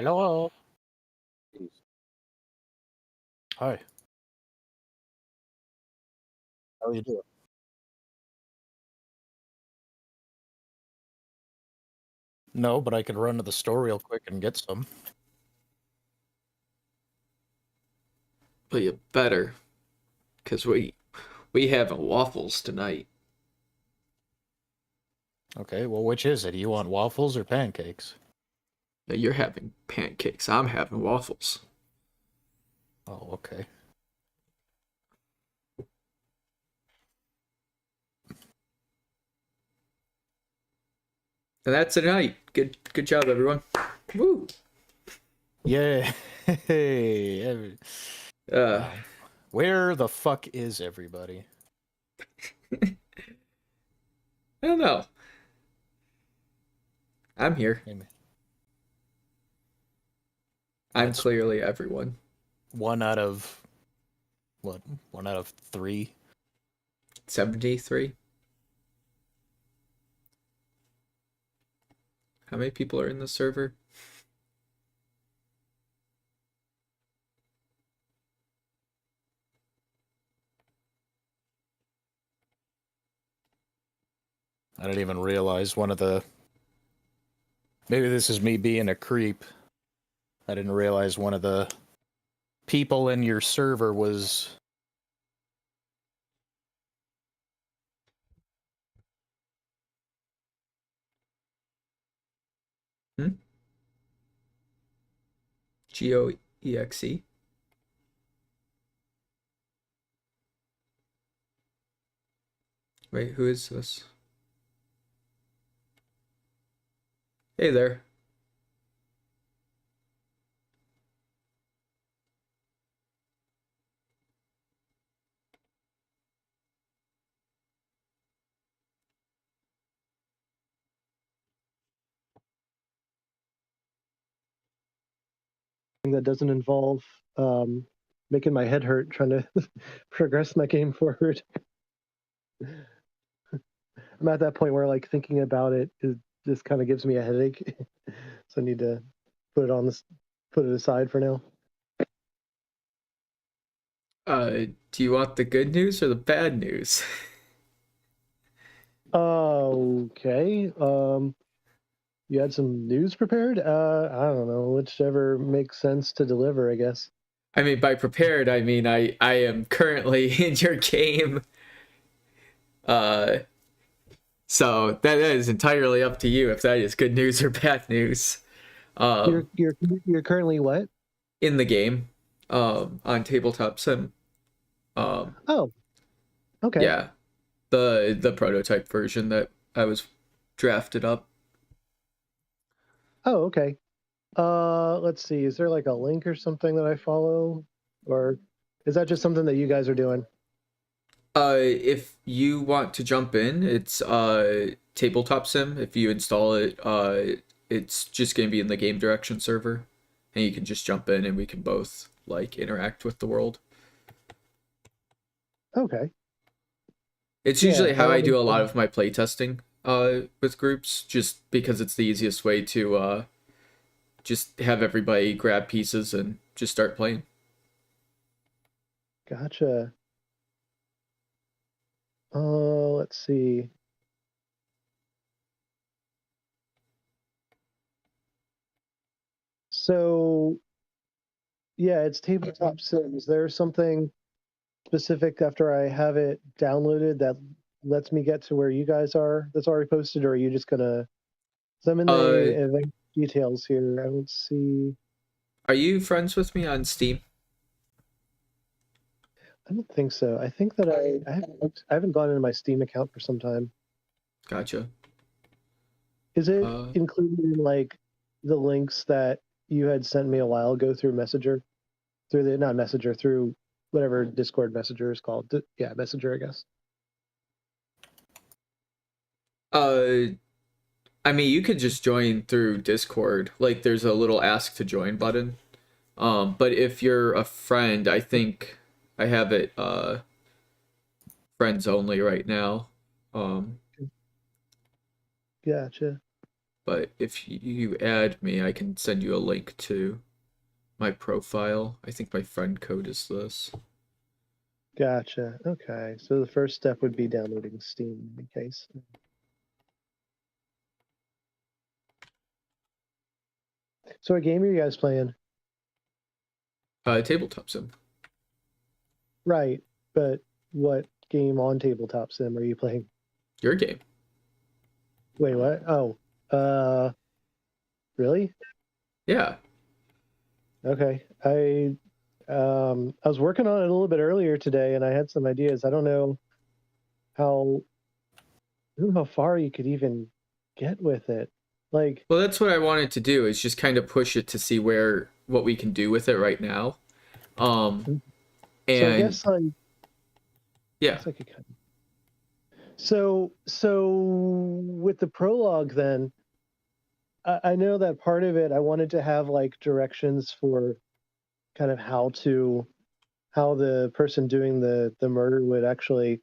Hello. Hi. How you doing? No, but I could run to the store real quick and get some. But you better, because we have waffles tonight. Okay, well, which is it? Do you want waffles or pancakes? Now you're having pancakes. I'm having waffles. Oh, okay. And that's tonight. Good job, everyone. Woo. Yeah. Hey. Uh, Where the fuck is everybody? I don't know. I'm here. Hey, I'm That's clearly everyone. one out of what? One out of three. 73. How many people are in the server? I didn't even realize one of the. Maybe this is me being a creep. I didn't realize one of the people in your server was. Hmm? GOEXE. Wait, who is this? Hey there. That doesn't involve making my head hurt trying to progress my game forward. I'm at that point where like thinking about it just kind of gives me a headache, so I need to put it aside for now. Do you want the good news or the bad news? Okay. You had some news prepared? I don't know, whichever makes sense to deliver, I guess. I mean, by prepared, I mean I am currently in your game. Uh, so that is entirely up to you if that is good news or bad news. You're you're currently what? In the game, on tabletop sim. Oh, okay. Yeah, the prototype version that I was drafted up. Oh, okay. Let's see. Is there like a link or something that I follow, or is that just something that you guys are doing? If you want to jump in, it's tabletop sim. If you install it, it's just gonna be in the game direction server, and you can just jump in, and we can both like interact with the world. Okay. It's Yeah. usually how I do a lot of my playtesting with groups, just because it's the easiest way to just have everybody grab pieces and just start playing. Gotcha. Let's see. So, yeah, it's tabletop sim. Is there something specific after I have it downloaded that lets me get to where you guys are that's already posted, or are you just gonna? So I'm in Uh, the event details here. I don't see. are you friends with me on Steam? I don't think so. I think that I haven't gone into my Steam account for some time. Gotcha. Is it Uh, included in like the links that you had sent me a while ago through Messenger? Through the not Messenger, through whatever Discord Messenger is called. Yeah, Messenger, I guess. uh, I mean, you could just join through Discord. Like, there's a little ask to join button. But if you're a friend, I think I have it friends only right now. Um, Gotcha. but if you add me, I can send you a link to my profile. I think my friend code is this. Gotcha. Okay. So the first step would be downloading Steam in case. So what game are you guys playing? Tabletop sim. Right. But what game on Tabletop Sim are you playing? Your game. Wait, what? Oh. Really? Yeah. Okay. I was working on it a little bit earlier today and I had some ideas. I don't know how far you could even get with it. Like, well, that's what I wanted to do, is just kind of push it to see what we can do with it right now. And so I guess yeah. I guess I could kind of... So with the prologue then, I know that part of it I wanted to have like directions for kind of how the person doing the murder would actually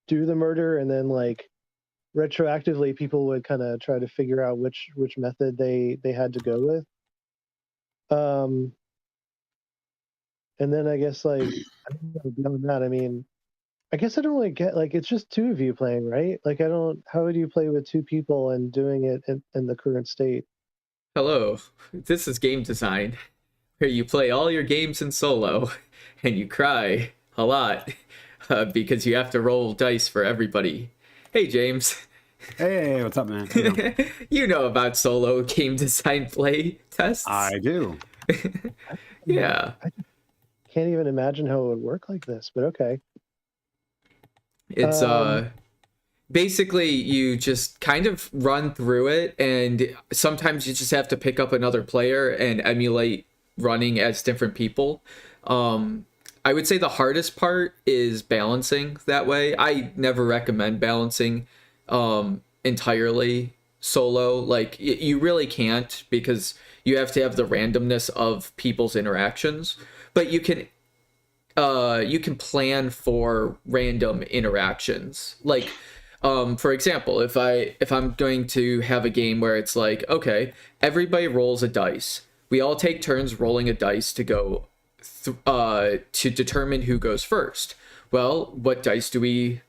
do the murder, and then like retroactively people would kind of try to figure out which method they had to go with. And then I guess like I don't know, beyond that, I mean, I guess I don't really get, like, it's just two of you playing, right? Like, how would you play with two people and doing it in the current state? Hello. This is game design, where you play all your games in solo and you cry a lot because you have to roll dice for everybody. Hey, James. Hey, what's up, man? You know about solo game design play tests? I do. Yeah. I can't even imagine how it would work like this, but okay. It's basically you just kind of run through it, and sometimes you just have to pick up another player and emulate running as different people. I would say the hardest part is balancing that way. I never recommend balancing entirely solo. Like you really can't, because you have to have the randomness of people's interactions, but you can plan for random interactions. Like for example, if I'm going to have a game where it's like, okay, everybody rolls a dice, we all take turns rolling a dice to go to determine who goes first. Well, what dice do we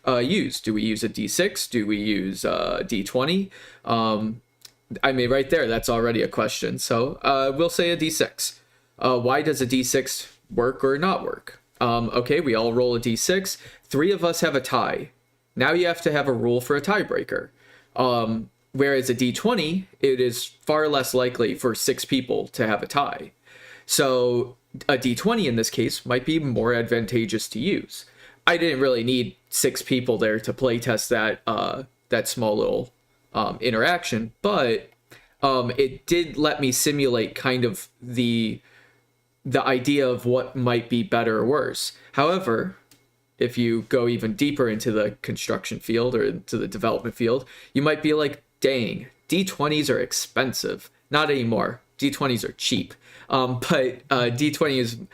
use? Do we use a d6? Do we use a d20? I mean, right there, that's already a question. So we'll say a d6. Why does a d6 work or not work? Okay, we all roll a d6. 3 of us have a tie. Now you have to have a rule for a tiebreaker. Whereas a d20, it is far less likely for 6 people to have a tie. So a d20 in this case might be more advantageous to use. I didn't really need 6 people there to playtest that small little interaction, but it did let me simulate kind of the idea of what might be better or worse. However, if you go even deeper into the construction field or into the development field, you might be like, dang, D20s are expensive. Not anymore. D20s are cheap. But D20s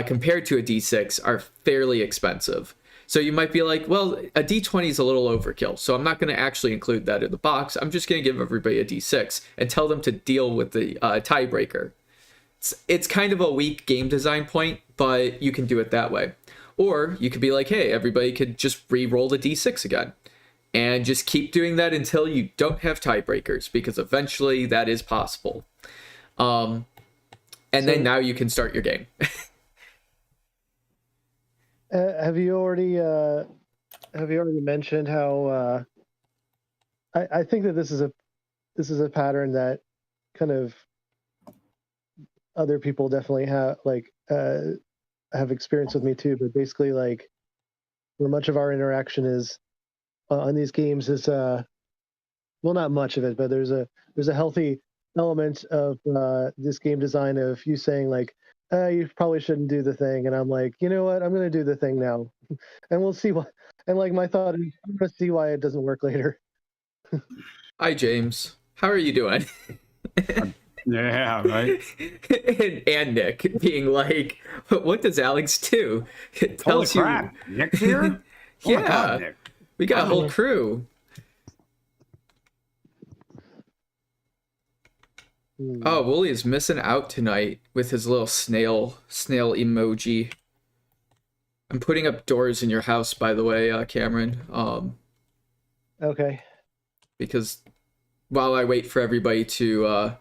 compared to a D6 are fairly expensive. So you might be like, well, a D20 is a little overkill, so I'm not going to actually include that in the box. I'm just going to give everybody a D6 and tell them to deal with the tiebreaker. It's kind of a weak game design point, but you can do it that way. Or you could be like, hey, everybody could just re-roll the D6 again. And just keep doing that until you don't have tiebreakers, because eventually that is possible. And then now you can start your game. Have you already mentioned how I think that this is a pattern that kind of other people definitely have experience with me too, but basically like where much of our interaction is on these games is well, not much of it, but there's a healthy element of this game design of you saying like, you probably shouldn't do the thing, and I'm like, you know what, I'm going to do the thing now, and we'll see what. And like my thought is, I'm going to see why it doesn't work later. Hi, James. How are you doing? Yeah, right. and Nick being like, what does Alex do? It Holy tells crap. Nick's here? Oh Yeah. my God, Nick. We got a whole crew. Oh, Wooly is missing out tonight with his little snail emoji. I'm putting up doors in your house, by the way, Cameron. Okay. Because while I wait for everybody to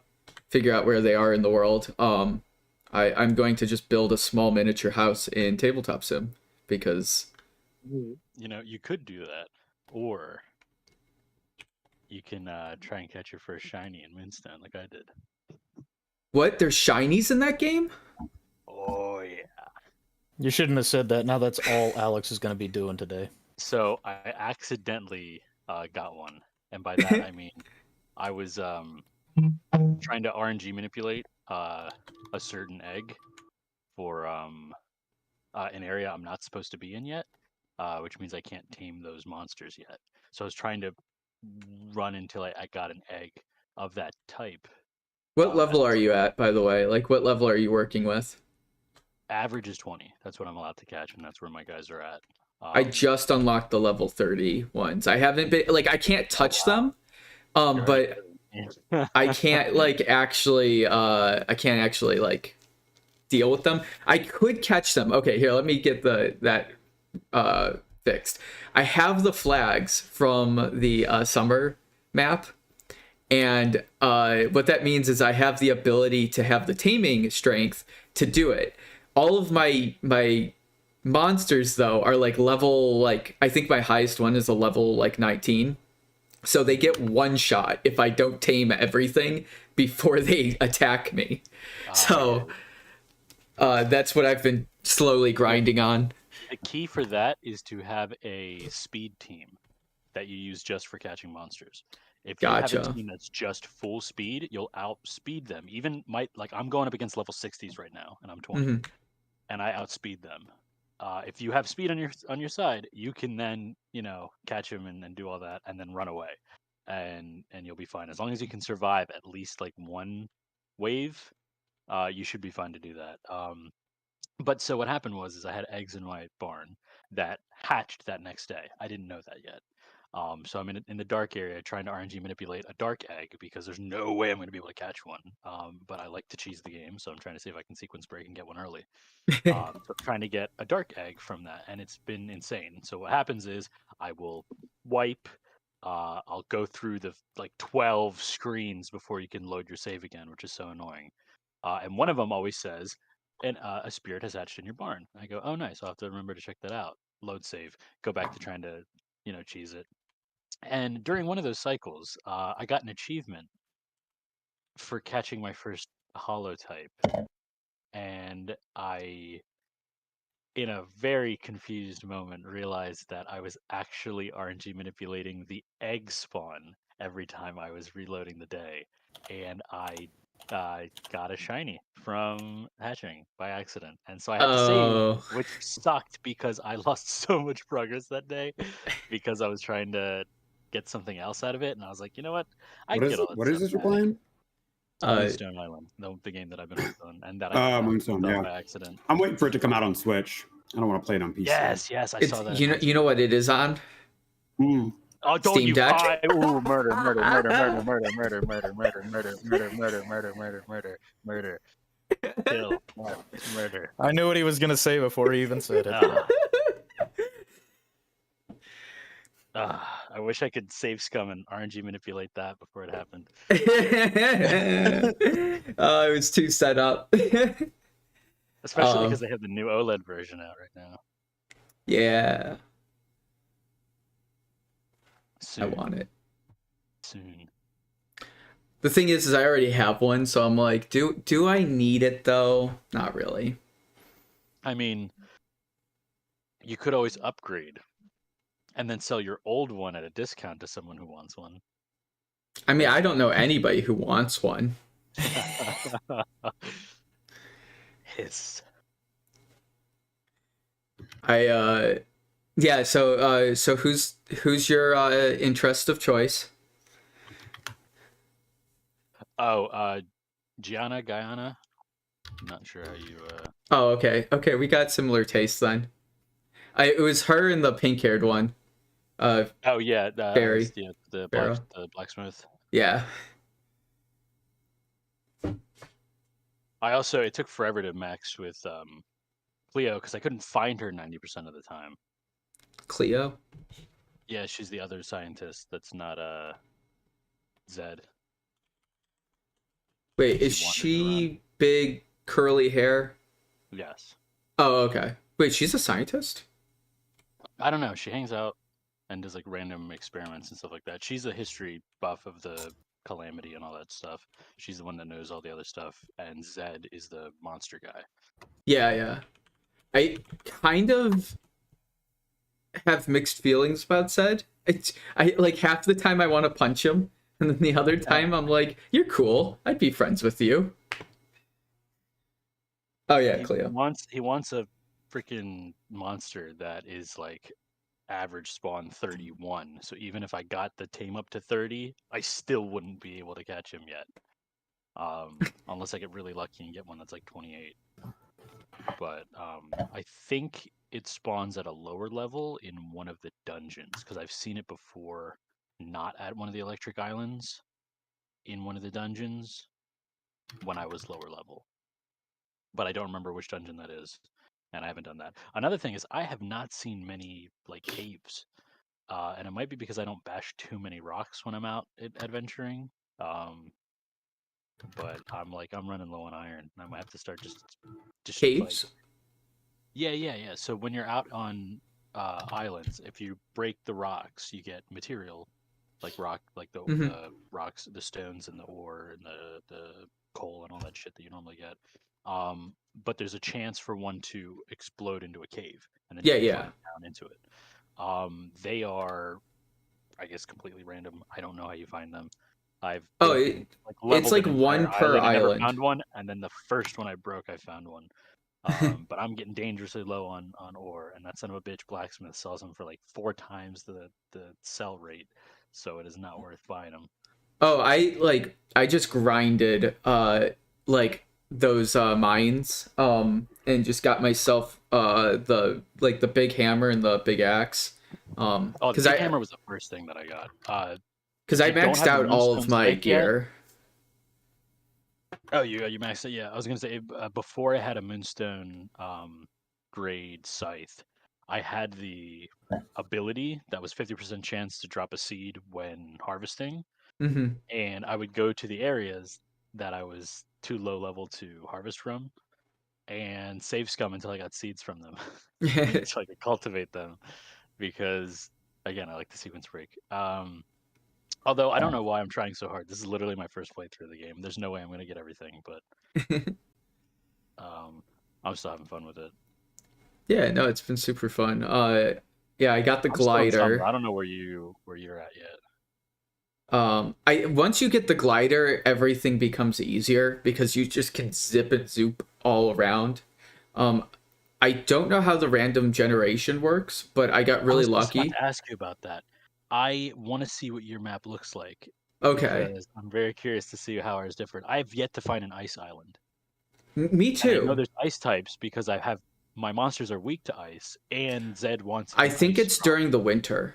figure out where they are in the world, I'm going to just build a small miniature house in Tabletop Sim because You know, you could do that, or you can try and catch your first shiny in Moonstone, like I did. what? There's shinies in that game? Oh yeah. You shouldn't have said that. Now that's all Alex is going to be doing today. So I accidentally got one, and by that I mean I was trying to RNG manipulate a certain egg for an area I'm not supposed to be in yet, which means I can't tame those monsters yet. So I was trying to run until I got an egg of that type. What level are you at, by the way? Like, what level are you working with? Average is 20. That's what I'm allowed to catch, and that's where my guys are at. I just unlocked the level 30 ones. I haven't been, like, I can't touch them, but I can't, like, actually, I can't actually, like, deal with them. I could catch them. Okay, here, let me get that fixed. I have the flags from the summer map, and what that means is I have the ability to have the taming strength to do it. All of my monsters though are like level, like I think my highest one is a level like 19. So they get one shot if I don't tame everything before they attack me. So that's what I've been slowly grinding on. The key for that is to have a speed team that you use just for catching monsters. If you have a team that's just full speed, you'll outspeed them. Even like I'm going up against level 60s right now, and I'm 20, and I outspeed them. If you have speed on your side, you can then catch him and do all that, and then run away, and you'll be fine as long as you can survive at least like one wave. You should be fine to do that. But so what happened was I had eggs in my barn that hatched that next day. I didn't know that yet. So I'm in the dark area trying to RNG manipulate a dark egg because there's no way I'm going to be able to catch one. But I like to cheese the game, so I'm trying to see if I can sequence break and get one early. So I'm trying to get a dark egg from that, and it's been insane. So what happens is I will wipe. I'll go through the like 12 screens before you can load your save again, which is so annoying. And one of them always says, and a spirit has hatched in your barn. I go, oh nice, I'll have to remember to check that out. Load save, go back to trying to cheese it. And during one of those cycles, I got an achievement for catching my first holo type, and I, in a very confused moment, realized that I was actually RNG manipulating the egg spawn every time I was reloading the day, and I got a shiny from hatching by accident, and so I had to save, which sucked because I lost so much progress that day because I was trying to get something else out of it, and I was like, you know what? What is this you're playing? Moonstone Island, the game that I've been on, and that I Moonstone, yeah. by accident. I'm waiting for it to come out on Switch. I don't want to play it on PC. Yes, I saw that. You know what it is on? Oh, don't Steam you Deck? Ooh, murder. Kill. Murder. I knew what he was going to say before he even said it. I wish I could save scum and RNG manipulate that before it happened. It was too set up. Especially because they have the new OLED version out right now. Yeah. Soon. I want it. Soon. The thing is I already have one, so I'm like, do I need it though? Not really. I mean, you could always upgrade and then sell your old one at a discount to someone who wants one. I mean, I don't know anybody who wants one. Hiss. Yeah, so who's your interest of choice? Gianna, Guyana. I'm not sure how you Oh, okay, we got similar tastes then. It was her and the pink-haired one. Oh yeah, Barry. the blacksmith. Yeah. It took forever to max with Cleo because I couldn't find her 90% of the time. Cleo? Yeah, she's the other scientist that's not Zed. Wait, is She wandered around. she big curly hair? Yes. Oh, okay. Wait, she's a scientist? I don't know. She hangs out and does like random experiments and stuff like that. She's a history buff of the Calamity and all that stuff. She's the one that knows all the other stuff, and Zed is the monster guy. Yeah, yeah. I kind of have mixed feelings about Zed. I like half the time I want to punch him, and then the other time I'm like, "You're cool. I'd be friends with you." Oh yeah, Cleo. He wants a freaking monster that is like average spawn 31. So even if I got the tame up to 30, I still wouldn't be able to catch him yet. Unless I get really lucky and get one that's like 28. But I think it spawns at a lower level in one of the dungeons because I've seen it before, not at one of the electric islands, in one of the dungeons when I was lower level. But I don't remember which dungeon that is, and I haven't done that. Another thing is I have not seen many like caves, and it might be because I don't bash too many rocks when I'm out adventuring. But I'm running low on iron, and I might have to start just Caves? like, yeah. So when you're out on islands, if you break the rocks, you get material, like the rocks, the stones, and the ore, and the coal, and all that shit that you normally get. But there's a chance for one to explode into a cave, and then you can climb down into it. They are, I guess, completely random. I don't know how you find them. It's like one per island. island. Never found one, and then the first one I broke, I found one. But I'm getting dangerously low on ore, and that son of a bitch blacksmith sells them for like 4 times the sell rate, so it is not worth buying them. Oh, I just grinded like those mines and just got myself the big hammer and the big axe. The big hammer was the first thing that I got. Because I maxed out all of my gear. Oh, you maxed it? Yeah, I was gonna say before I had a moonstone grade scythe, I had the ability that was 50% chance to drop a seed when harvesting, and I would go to the areas that I was too low level to harvest from, and save scum until I got seeds from them, so I could cultivate them. Because again, I like the sequence break. Although I don't know why I'm trying so hard. This is literally my first playthrough of the game. There's no way I'm gonna get everything, but I'm still having fun with it. Yeah, no, it's been super fun. Yeah, I got the glider. I don't know where you're at yet. Once you get the glider, everything becomes easier because you just can zip and zoop all around. I don't know how the random generation works, but I got really lucky. I was about to ask you about that. I want to see what your map looks like. Okay. Because I'm very curious to see how ours different. I have yet to find an ice island. Me too. And I know there's ice types because my monsters are weak to ice, and Zed wants. I think it's during the winter.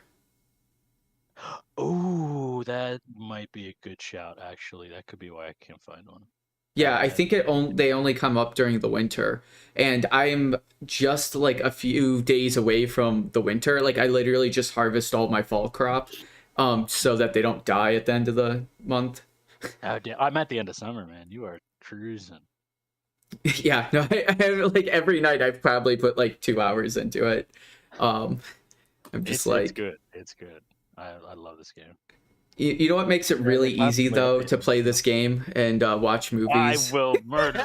Oh, that might be a good shout. Actually, that could be why I can't find one. Yeah, I think they only come up during the winter, and I'm just like a few days away from the winter. Like I literally just harvest all my fall crop, so that they don't die at the end of the month. Oh, damn. I'm at the end of summer, man. You are cruising. Yeah, no, I have, like every night I've probably put like 2 hours into it. I'm just it's good. It's good. I love this game. You know what makes it really easy though to play this game and watch movies? I will murder.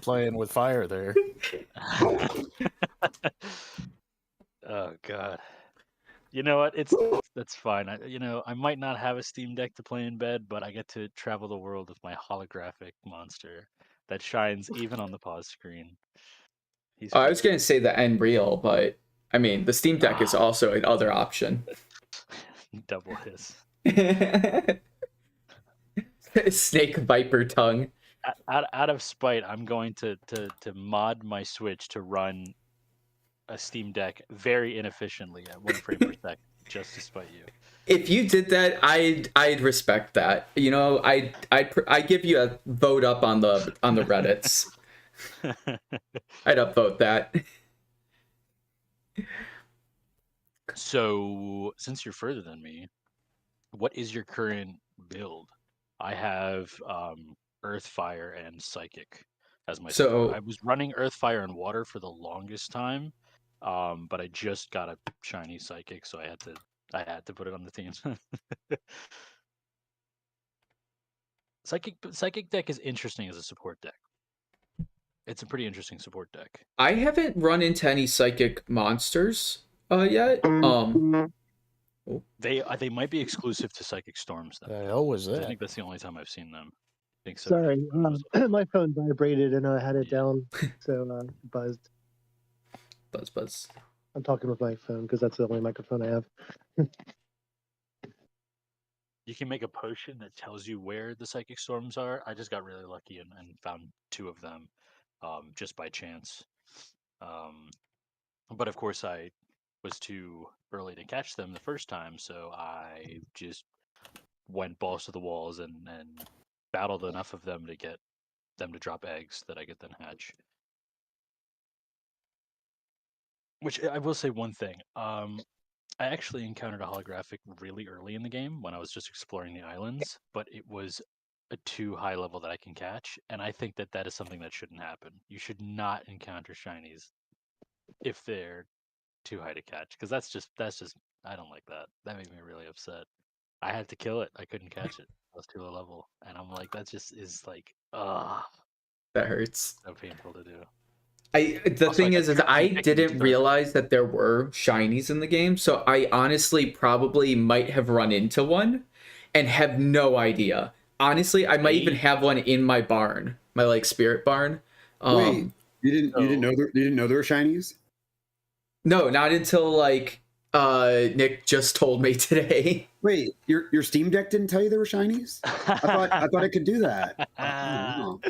Playing with fire there. Oh god. You know what? That's fine. I might not have a Steam Deck to play in bed, but I get to travel the world with my holographic monster that shines even on the pause screen. I was gonna say the Nreal, but I mean the Steam Deck is also another option. Double hiss. Snake viper tongue. Out of spite, I'm going to mod my Switch to run a Steam Deck very inefficiently at 1 frame per second. just to spite you. If you did that, I'd respect that. You know, I'd give you a vote up on the Reddits. I'd upvote that. So, since you're further than me, what is your current build? I have Earth, Fire, and Psychic as my support. I was running Earth, Fire, and Water for the longest time, but I just got a shiny Psychic, so I had to put it on the team. Psychic deck is interesting as a support deck. It's a pretty interesting support deck. I haven't run into any Psychic monsters yet. They might be exclusive to Psychic Storms though. The hell was that? I think that's the only time I've seen them. I think so. Sorry, my phone vibrated and I had it down, so buzzed. Buzz. I'm talking with my phone because that's the only microphone I have. You can make a potion that tells you where the Psychic Storms are. I just got really lucky and found 2 of them just by chance. But of course, I was too early to catch them the first time, so I just went balls to the walls and battled enough of them to get them to drop eggs that I could then hatch. Which I will say one thing. I actually encountered a holographic really early in the game when I was just exploring the islands, but it was a too high level that I can catch, and I think that is something that shouldn't happen. You should not encounter shinies if they're too high to catch, because that's just I don't like that. That made me really upset. I had to kill it. I couldn't catch it. I was too low level, and I'm like, that just is like, that hurts. So painful to do. The thing is I didn't realize that there were shinies in the game, so I honestly probably might have run into one and have no idea. Honestly, I might even have one in my barn, my spirit barn. Wait, you didn't know there were shinies? No, not until Nick just told me today. Wait, your Steam Deck didn't tell you there were shinies? I thought it could do that. Oh.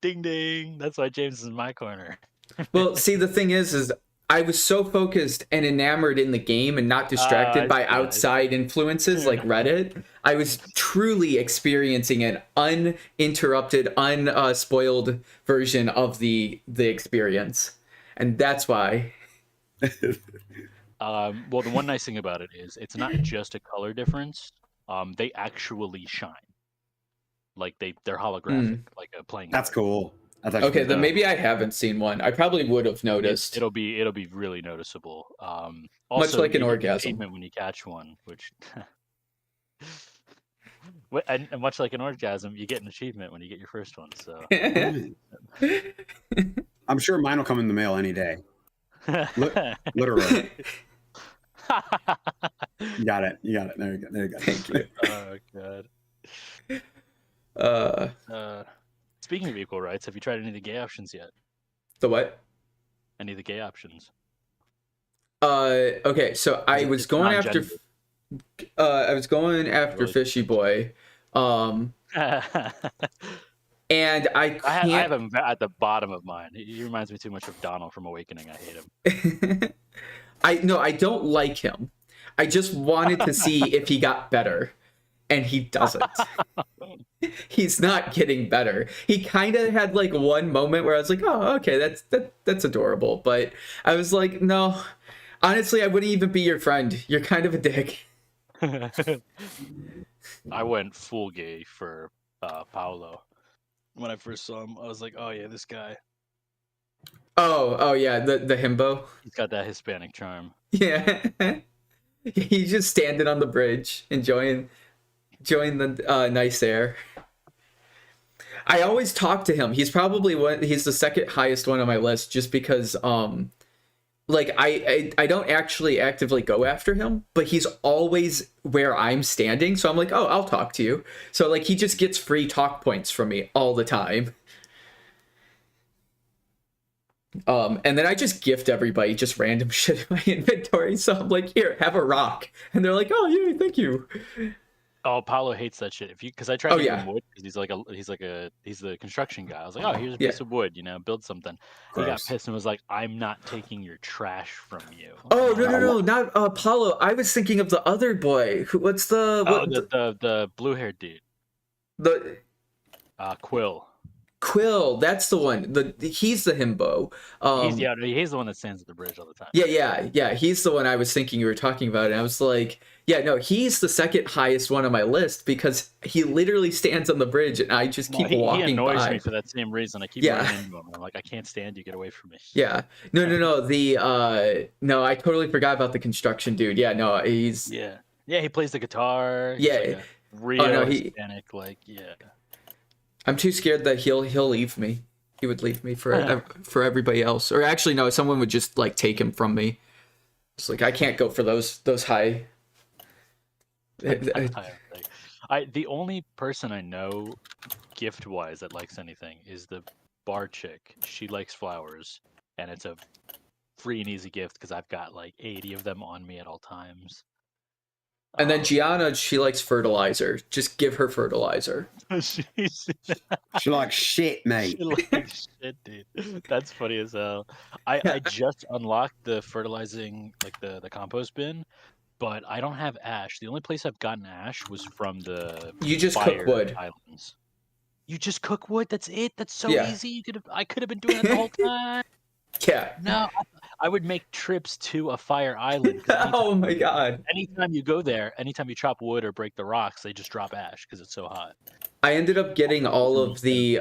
Ding ding! That's why James is in my corner. Well, see, the thing is I was so focused and enamored in the game and not distracted by outside influences like Reddit. I was truly experiencing an uninterrupted, unspoiled version of the experience, and that's why. Well, the one nice thing about it is it's not just a color difference. They actually shine. Like they're holographic, like a playing. That's cool. Okay, then maybe I haven't seen one. I probably would have noticed. It'll be really noticeable. Also, much like an orgasm. Achievement when you catch one, which and much like an orgasm, you get an achievement when you get your first one. So I'm sure mine will come in the mail any day. Literally. You got it. There you go. Thank you. Oh god. Speaking of equal rights, have you tried any of the gay options yet? The what? Any of the gay options? Okay, so I was going after Fishy Boy. And I can't... I have him at the bottom of mine. He reminds me too much of Donald from Awakening. I hate him. I don't like him. I just wanted to see if he got better. And he doesn't. He's not getting better. He kind of had one moment where I was like, oh, okay, that's adorable. But I was like, no, honestly, I wouldn't even be your friend. You're kind of a dick. I went full gay for Paolo. When I first saw him, I was like, oh yeah, this guy. Oh yeah, the himbo. He's got that Hispanic charm. Yeah. He's just standing on the bridge, enjoying the nice air. I always talk to him. He's probably he's the second highest one on my list, just because I don't actually actively go after him, but he's always where I'm standing, so I'm like, oh, I'll talk to you. So he just gets free talk points from me all the time. And then I just gift everybody just random shit in my inventory, so I'm like, here, have a rock, and they're like, oh yeah, thank you. Oh, Paulo hates that shit. Because I tried Oh, to give yeah. him wood because he's the construction guy. I was like, oh, here's a Yeah. piece of wood, build something. He got Gross. pissed and was like, I'm not taking your trash from you. Oh, And I no, was like, not Apollo. I was thinking of the other boy. What's the oh, the blue haired dude, the Quill. Quill? That's the one. He's the himbo. He's the one that stands at the bridge all the time. Yeah. He's the one I was thinking you were talking about, and I was like, yeah, no, he's the second highest one on my list because he literally stands on the bridge, and I just keep walking He annoys by. me for that same reason. I keep Yeah. running into him. And I'm like, I can't stand you. Get away from me. Yeah. No. No, I totally forgot about the construction dude. Yeah, no, he's Yeah. He plays the guitar. He's Yeah. like a real no, Hispanic. Yeah. I'm too scared that he'll leave me. He would leave me for everybody else, or actually, no, someone would just like take him from me. It's like I can't go for those high. The only person I know gift wise that likes anything is the bar chick. She likes flowers, and it's a free and easy gift because I've got like 80 of them on me at all times. And then Gianna, she likes fertilizer. Just give her fertilizer. She likes shit, mate. She likes shit, dude. That's funny as hell. I just unlocked the fertilizing, like the compost bin, but I don't have ash. The only place I've gotten ash was from the You just fire cook wood. islands. You just cook wood? That's it? That's so Yeah. easy. I could have been doing it the whole time. Yeah. No, I would make trips to a fire island. Oh my god. Anytime you go there, anytime you chop wood or break the rocks, they just drop ash because it's so hot. I ended up getting all of the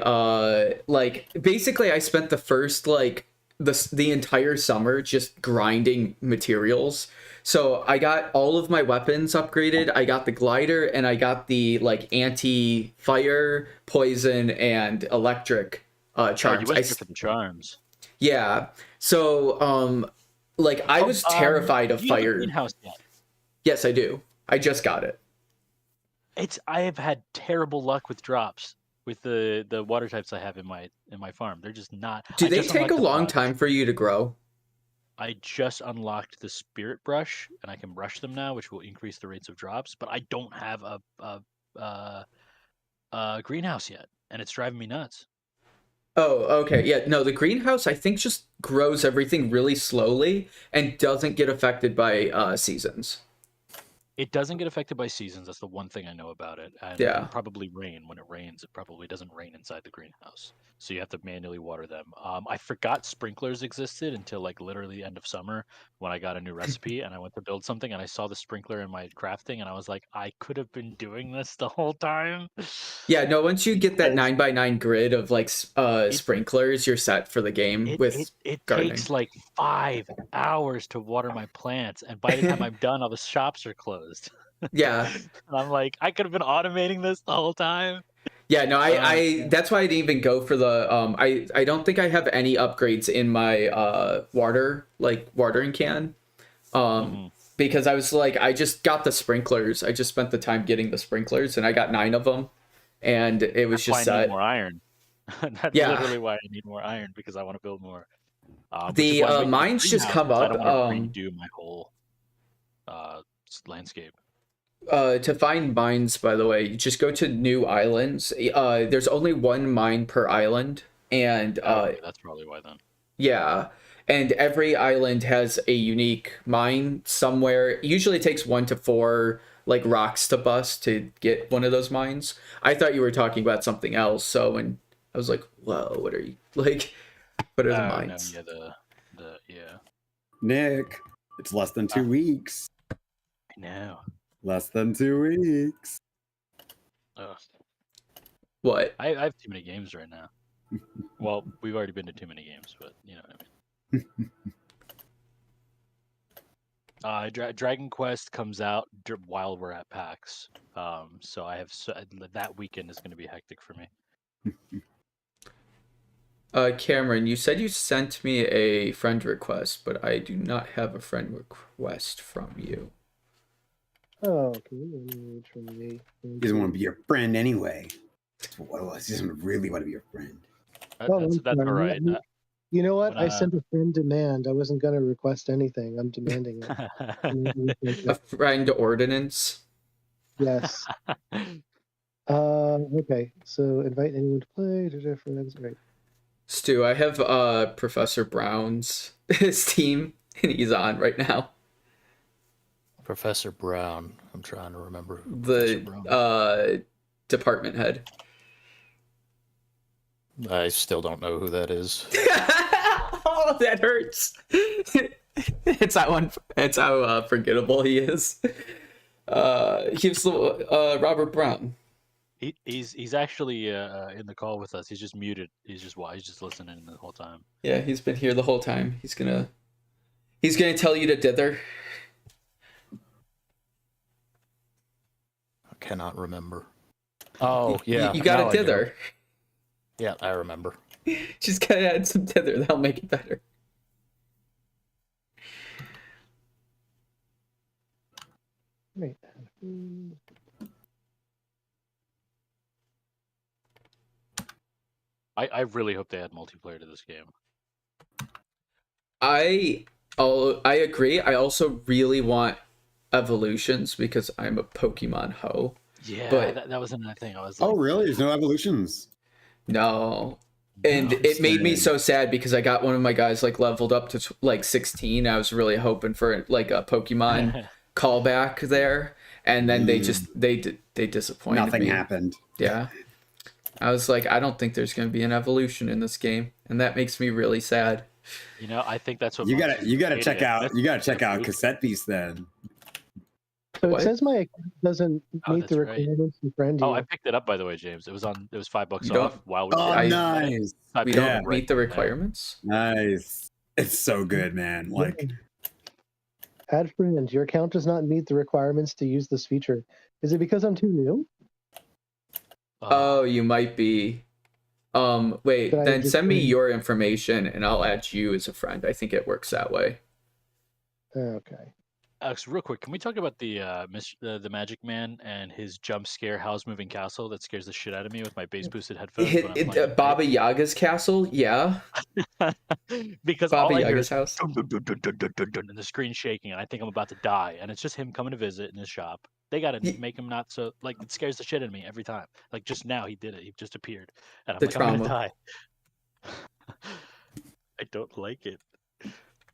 basically I spent the first the entire summer just grinding materials. So I got all of my weapons upgraded. I got the glider and I got the anti-fire, poison, and electric charms. You went for the charms. Yeah. So I was terrified of do you have a fire. greenhouse yet? Yes, I do. I just got it. I have had terrible luck with drops with the water types I have in my farm. They're just not. Do they take a long time for you to grow? I just unlocked the spirit brush and I can brush them now, which will increase the rates of drops. But I don't have a greenhouse yet, and it's driving me nuts. Oh, okay. Yeah, no, the greenhouse I think just grows everything really slowly and doesn't get affected by seasons. It doesn't get affected by seasons. That's the one thing I know about it. And Yeah. it'll probably rain. When it rains, it probably doesn't rain inside the greenhouse. So you have to manually water them. I forgot sprinklers existed until literally the end of summer when I got a new recipe and I went to build something and I saw the sprinkler in my crafting and I was like, I could have been doing this the whole time. Yeah, no, once you get that 9x9 grid of sprinklers, you're set for the game it gardening. takes 5 hours to water my plants, and by the time I'm done, all the shops are closed. Yeah. And I'm like, I could have been automating this the whole time. Yeah, no, I that's why I didn't even go for the I don't think I have any upgrades in my watering can. Because I was I just got the sprinklers. I just spent the time getting the sprinklers and I got 9 of them and it was That's just why I need more iron. That's literally why I need more iron, because I want to build more. The mines just come up. I don't want to redo my whole landscape. To find mines, by the way, you just go to new islands. There's only 1 mine per island, and that's probably why then. Yeah, and every island has a unique mine somewhere. Usually, it takes 1 to 4 rocks to bust to get one of those mines. I thought you were talking about something else. So when I was like, "Whoa, what are you what are the mines?" No, yeah. Nick, it's less than 2 weeks. I know. Less than 2 weeks. Ugh. What? I have too many games right now. Well, we've already been to too many games, but you know what I mean. Dragon Quest comes out while we're at PAX, so I have that weekend is going to be hectic for me. Cameron, you said you sent me a friend request, but I do not have a friend request from you. Oh, can you from me? He doesn't want to be your friend anyway. That's what it was. He doesn't really want to be your friend. That's all right. You know what? I sent a friend demand. I wasn't going to request anything. I'm demanding it. A friend ordinance. Yes. Okay. So invite anyone to play. Friends. Right. Stu, I have Professor Brown's his team, and he's on right now. Professor Brown. I'm trying to remember who Professor Brown is. The department head. I still don't know who that is. Oh, that hurts. It's how forgettable he is. He's Robert Brown. He's actually in the call with us. He's just muted. He's just listening the whole time. Yeah, he's been here the whole time. He's gonna tell you to dither. I cannot remember. Oh yeah, you got to dither. Yeah, I remember. Just gotta add some dither. That'll make it better. Right. I really hope they add multiplayer to this game. I agree. I also really want evolutions because I'm a Pokemon hoe. Yeah, but that was another thing. I was Oh, like, really? There's no evolutions? No. And it made me so sad because I got one of my guys like leveled up to like 16. I was really hoping for like a Pokemon callback there, and then they disappointed me. Nothing happened. Yeah. I was like, I don't think there's going to be an evolution in this game, and that makes me really sad. You know, I think that's what You gotta check out Cassette Beast then. So What? it says my account doesn't meet the that's right. requirements to friend you. Oh, I picked it up by the way, James. It was $5 You don't- off. Wow. Nice. We don't meet the requirements. Nice. It's so good, man. Like, Add friend. Your account does not meet the requirements to use this feature. Is it because I'm too new? Oh, you might be. Wait, Should I then just send me say- your information and I'll add you as a friend. I think it works that way. Okay. Alex, real quick, can we talk about the Magic Man and his jump scare house moving castle that scares the shit out of me with my bass boosted headphones? when I'm playing at Baba Yaga's castle? Yeah. night? Because Baba all I hear Yaga's is house. dun, dun, dun, dun, dun, dun, dun, dun, and the screen's shaking, and I think I'm about to die, and it's just him coming to visit in his shop. They gotta make him not so like it scares the shit out of me every time. Like just now, he did it. He just appeared, and I'm The like, I'm gonna trauma. die. I don't like it.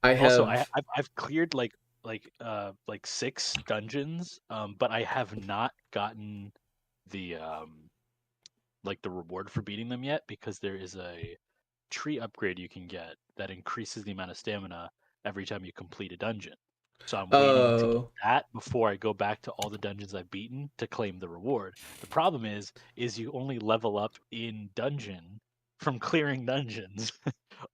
I have Also, I've cleared like 6 dungeons, but I have not gotten the the reward for beating them yet because there is a tree upgrade you can get that increases the amount of stamina every time you complete a dungeon. So I'm waiting to get that before I go back to all the dungeons I've beaten to claim the reward. The problem is you only level up in dungeon from clearing dungeons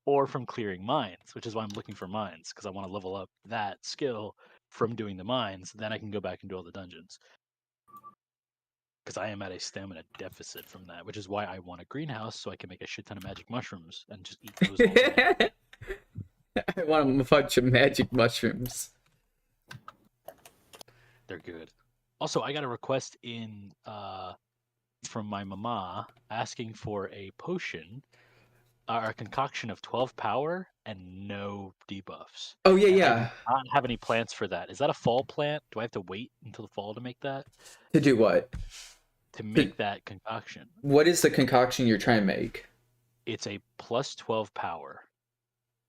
or from clearing mines, which is why I'm looking for mines because I want to level up that skill from doing the mines. Then I can go back and do all the dungeons because I am at a stamina deficit from that, which is why I want a greenhouse so I can make a shit ton of magic mushrooms and just eat those all day. I want a bunch of magic mushrooms. They're good. Also, I got a request in from my mama asking for a potion, a concoction of 12 power and no debuffs. Oh yeah, And I yeah. do not have any plants for that. Is that a fall plant? Do I have to wait until the fall to make that? To do what? To make that concoction. What is the concoction you're trying to make? It's a plus 12 power.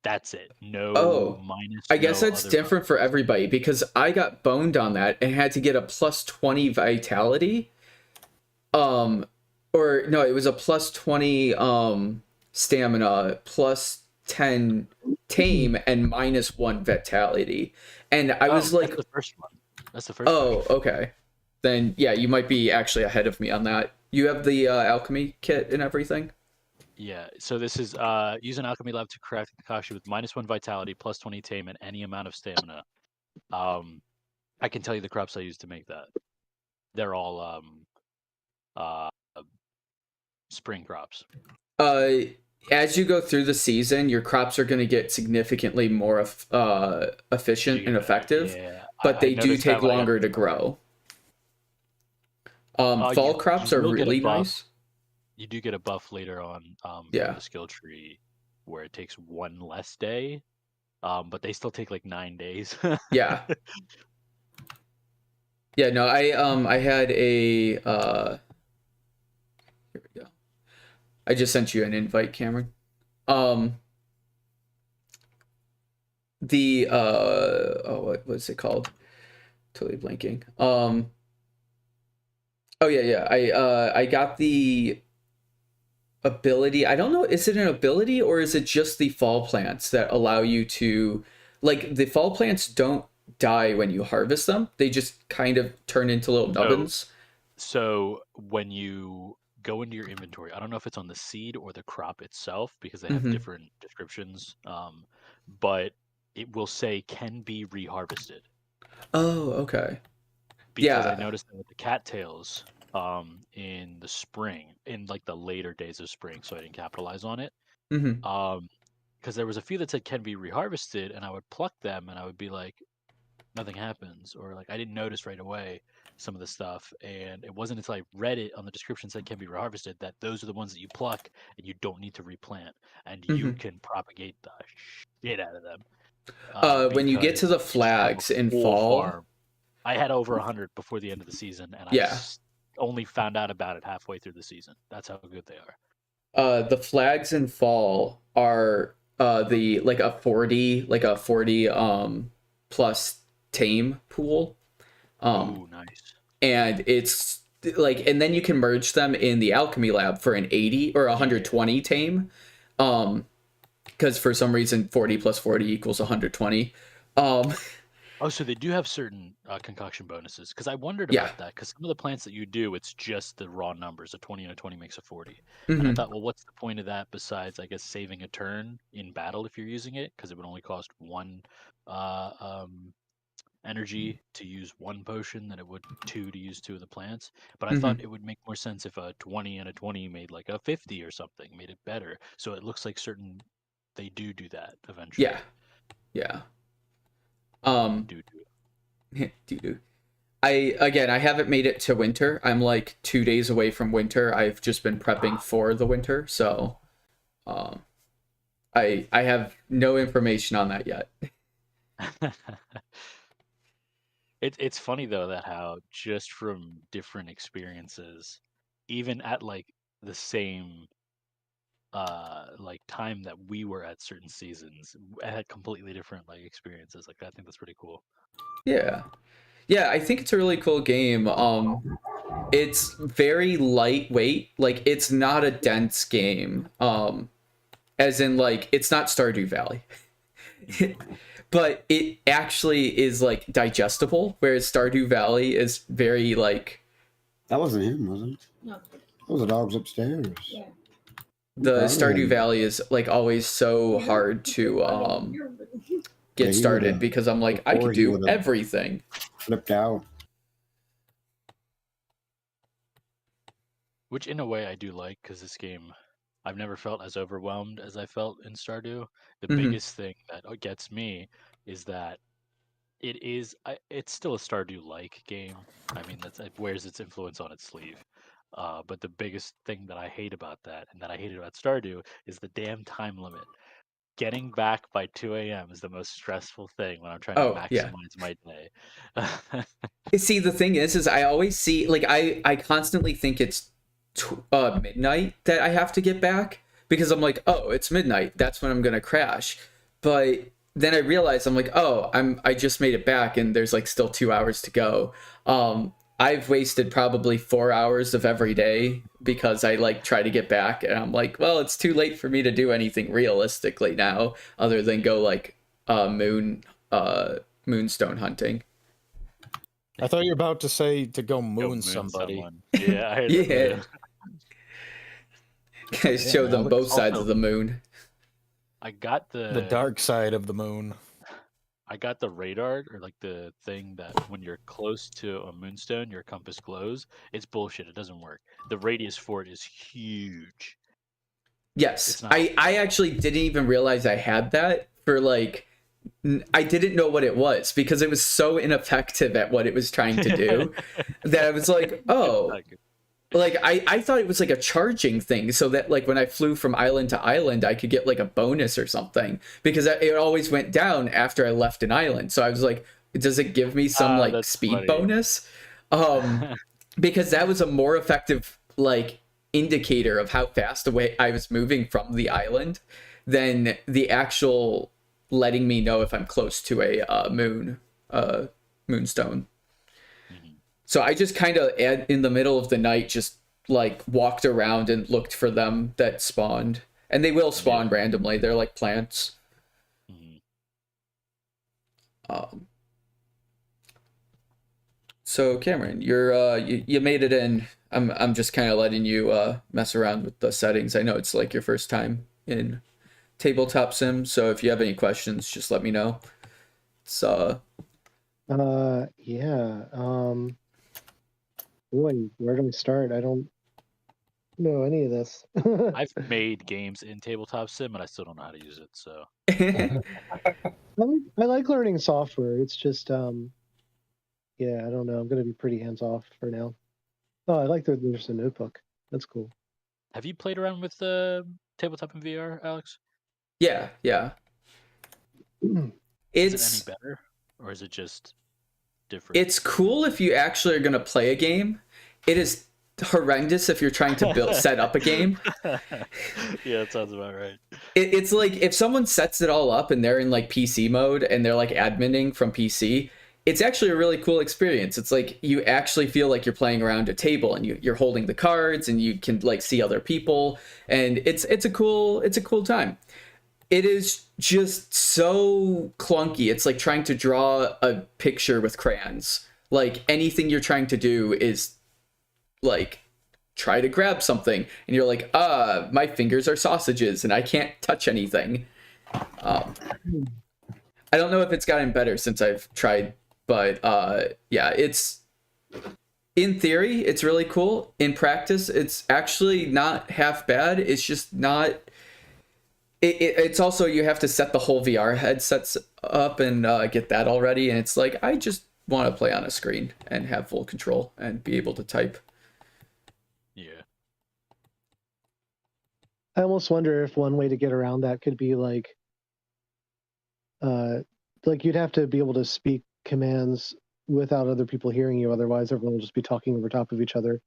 That's it. No minus. I guess no that's other different for everybody because I got boned on that and had to get a plus 20 vitality. Or no, it was a plus 20 stamina, plus 10 tame, and minus 1 vitality. And I was like, that's the first one. That's the first oh, version. okay. Then yeah, you might be actually ahead of me on that. You have the alchemy kit and everything? Yeah, so this is use an alchemy lab to craft a concoction with minus 1 vitality, plus 20 tame, and any amount of stamina. I can tell you the crops I use to make that. They're all spring crops. As you go through the season, your crops are going to get significantly more efficient and effective, but they do take longer to grow. Fall crops are really nice. You do get a buff later on from the skill tree where it takes 1 less day, but they still take like 9 days. Yeah. Yeah, no, I had a here we go. I just sent you an invite, Cameron. The oh, what was it called? Totally blanking. Oh yeah. I got the ability. I don't know, is it an ability or is it just the fall plants that allow you to, like, the fall plants don't die when you harvest them. They just kind of turn into little nubbins. So when you go into your inventory, I don't know if it's on the seed or the crop itself because they have different descriptions. But it will say can be reharvested. Oh, okay. Because I Yeah. noticed that with the cattails, in the spring, in like the later days of spring, so I didn't capitalize on it. Because there was a few that said can be reharvested, and I would pluck them, and I would be like, nothing happens, or like I didn't notice right away some of the stuff, and it wasn't until I read it on the description said can be reharvested that those are the ones that you pluck, and you don't need to replant, and you can propagate the shit out of them. When you get to the Because you just have a flags in full fall, farm. I had over 100 before the end of the season, and yeah. only found out about it halfway through the season. That's how good they are. The flags in fall are the like a 40 plus tame pool. Oh, nice. And it's like, and then you can merge them in the alchemy lab for an 80 or 120 tame. Because for some reason 40 plus 40 equals 120. Oh, so they do have certain concoction bonuses. Because I wondered about that. Because some of the plants that you do, it's just the raw numbers. A 20 and a 20 makes a 40. And I thought, well, what's the point of that besides, I guess, saving a turn in battle if you're using it? Because it would only cost one energy to use one potion than it would two to use two of the plants. But I thought it would make more sense if a 20 and a 20 made like a 50 or something, made it better. So it looks like they do that eventually. Yeah. Do. I haven't made it to winter. I'm like 2 days away from winter. I've just been prepping for the winter, so I have no information on that yet. It's funny though that how just from different experiences, even at like the same like time that we were at certain seasons, I had completely different like experiences. Like I think that's pretty cool. Yeah, I think it's a really cool game. It's very lightweight. Like it's not a dense game. As in like it's not Stardew Valley. But it actually is like digestible, whereas Stardew Valley is very like. That wasn't him, was it? No. Those are dogs upstairs. Yeah. The Stardew Valley is like always so hard to get started because I'm like I could do everything. Flipped out. Which in a way I do like because this game, I've never felt as overwhelmed as I felt in Stardew. The biggest thing that gets me is that it's still a Stardew-like game. I mean, it wears its influence on its sleeve. But the biggest thing that I hate about that, and that I hated about Stardew, is the damn time limit. Getting back by 2 a.m. is the most stressful thing when I'm trying to maximize my day. See, the thing is I always see, like, I constantly think it's midnight that I have to get back because I'm like, oh, it's midnight. That's when I'm gonna crash. But then I realize I'm like, oh, I just made it back and there's like still 2 hours to go. I've wasted probably 4 hours of every day because I like try to get back and I'm like, well, it's too late for me to do anything realistically now other than go like moonstone hunting. I thought you were about to say to go moon somebody. Someone. Yeah, I heard that. Guys, show them both sides of the moon. I got the dark side of the moon. I got the radar, or like the thing that when you're close to a moonstone, your compass glows. It's bullshit. It doesn't work. The radius for it is huge. Yes, I actually didn't even realize I had that for like. I didn't know what it was because it was so ineffective at what it was trying to do that I was like, oh, like I thought it was like a charging thing so that like when I flew from island to island, I could get like a bonus or something because it always went down after I left an island. So I was like, does it give me some like speed bonus? Because that was a more effective like indicator of how fast away I was moving from the island than the actual letting me know if I'm close to a moonstone. Mhm. So I just kind of in the middle of the night just like walked around and looked for them that spawned, and they will spawn randomly. They're like plants. Mhm. So Cameron, you made it in. I'm just kind of letting you mess around with the settings. I know it's like your first time in tabletop sim, so if you have any questions, just let me know. It's Yeah. Boy, where do we start? I don't know any of this. I've made games in tabletop sim, and I still don't know how to use it. So I like learning software. It's just yeah, I don't know. I'm gonna be pretty hands off for now. Oh, I like that there's a notebook. That's cool. have you played around with tabletop in VR, Alex? yeah. Is it any It's better, or is it just different? it's cool if you actually are gonna play a game. It is horrendous if you're trying to set up a game. Yeah, that sounds about right. It's like if someone sets it all up and they're in like PC mode and they're like adminning from PC, it's actually a really cool experience. It's like you actually feel like you're playing around a table and you're holding the cards and you can like see other people, and it's a cool time. It is just so clunky. It's like trying to draw a picture with crayons. Like anything you're trying to do is like try to grab something and you're like, my fingers are sausages and I can't touch anything. I don't know if it's gotten better since I've tried, but yeah, it's in theory it's really cool. In practice, it's actually not half bad. It's just not. It's also you have to set the whole VR headsets up and get that already, and it's like I just want to play on a screen and have full control and be able to type. Yeah. I almost wonder if one way to get around that could be like you'd have to be able to speak commands without other people hearing you. Otherwise, everyone will just be talking over top of each other.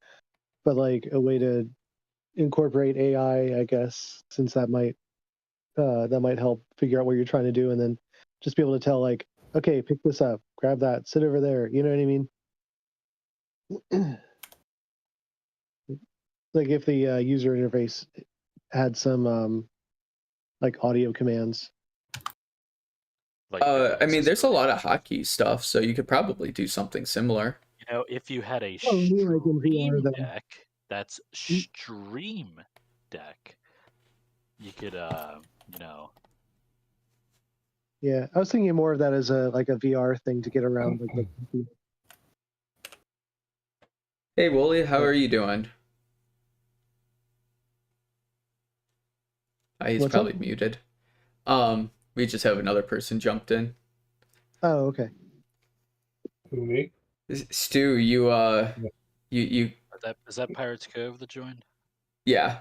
But like a way to incorporate AI, I guess, since that might help figure out what you're trying to do, and then just be able to tell like, okay, pick this up, grab that, sit over there. You know what I mean? Like if the user interface had some like audio commands. Like I mean, there's a lot of hotkey stuff, so you could probably do something similar. you know, if you had a Oh, like in VR, stream then. deck, that's stream deck. You could, you know, Yeah, I was thinking more of that as a VR thing to get around. Like, Hey, Wooly, how are you doing? He's What's probably up? muted. We just have another person jumped in. Oh, okay. Who, me? Stu, you is that Pirates Cove that joined? yeah.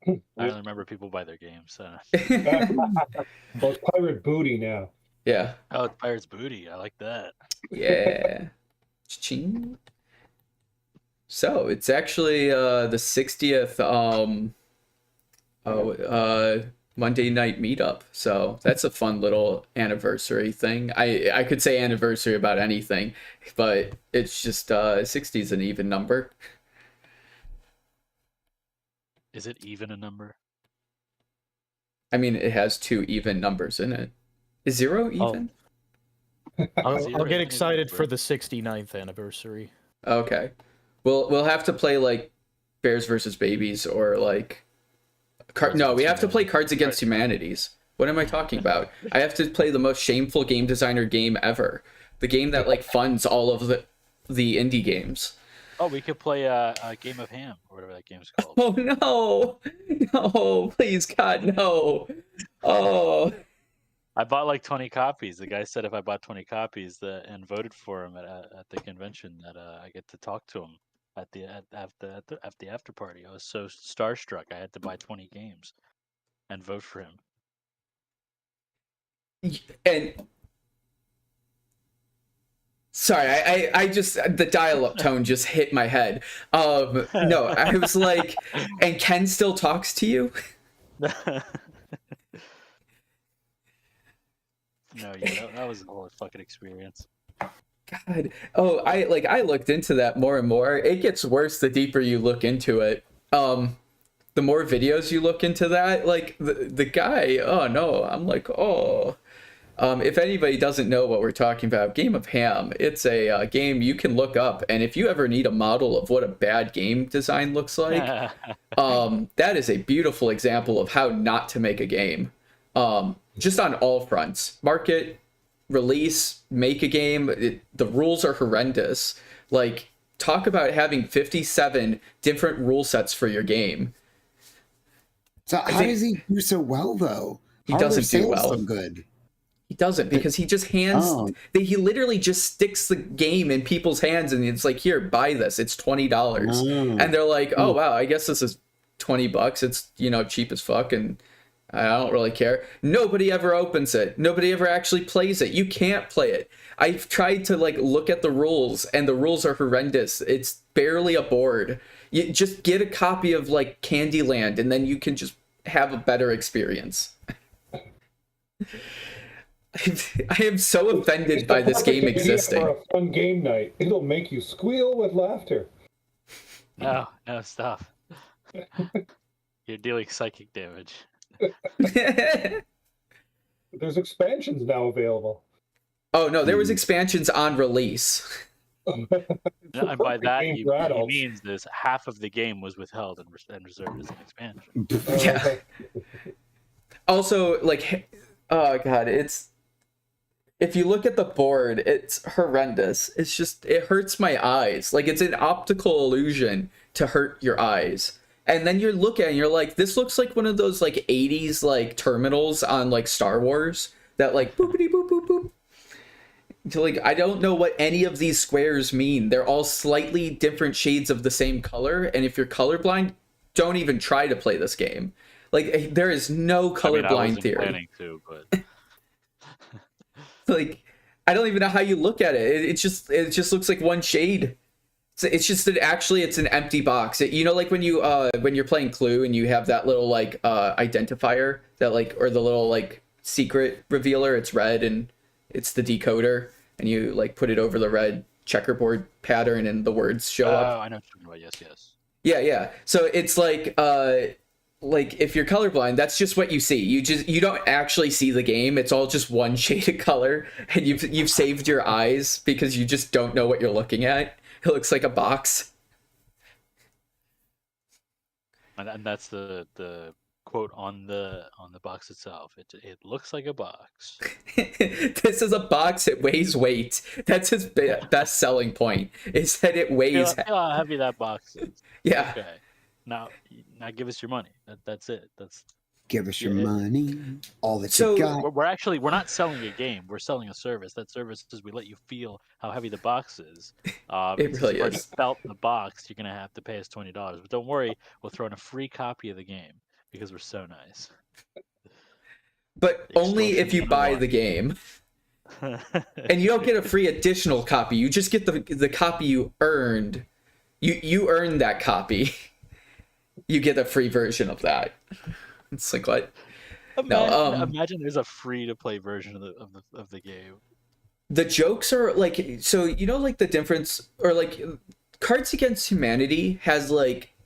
I only remember people by their games. Well, it's Pirate Booty now. Yeah. Oh, it's Pirates Booty. I like that. Yeah. Ching. So it's actually the 60th Monday Night Meetup. So that's a fun little anniversary thing. I could say anniversary about anything, but it's just 60 is an even number. Is it even a number? I mean, it has two even numbers in it. Is 0 even? I'll get excited for the 69th anniversary. Okay. We'll have to play like Bears versus Babies or like no, we have to play Cards Against Humanities. What am I talking about? I have to play the most shameful game designer game ever. The game that like funds all of the indie games. Oh, we could play a Game of Ham or whatever that game's called. Oh no. No, please God, no. Oh. I bought like 20 copies. The guy said if I bought 20 copies and voted for him at the convention that I get to talk to him at the after party. I was so starstruck. I had to buy 20 games and vote for him. And Sorry, I just, the dial-up tone just hit my head. No, I was like, and Ken still talks to you? No, yeah, that was a whole fucking experience. God. Oh, I looked into that more and more. It gets worse the deeper you look into it. The more videos you look into that, like the guy, oh no, I'm like, oh. If anybody doesn't know what we're talking about, Game of Ham, it's a game you can look up, and if you ever need a model of what a bad game design looks like, that is a beautiful example of how not to make a game. Just on all fronts. Market, release, make a game, the rules are horrendous. Like, talk about having 57 different rule sets for your game. So how does he do so well, though? He How are their doesn't do sales well. so good? He doesn't, because he just he literally just sticks the game in people's hands, and it's like, here, buy this, it's $20. And they're like, oh wow, I guess this is $20. It's, cheap as fuck, and I don't really care. Nobody ever opens it. Nobody ever actually plays it. You can't play it. I've tried to look at the rules, and the rules are horrendous. It's barely a board. You just get a copy of Candyland, and then you can just have a better experience. I am so offended by this game existing. For a fun game night, it'll make you squeal with laughter. No, stop. You're dealing psychic damage. There's expansions now available. Oh no, there was expansions on release. And by that he means this half of the game was withheld and reserved as an expansion. Yeah. Also, oh god, if you look at the board, it's horrendous. It's just, it hurts my eyes. It's an optical illusion to hurt your eyes. And then you look at it and you're like, this looks like one of those 80s terminals on Star Wars that boopity boop boop boop. So, I don't know what any of these squares mean. They're all slightly different shades of the same color, and if you're colorblind, don't even try to play this game. There is no colorblind theory. Planning to, but I don't even know how you look at it. It just looks like one shade. It's just that actually it's an empty box. When you're playing Clue and you have that little identifier that or the little secret revealer. It's red and it's the decoder, and you put it over the red checkerboard pattern and the words show up. Oh, I know what you're talking about. Yes. Yeah. So it's if you're colorblind, that's just what you see. You don't actually see the game. It's all just one shade of color, and you've saved your eyes because you just don't know what you're looking at. It looks like a box. And that's the quote on the box itself. It looks like a box. This is a box. It weighs weight. That's his best selling point. Is that it weighs. Feel how heavy that box is. Yeah. Okay. Now give us your money. That's it. Give us your money, all that So- you got. We're not selling a game. We're selling a service. That service is we let you feel how heavy the box is. It Since really you've already is. felt the box, you're gonna have to pay us $20. But don't worry, we'll throw in a free copy of the game because we're so nice. But only if you buy the game. And you don't get a free additional copy. You just get the copy you earned. You earned that copy. You get a free version of that. It's like, what? Imagine there's a free to play version of the game. The jokes are so the difference, or Cards Against Humanity has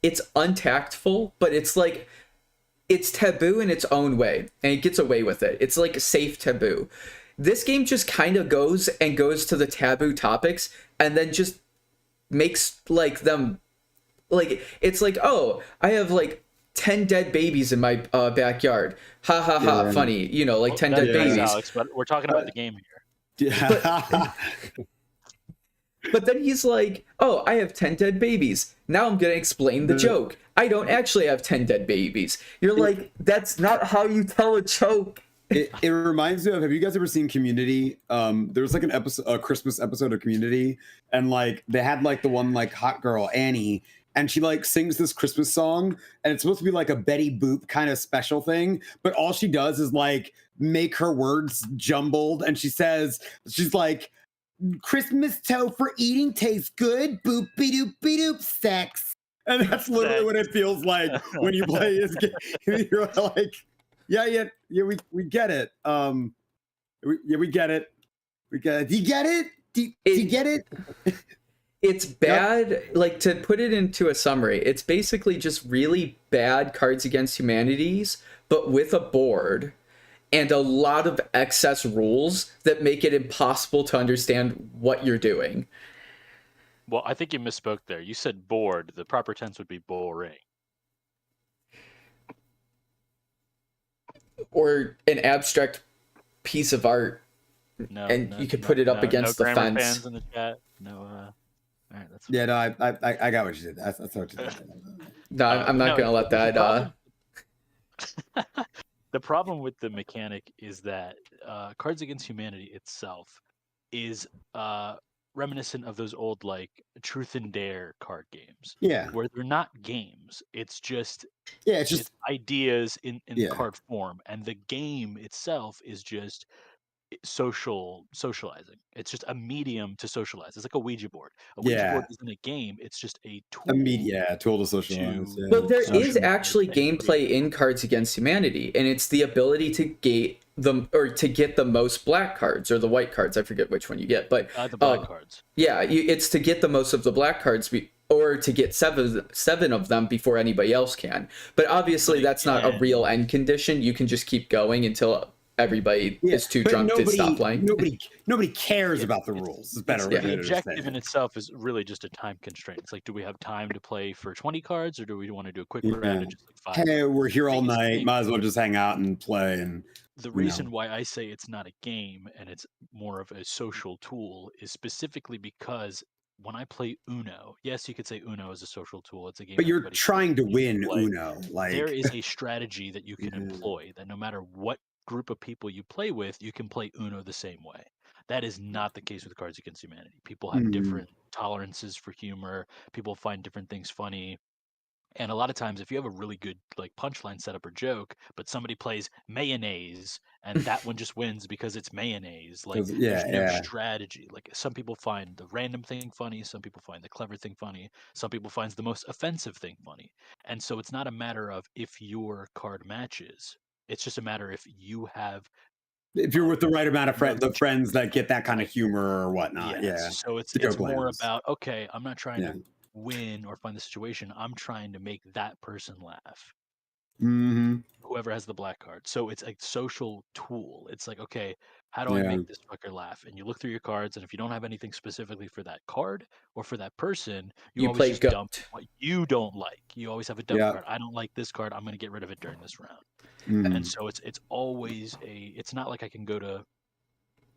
it's untactful, but it's taboo in its own way, and it gets away with it. It's a safe taboo. This game just kind of goes to the taboo topics, and then just makes them it's oh, I have 10 dead babies in my backyard. Ha ha ha, Yeah. funny. 10 dead Yes, babies. Alex, but we're talking about the game here. Yeah. But then he's oh, I have 10 dead babies. Now I'm going to explain the joke. I don't actually have 10 dead babies. You're that's not how you tell a joke. It reminds me of, have you guys ever seen Community? There was a Christmas episode of Community, and they had the one hot girl Annie, and she sings this Christmas song, and it's supposed to be a Betty Boop kind of special thing, but all she does is make her words jumbled, and she's Christmas toe for eating tastes good. Boop be doop be doop sex. And that's literally what it feels like when you play this game. You're like, yeah, we get it. We get it. We get it. Do you get it? Do you get it? It's bad. Like, to put it into a summary, it's basically just really bad Cards Against Humanities, but with a board and a lot of excess rules that make it impossible to understand what you're doing. Well, I think you misspoke there. You said bored. The proper tense would be boring. Or an abstract piece of art, and you could put it up against the fence. Fans in the chat. No. All right, that's yeah. No, I got what you did. That's what you did. No, I'm not gonna let that. The problem with the mechanic is that Cards Against Humanity itself is reminiscent of those old like Truth and Dare card games. Yeah. Where they're not games. It's just it's just ideas in card form, and the game itself is just socializing. It's just a medium to socialize. It's like a Ouija board. A Ouija board isn't a game. It's just a tool. Tool to socialize. Well, there is actually gameplay in Cards Against Humanity, and it's the ability to get the most black cards or the white cards. I forget which one you get, but the black cards. Yeah, it's to get the most of the black cards, or to get seven of them before anybody else can. But obviously, that's not a real end condition. You can just keep going until everybody is too drunk to stop playing. Nobody cares about the rules. It's better. The objective in itself is really just a time constraint. It's like, do we have time to play for 20 cards, or do we want to do a quick round of just like 5? Hey, we're here all night. Might as well just hang out and play. And the reason why I say it's not a game and it's more of a social tool is specifically because when I play Uno, yes, you could say Uno is a social tool. It's a game. But you're trying to win Uno. Like, there is a strategy that you can employ that no matter what group of people you play with, you can play Uno the same way. That is not the case with Cards Against Humanity. People have different tolerances for humor. People find different things funny. And a lot of times, if you have a really good like punchline setup or joke, but somebody plays mayonnaise and that one just wins because it's mayonnaise, like there's no strategy. Like, some people find the random thing funny, some people find the clever thing funny, some people find the most offensive thing funny. And so it's not a matter of if your card matches. It's just a matter if you're with the right amount of friends that get that kind of humor or whatnot. So it's more about, okay, I'm not trying to win or find the situation. I'm trying to make that person laugh. Whoever has the black card. So it's a social tool. It's like, okay, how do I make this fucker laugh? And you look through your cards, and if you don't have anything specifically for that card or for that person, you always just dump what you don't like. You always have a dump card. I don't like this card. I'm going to get rid of it during this round. And so it's always it's not like I can go to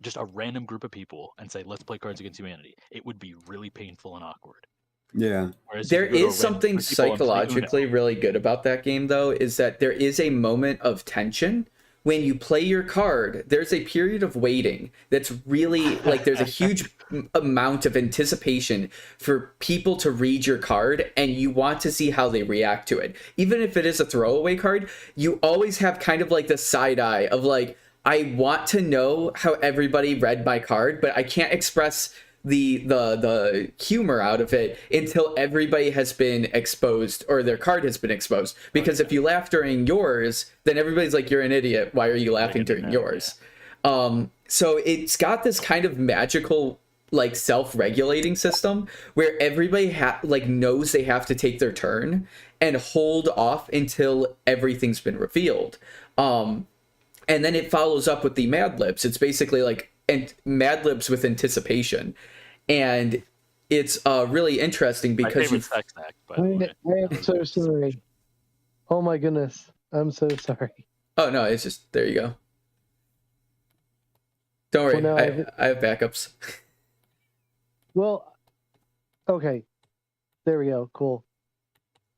just a random group of people and say, let's play Cards Against Humanity. It would be really painful and awkward. Yeah. Whereas there is something psychologically really good about that game, though, is that there is a moment of tension. When you play your card, there's a period of waiting that's really, like, there's a huge amount of anticipation for people to read your card, and you want to see how they react to it. Even if it is a throwaway card, you always have kind of like the side eye of like, I want to know how everybody read my card, but I can't express the humor out of it until everybody has been exposed or their card has been exposed. Because if you laugh during yours, then everybody's like, you're an idiot. Why are you laughing during yours? So it's got this kind of magical, like, self-regulating system where everybody knows they have to take their turn and hold off until everything's been revealed. And then it follows up with the Mad Libs. It's basically like Mad Libs with anticipation, and it's really interesting because I am so sorry. Oh my goodness, I'm so sorry. Oh no, it's just, there you go. Don't worry, well, I have backups. Well, okay, there we go. Cool.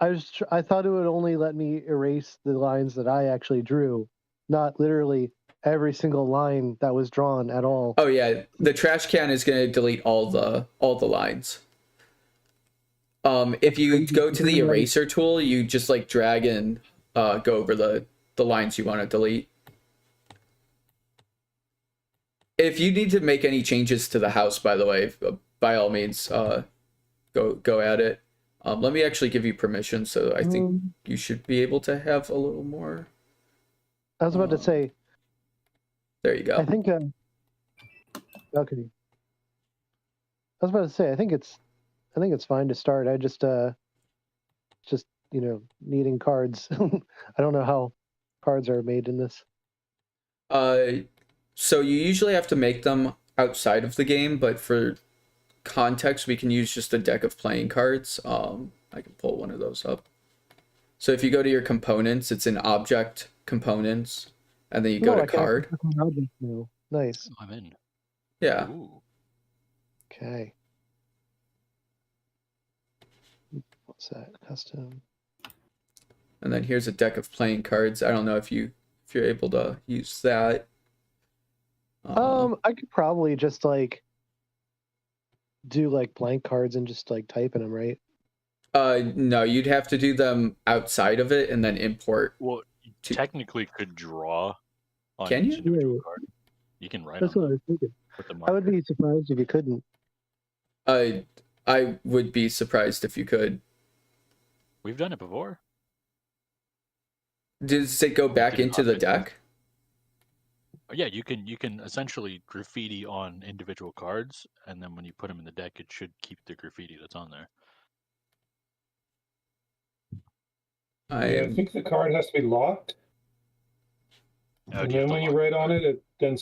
I thought it would only let me erase the lines that I actually drew, not literally every single line that was drawn at all. Oh yeah, the trash can is going to delete all the lines. If you go to the eraser tool, you just like drag and go over the lines you want to delete. If you need to make any changes to the house, by the way, by all means, go at it. Let me actually give you permission, so I think you should be able to have a little more. I was about to say. There you go. I think. Okay. I was about to say. I think it's fine to start. I just needing cards. I don't know how cards are made in this. So you usually have to make them outside of the game, but for context, we can use just a deck of playing cards. I can pull one of those up. So if you go to your components, it's in object components, and then you go to card. Nice. I'm in. Yeah. Ooh. Okay. What's that? Custom. And then here's a deck of playing cards. I don't know if you're able to use that. I could probably just like do like blank cards and just like type in them, right? No, you'd have to do them outside of it and then import. Well, you technically could draw on Can each you? individual card. You can write That's on what I them was thinking. with the I would marker. be surprised if you couldn't. I would be surprised if you could. We've done it before. Does it go back into the deck? Yeah, you can essentially graffiti on individual cards, and then when you put them in the deck, it should keep the graffiti that's on there. I think the card has to be locked. How And do you then have when to you lock write the on card?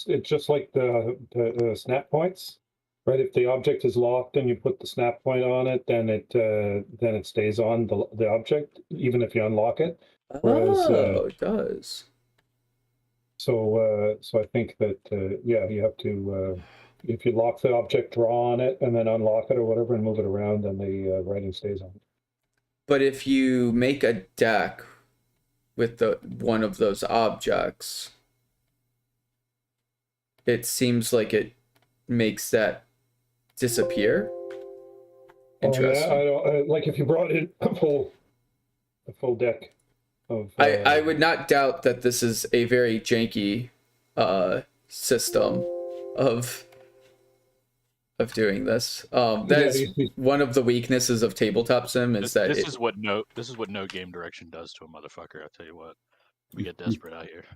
it's just like the snap points, right? If the object is locked and you put the snap point on it, then it stays on the object, even if you unlock it. Whereas, it does. So I think that you have to if you lock the object, draw on it, and then unlock it or whatever, and move it around, then the writing stays on. But if you make a deck with one of those objects, it seems like it makes that disappear. Interesting. Oh, yeah, I don't like if you brought in a full deck of. I would not doubt that this is a very janky system of doing this. That is one of the weaknesses of tabletop sim is that this is what no game direction does to a motherfucker. I'll tell you what, we get desperate out here.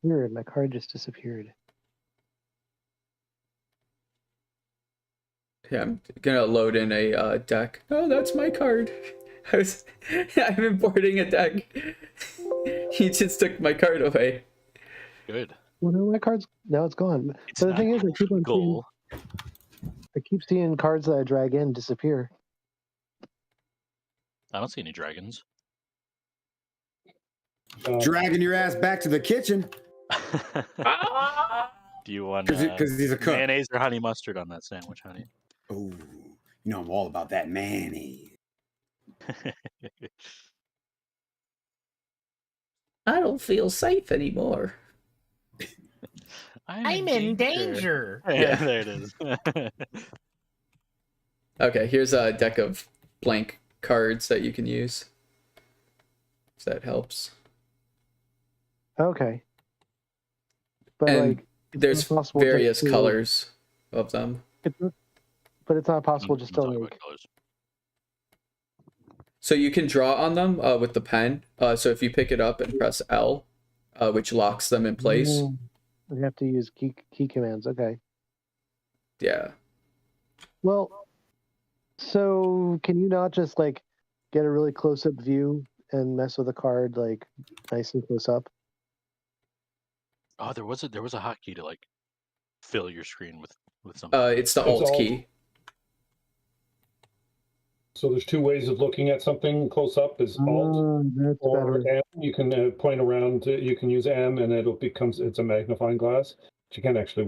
Weird, my card just disappeared. Yeah, I'm gonna load in a deck. Oh, that's my card. I'm importing a deck. He just took my card away. Good. Well, no, my card's now it's gone. But the thing is, I keep seeing cards that I drag in disappear. I don't see any dragons. Dragging your ass back to the kitchen. Do you want because he's a cook. Mayonnaise or honey mustard on that sandwich, honey? Oh, you know I'm all about that mayonnaise. I don't feel safe anymore. I'm in danger. Yeah, there it is. Okay, here's a deck of blank cards that you can use. If that helps. Okay. But And like, there's various colors of them. But it's not possible just to like. So you can draw on them with the pen. So if you pick it up and press L, which locks them in place. We have to use key commands. Okay. Yeah. Well, so can you not just like get a really close-up view and mess with a card like nice and close up? Oh, there was a hotkey to like fill your screen with something. It's the Alt key. So there's two ways of looking at something close up: is Alt or M. You can point around. You can use M, and it's a magnifying glass. But you can actually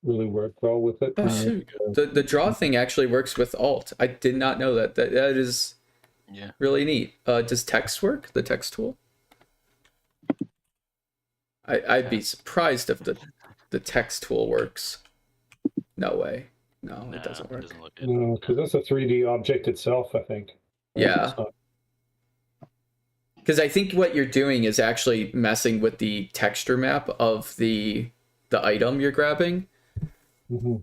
really work well with it. Oh shoot! The draw thing actually works with Alt. I did not know that. That is really neat. Does text work? The text tool? I'd be surprised if the text tool works. No way. No, it doesn't work. No, because that's a 3D object itself, I think. Yeah. Because I think what you're doing is actually messing with the texture map of the item you're grabbing. Mm-hmm.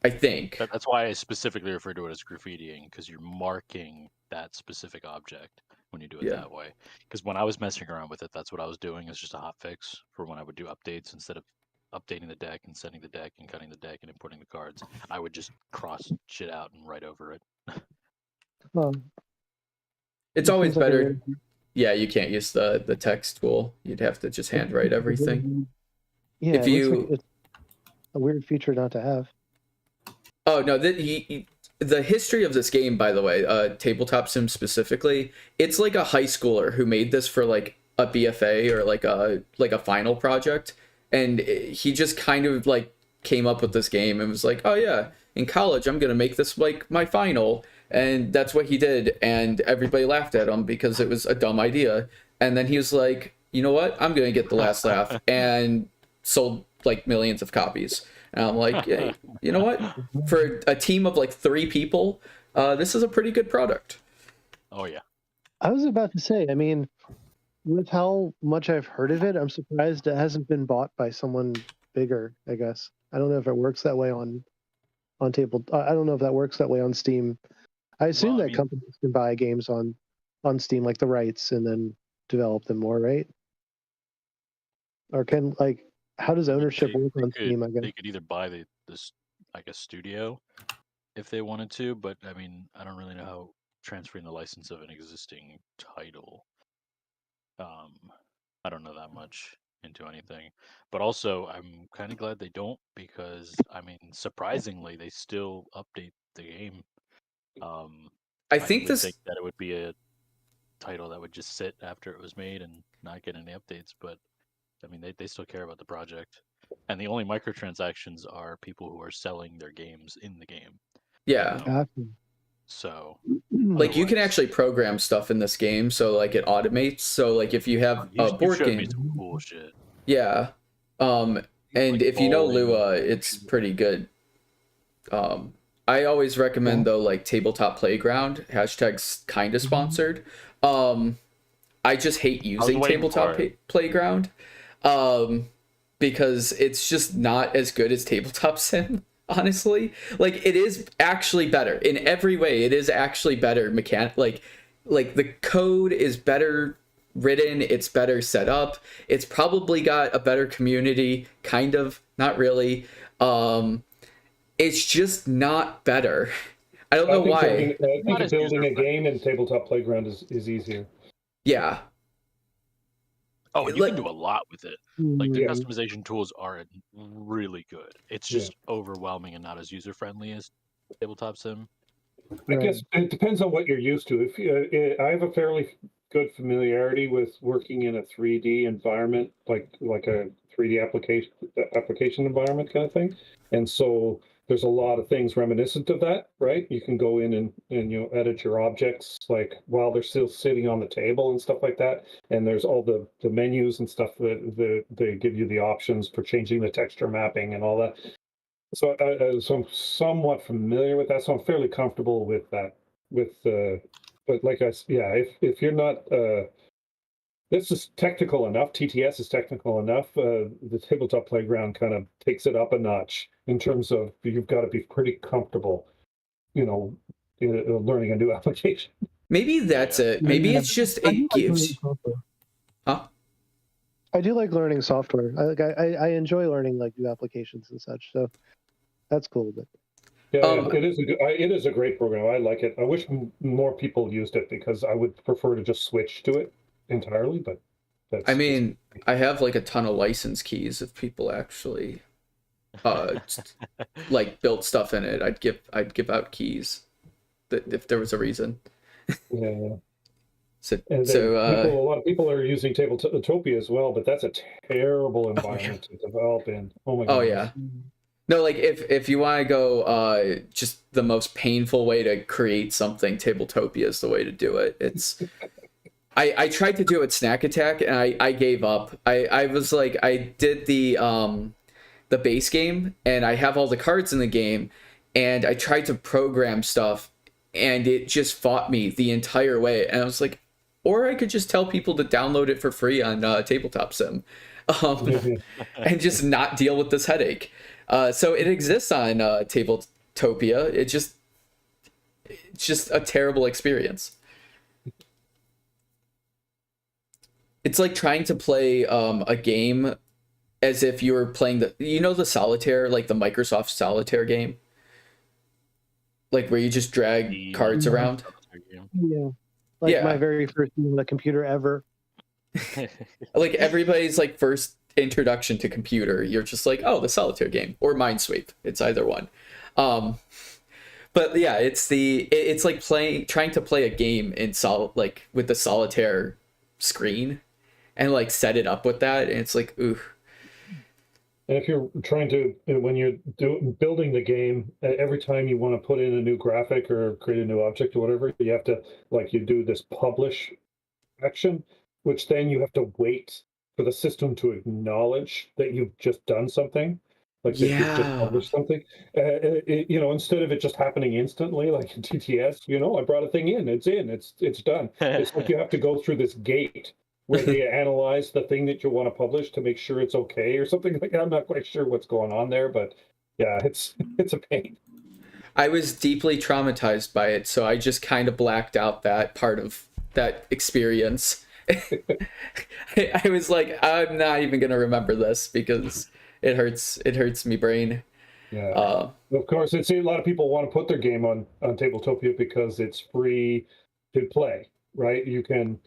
I think. That's why I specifically refer to it as graffitiing, because you're marking that specific object when you do it Yeah. that way. Because when I was messing around with it, that's what I was doing. It's just a hot fix for when I would do updates. Instead of updating the deck and sending the deck and cutting the deck and importing the cards, I would just cross shit out and write over it. It's it always seems like a better. weird- Yeah, you can't use the text tool. You'd have to just handwrite everything. Yeah, If it looks you- like it's a weird feature not to have. Oh no, the history of this game, by the way, Tabletop Sim specifically, it's like a high schooler who made this for like a BFA or like a final project, and he just kind of like came up with this game and was like, oh yeah, in college I'm gonna make this like my final, and that's what he did, and everybody laughed at him because it was a dumb idea, and then he was like, you know what, I'm gonna get the last laugh, and sold like millions of copies. And I'm like, hey, you know what? For a team of like 3 people, this is a pretty good product. Oh yeah. I was about to say, I mean, with how much I've heard of it, I'm surprised it hasn't been bought by someone bigger, I guess. I don't know if it works that way on table. I don't know if that works that way on Steam. I assume Well, I that mean- companies can buy games on Steam, like the rights, and then develop them more, right? Or can, like, how does ownership work on Steam, I guess? They could either buy this I guess studio if they wanted to, but I mean I don't really know how transferring the license of an existing title. I don't know that much into anything, but also I'm kind of glad they don't, because I mean surprisingly they still update the game. I think would this. think that it would be a title that would just sit after it was made and not get any updates, but I mean they still care about the project. And the only microtransactions are people who are selling their games in the game. Yeah. Gotcha. So Like you can otherwise- actually program stuff in this game, so like it automates. So like if you have you, a you board showed game, me some cool shit. yeah. And Like if you know bowling. Lua, it's pretty good. I always recommend though, like Tabletop Playground, hashtags kind of sponsored. I just hate using waiting Tabletop for it. Playground, because it's just not as good as Tabletop Sim. Honestly, like it is actually better in every way. It is actually better like the code is better written, it's better set up, it's probably got a better community, kind of, not really. It's just not better. I don't know why. I think Not as building a user-friendly. game in Tabletop Playground is easier. Yeah. Oh, and you Like- can do a lot with it. Like the Yeah. customization tools are really good. It's just overwhelming and not as user friendly as Tabletop Sim. I guess it depends on what you're used to. If I have a fairly good familiarity with working in a 3D environment, like a 3D application environment kind of thing, and so there's a lot of things reminiscent of that, right? You can go in and edit your objects like while they're still sitting on the table and stuff like that. And there's all the menus and stuff that they give you the options for changing the texture mapping and all that. So, so I'm somewhat familiar with that. So I'm fairly comfortable with that. But like if you're not, this is technical enough. TTS is technical enough. The Tabletop Playground kind of takes it up a notch in terms of you've got to be pretty comfortable, learning a new application. Maybe that's it. Maybe it's just I do it like gives. learning software. Huh? I do like learning software. I enjoy learning like new applications and such. So that's cool. But Yeah, it is a great program. I like it. I wish more people used it because I would prefer to just switch to it entirely. But that's, I mean, I have like a ton of license keys if people actually like built stuff in it. I'd give out keys that if there was a reason. yeah. So And a lot of people are using Tabletopia as well, but that's a terrible environment to develop in. Oh my god. oh yeah. No, like if you want to go just the most painful way to create something, Tabletopia is the way to do it. It's I tried to do it Snack Attack and I gave up. I was like I did the base game and I have all the cards in the game and I tried to program stuff and it just fought me the entire way and I was like or I could just tell people to download it for free on Tabletop Sim, and just not deal with this headache. So it exists on Tabletopia. It's just a terrible experience. It's like trying to play a game as if you were playing the solitaire, like the Microsoft Solitaire game, like where you just drag cards around. Yeah, like my very first game on a computer ever. Like everybody's like first introduction to computer, you're just like, oh, the solitaire game or Minesweep. It's either one. But yeah, it's like trying to play a game in like with the solitaire screen and like set it up with that, and it's like, ooh. And if you're trying to, when you're building the game, every time you want to put in a new graphic or create a new object or whatever, you have to, like, you do this publish action, which then you have to wait for the system to acknowledge that you've just done something, like that you've just published something. Instead of it just happening instantly, like in TTS, I brought a thing in, it's done. It's like you have to go through this gate where they analyze the thing that you want to publish to make sure it's okay or something like that. I'm not quite sure what's going on there, but yeah, it's a pain. I was deeply traumatized by it, so I just kind of blacked out that part of that experience. I was like, I'm not even gonna remember this because it hurts me brain. Yeah. Of course, it's a lot of people want to put their game on Tabletopia because it's free to play, right? You can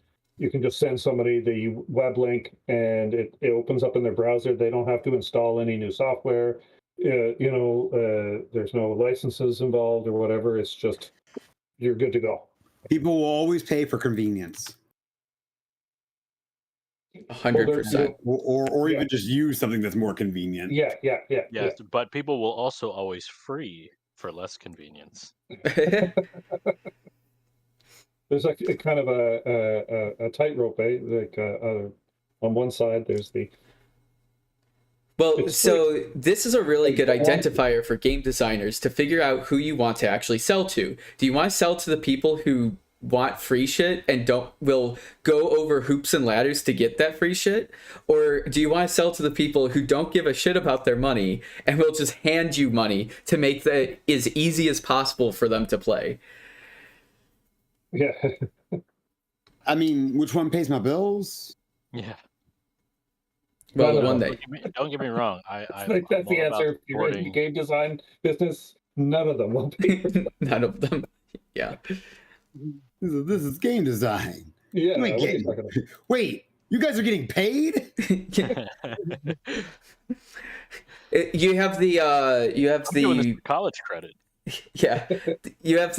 just send somebody the web link and it opens up in their browser. They don't have to install any new software. There's no licenses involved or whatever. It's just, you're good to go. People will always pay for convenience. 100%. Or even just use something that's more convenient. Yeah. But people will also always free for less convenience. There's like a kind of a tightrope, like on one side there's the. Well, so this is a really good identifier for game designers to figure out who you want to actually sell to. Do you want to sell to the people who want free shit and will go over hoops and ladders to get that free shit? Or do you want to sell to the people who don't give a shit about their money and will just hand you money to make that as easy as possible for them to play? Yeah. I mean, which one pays my bills? Yeah. Well, one day. Don't get me wrong. I think that's the answer. If you're in the game design business, none of them will pay. None of them. Yeah. This is game design. Yeah. Wait, you guys are getting paid? You have the I'm doing this for college credit. Yeah. You have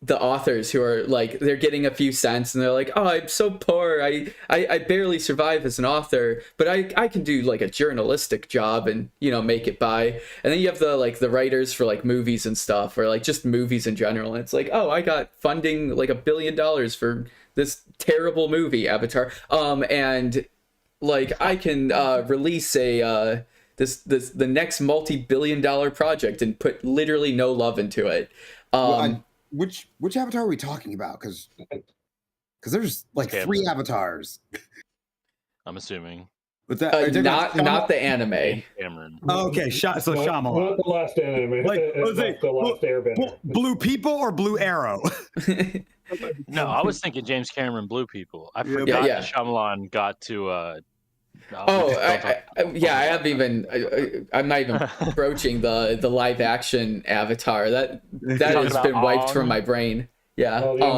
the authors who are like, they're getting a few cents and they're like, oh, I'm so poor, I barely survive as an author, but I can do like a journalistic job and make it by. And then you have the writers for like movies and stuff, or like just movies in general, and it's like, oh, I got funding like $1 billion for this terrible movie, Avatar, and like I can release the next multi-billion-dollar project and put literally no love into it. Which Avatar are we talking about? Because there's like Cameron. 3 Avatars. I'm assuming. But that not the anime. Cameron. Oh, okay, so Shyamalan. Not the last anime. Like, the last Airbender. Blue People or Blue Arrow? No, I was thinking James Cameron, Blue People. I forgot that Shyamalan got to. I haven't even. I'm not even approaching the live action Avatar. That has been wiped from my brain. Yeah. No, I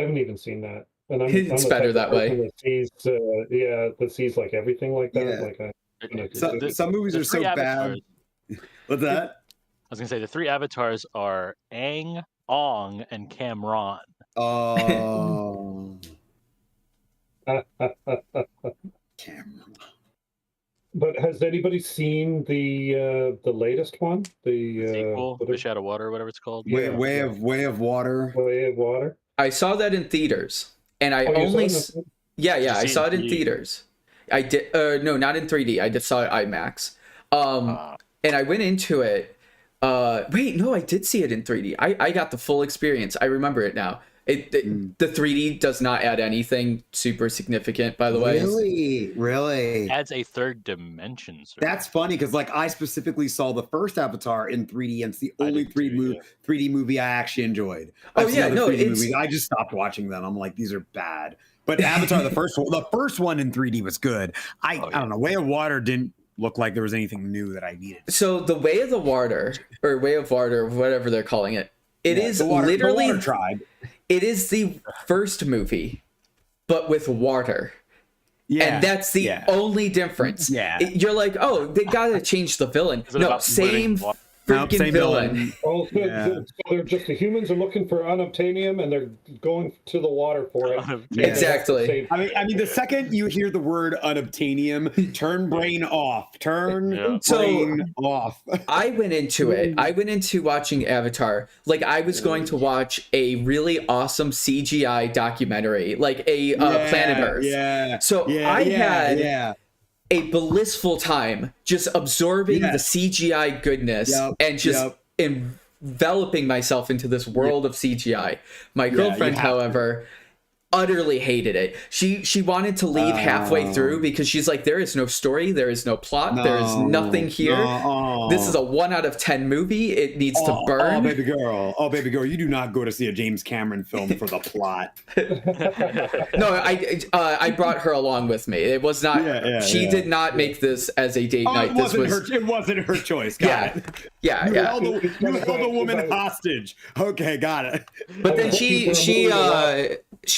haven't even seen that. And it's better that way. That sees like everything like that. Yeah. Some movies are so bad. What's that? I was gonna say the 3 Avatars are Aang, Ong, and Camron. Oh. Camera. But has anybody seen the latest one? The sequel, Fish Out of Water, whatever it's called. Way of Water. Way of Water. I saw that in theaters, and I saw it in theaters. I did no, not in 3D. I just saw it IMAX. And I went into it Wait, no, I did see it in 3D. I got the full experience. I remember it now. The 3D does not add anything super significant, by the way. Really? Adds a third dimension. Sir. That's funny because like I specifically saw the first Avatar in 3D, and it's the only 3D movie I actually enjoyed. I've seen other 3D movies. I just stopped watching them. I'm like, these are bad. But Avatar, the first one in 3D was good. I don't know. Way of Water didn't look like there was anything new that I needed. So the Way of Water, whatever they're calling it, is literally the Water Tribe. It is the first movie, but with water. Yeah, and that's the only difference. Yeah, you're like, oh, they gotta change the villain. No, same freaking villain. Oh, so they're just the humans are looking for unobtainium and they're going to the water for it. Exactly. I mean, the second you hear the word unobtainium, turn brain off. Brain off. I went into watching Avatar like I was going to watch a really awesome CGI documentary, like a Planet Earth. Yeah. So I had a blissful time just absorbing the CGI goodness and just enveloping myself into this world of CGI. My girlfriend, however, utterly hated it. She wanted to leave halfway through because she's like, there is no story, there is no plot, there is nothing here. This is a 1 out of 10 movie. It needs to burn. Oh baby girl, you do not go to see a James Cameron film for the plot. No, I brought her along with me. It was not she did not make this as a date night. It wasn't her choice. Got it. You held the woman hostage. Okay, got it. But then she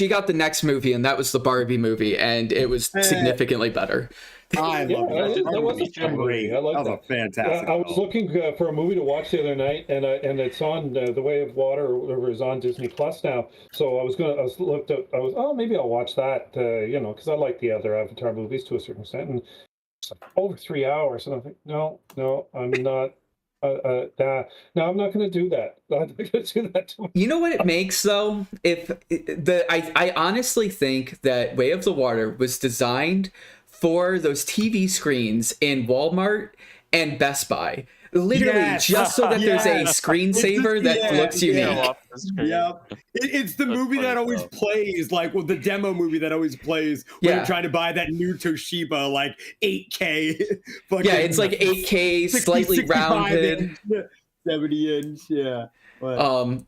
got the next movie, and that was the Barbie movie, and it was significantly better. I love that. That was a fun movie. I like that. Fantastic. I was looking for a movie to watch the other night, and it's on The Way of Water, or whatever, is on Disney Plus now. So maybe I'll watch that, because I like the other Avatar movies to a certain extent, and it's like over 3 hours, and I think, no, I'm not. No, I'm not going to do that. I'm not going to do that. You know what it makes though? I honestly think that Way of the Water was designed for those TV screens in Walmart and Best Buy. Literally, just so that there's a screensaver that looks unique. It's the movie that always plays, like the demo movie that always plays when you're trying to buy that new Toshiba, like 8K. It's like 8K, 60, slightly rounded. 70 inch,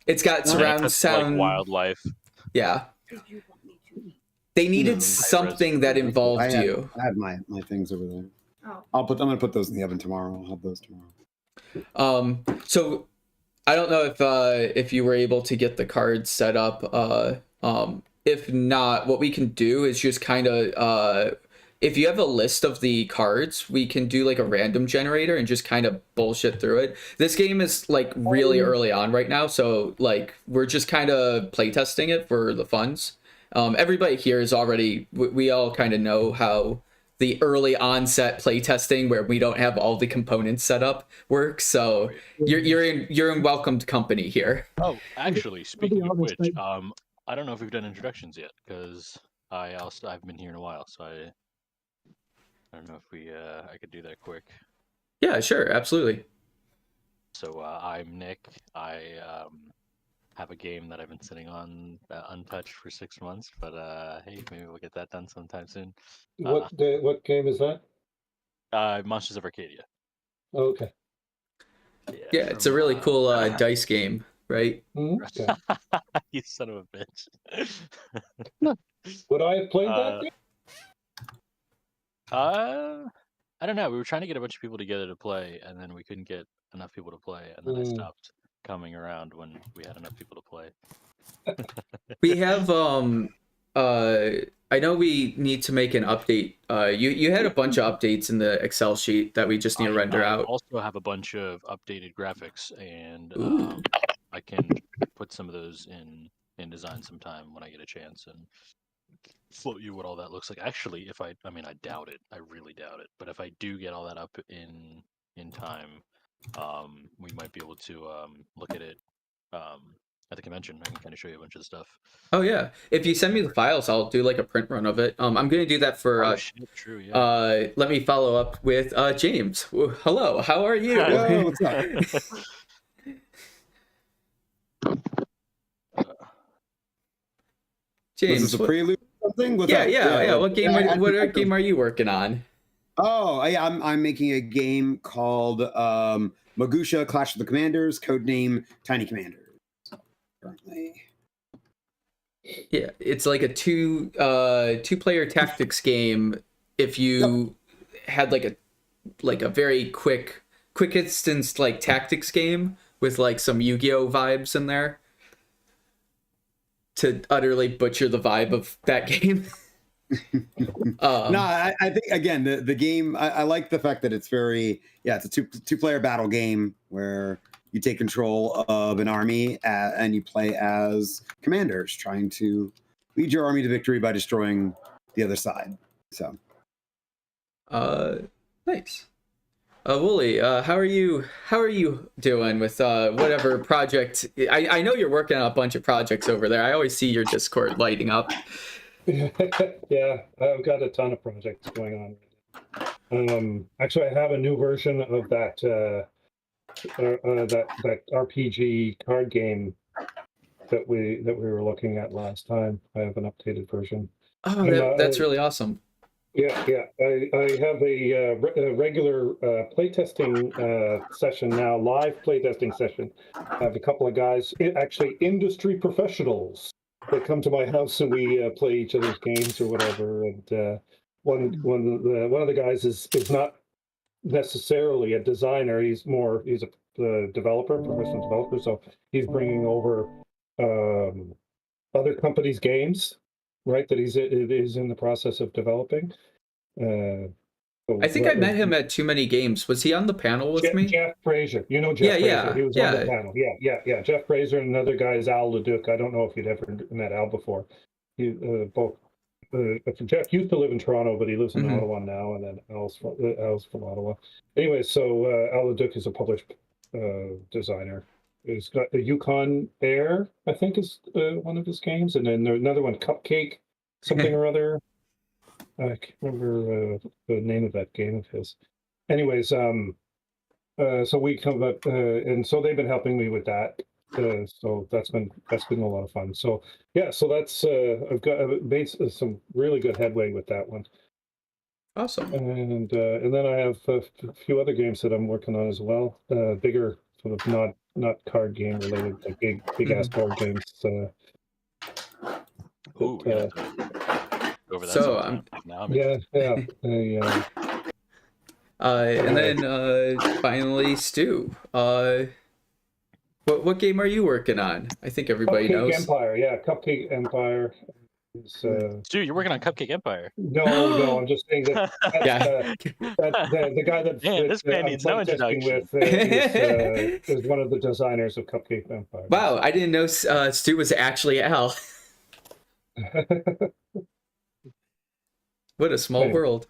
it's got surround sound. Like wildlife. Yeah. They needed something that involved you. I have my things over there. Oh. I'm gonna put those in the oven tomorrow. I'll have those tomorrow. So I don't know if you were able to get the cards set up. If not, what we can do is just kind of if you have a list of the cards, we can do like a random generator and just kind of bullshit through it. This game is like really early on right now, so like we're just kind of playtesting it for the funds. Everybody here is already, we all kind of know how the early onset playtesting where we don't have all the components set up works. So you're in welcomed company here. Oh, actually, speaking of which, I don't know if we've done introductions yet because I've been here in a while, so I don't know if I could do that quick. Yeah, sure, absolutely. So I'm Nick. I have a game that I've been sitting on untouched for 6 months, but hey, maybe we'll get that done sometime soon. What game is that? Monsters of Arcadia. Oh, okay. Yeah, it's a really cool dice game, right? Okay. You son of a bitch. Would I have played that game? I don't know. We were trying to get a bunch of people together to play, and then we couldn't get enough people to play, and then I stopped coming around when we had enough people to play. We have I know we need to make an update. You had a bunch of updates in the Excel sheet that we just need to render out. I also have a bunch of updated graphics, and I can put some of those in design sometime when I get a chance and float you what all that looks like. Actually, I doubt it. I really doubt it. But if I do get all that up in time, we might be able to look at it at the convention. I can kind of show you a bunch of the stuff. Oh yeah, if you send me the files, I'll do like a print run of it. I'm going to do that for. True. Yeah. Let me follow up with James. Hello, how are you? Whoa, what's up? James, This is a prelude or something? What's yeah, up? yeah. like, What game? What game are you working on? Oh, yeah, I'm making a game called Magusha Clash of the Commanders, codename Tiny Commanders. Currently. Yeah, it's like a two-player tactics game. If you had like a very quick instance like tactics game with like some Yu-Gi-Oh vibes in there to utterly butcher the vibe of that game. No, I think again the game. I like the fact that it's it's a two-player battle game where you take control of an army and you play as commanders trying to lead your army to victory by destroying the other side. So, Nice. Wooly, how are you doing with whatever project? I know you're working on a bunch of projects over there. I always see your Discord lighting up. Yeah, I've got a ton of projects going on. Actually, I have a new version of that that RPG card game that we were looking at last time. I have an updated version. Oh, that's really awesome. Yeah. I have a regular playtesting session now, live playtesting session. I have a couple of guys, actually industry professionals, that come to my house and we play each other's games or whatever. And one of the guys is not necessarily a designer. He's a developer, professional developer. So he's bringing over other companies' games, right? That he's in the process of developing. I think I met him at Too Many Games. Was he on the panel with me? Jeff Fraser. You know Jeff Fraser. He was on the panel. Yeah. Jeff Fraser and another guy is Al Leduc. I don't know if you'd ever met Al before. Jeff used to live in Toronto, but he lives in Ottawa now, and then Al's from Ottawa. Anyway, so Al Leduc is a published designer. He's got the Yukon Air, I think, is one of his games, and then there's another one, Cupcake, something or other. I can't remember the name of that game of his. Anyways, so we come up, and so they've been helping me with that. So that's been a lot of fun. So yeah, so that's I've made some really good headway with that one. Awesome. And then I have a few other games that I'm working on as well. Bigger, sort of not card game related, like big ass board games. Over that. So now yeah. And then finally, Stu. What game are you working on? I think everybody knows. Empire, yeah, Cupcake Empire. Stu, you're working on Cupcake Empire. No, I'm just saying that. The guy that this man needs no introduction. Is one of the designers of Cupcake Empire. Wow, I didn't know Stu was actually Al. What a small world.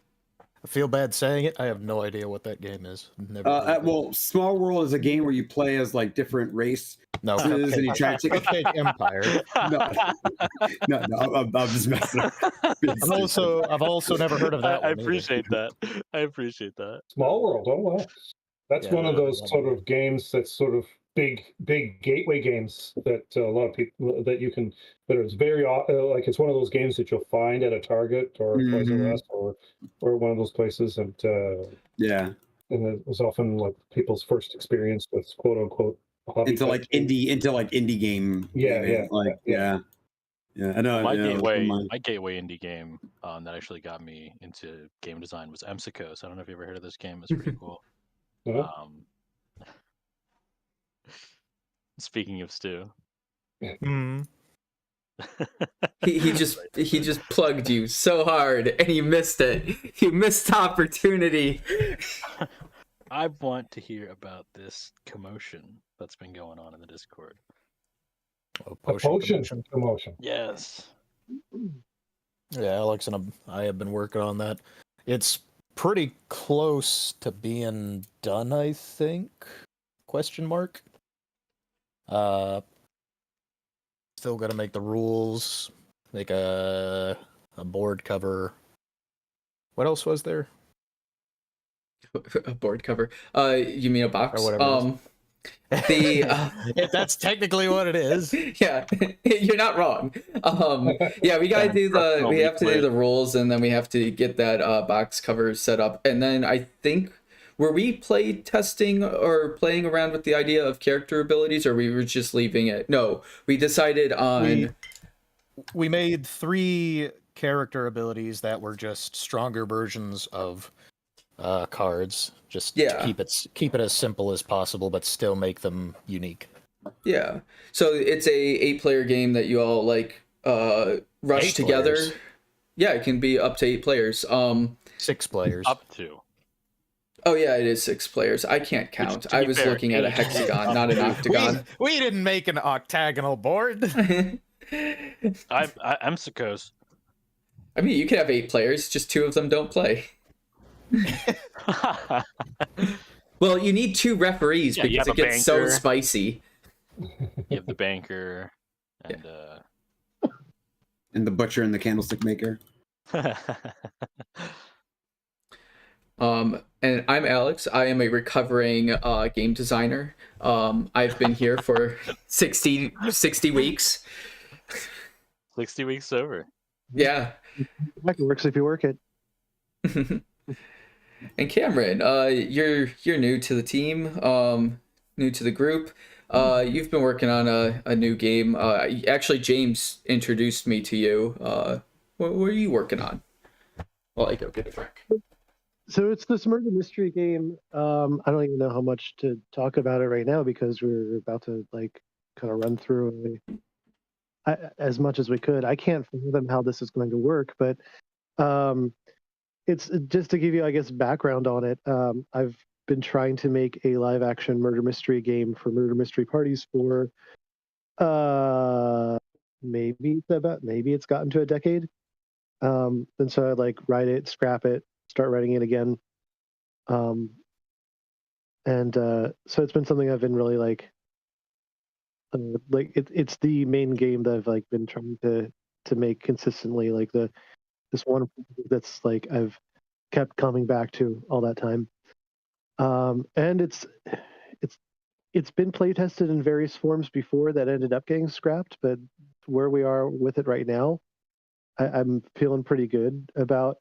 I feel bad saying it. I have no idea what that game is. Never. Well, Small World is a game where you play as like different races. No, and you try to take Empire. No, I'm just messing up. I've also never heard of that. I appreciate that. I appreciate that. Small World. Oh well, that's one of those sort of games that's sort of big gateway games that a lot of people that it's very like it's one of those games that you'll find at a Target or Toys R Us or one of those places, and and it was often like people's first experience with quote unquote hobby into indie game. Yeah. I know. My gateway indie game that actually got me into game design was Emsicos. I don't know if you ever heard of this game. It's pretty cool. Speaking of Stu, he just plugged you so hard and you missed it. You missed the opportunity. I want to hear about this commotion that's been going on in the Discord. Potion commotion. Yes. Yeah, Alex and I have been working on that. It's pretty close to being done, I think. Question mark. Still got to make the rules, make a board cover. What else was there? A board cover. You mean a box? Or whatever. If that's technically what it is. Yeah, you're not wrong. Yeah, we have to do the rules, and then we have to get that box cover set up, and then I think, were we play testing or playing around with the idea of character abilities, or we were just leaving it? No, we decided on. We made 3 character abilities that were just stronger versions of cards, just to keep it as simple as possible, but still make them unique. Yeah, so it's a 8-player game that you all like rush 8 together. players. Yeah, it can be up to 8 players. 6 players. Up to. Oh yeah, it is 6 players. I can't count. I was looking at a hexagon, not an octagon. We didn't make an octagonal board. I'm Sakos. I mean, you could have 8 players, just 2 of them don't play. Well, you need 2 referees because it gets so spicy. You have the banker and and the butcher and the candlestick maker. And I'm Alex. I am a recovering game designer. I've been here for 60 weeks. 60 weeks sober. Yeah. It works if you work it. And Cameron, you're new to the team, new to the group. You've been working on a new game. Actually, James introduced me to you. What are you working on? Well, I go get a drink. So it's this murder mystery game. I don't even know how much to talk about it right now because we're about to kind of run through as much as we could. I can't fathom how this is going to work, but it's just to give you, I guess, background on it. I've been trying to make a live action murder mystery game for murder mystery parties for maybe it's gotten to a decade. And so I write it, scrap it, start writing it again. So it's been something I've been really it's the main game that I've been trying to make consistently, this one that's I've kept coming back to all that time. And it's been play tested in various forms before that ended up getting scrapped, but where we are with it right now, I'm feeling pretty good about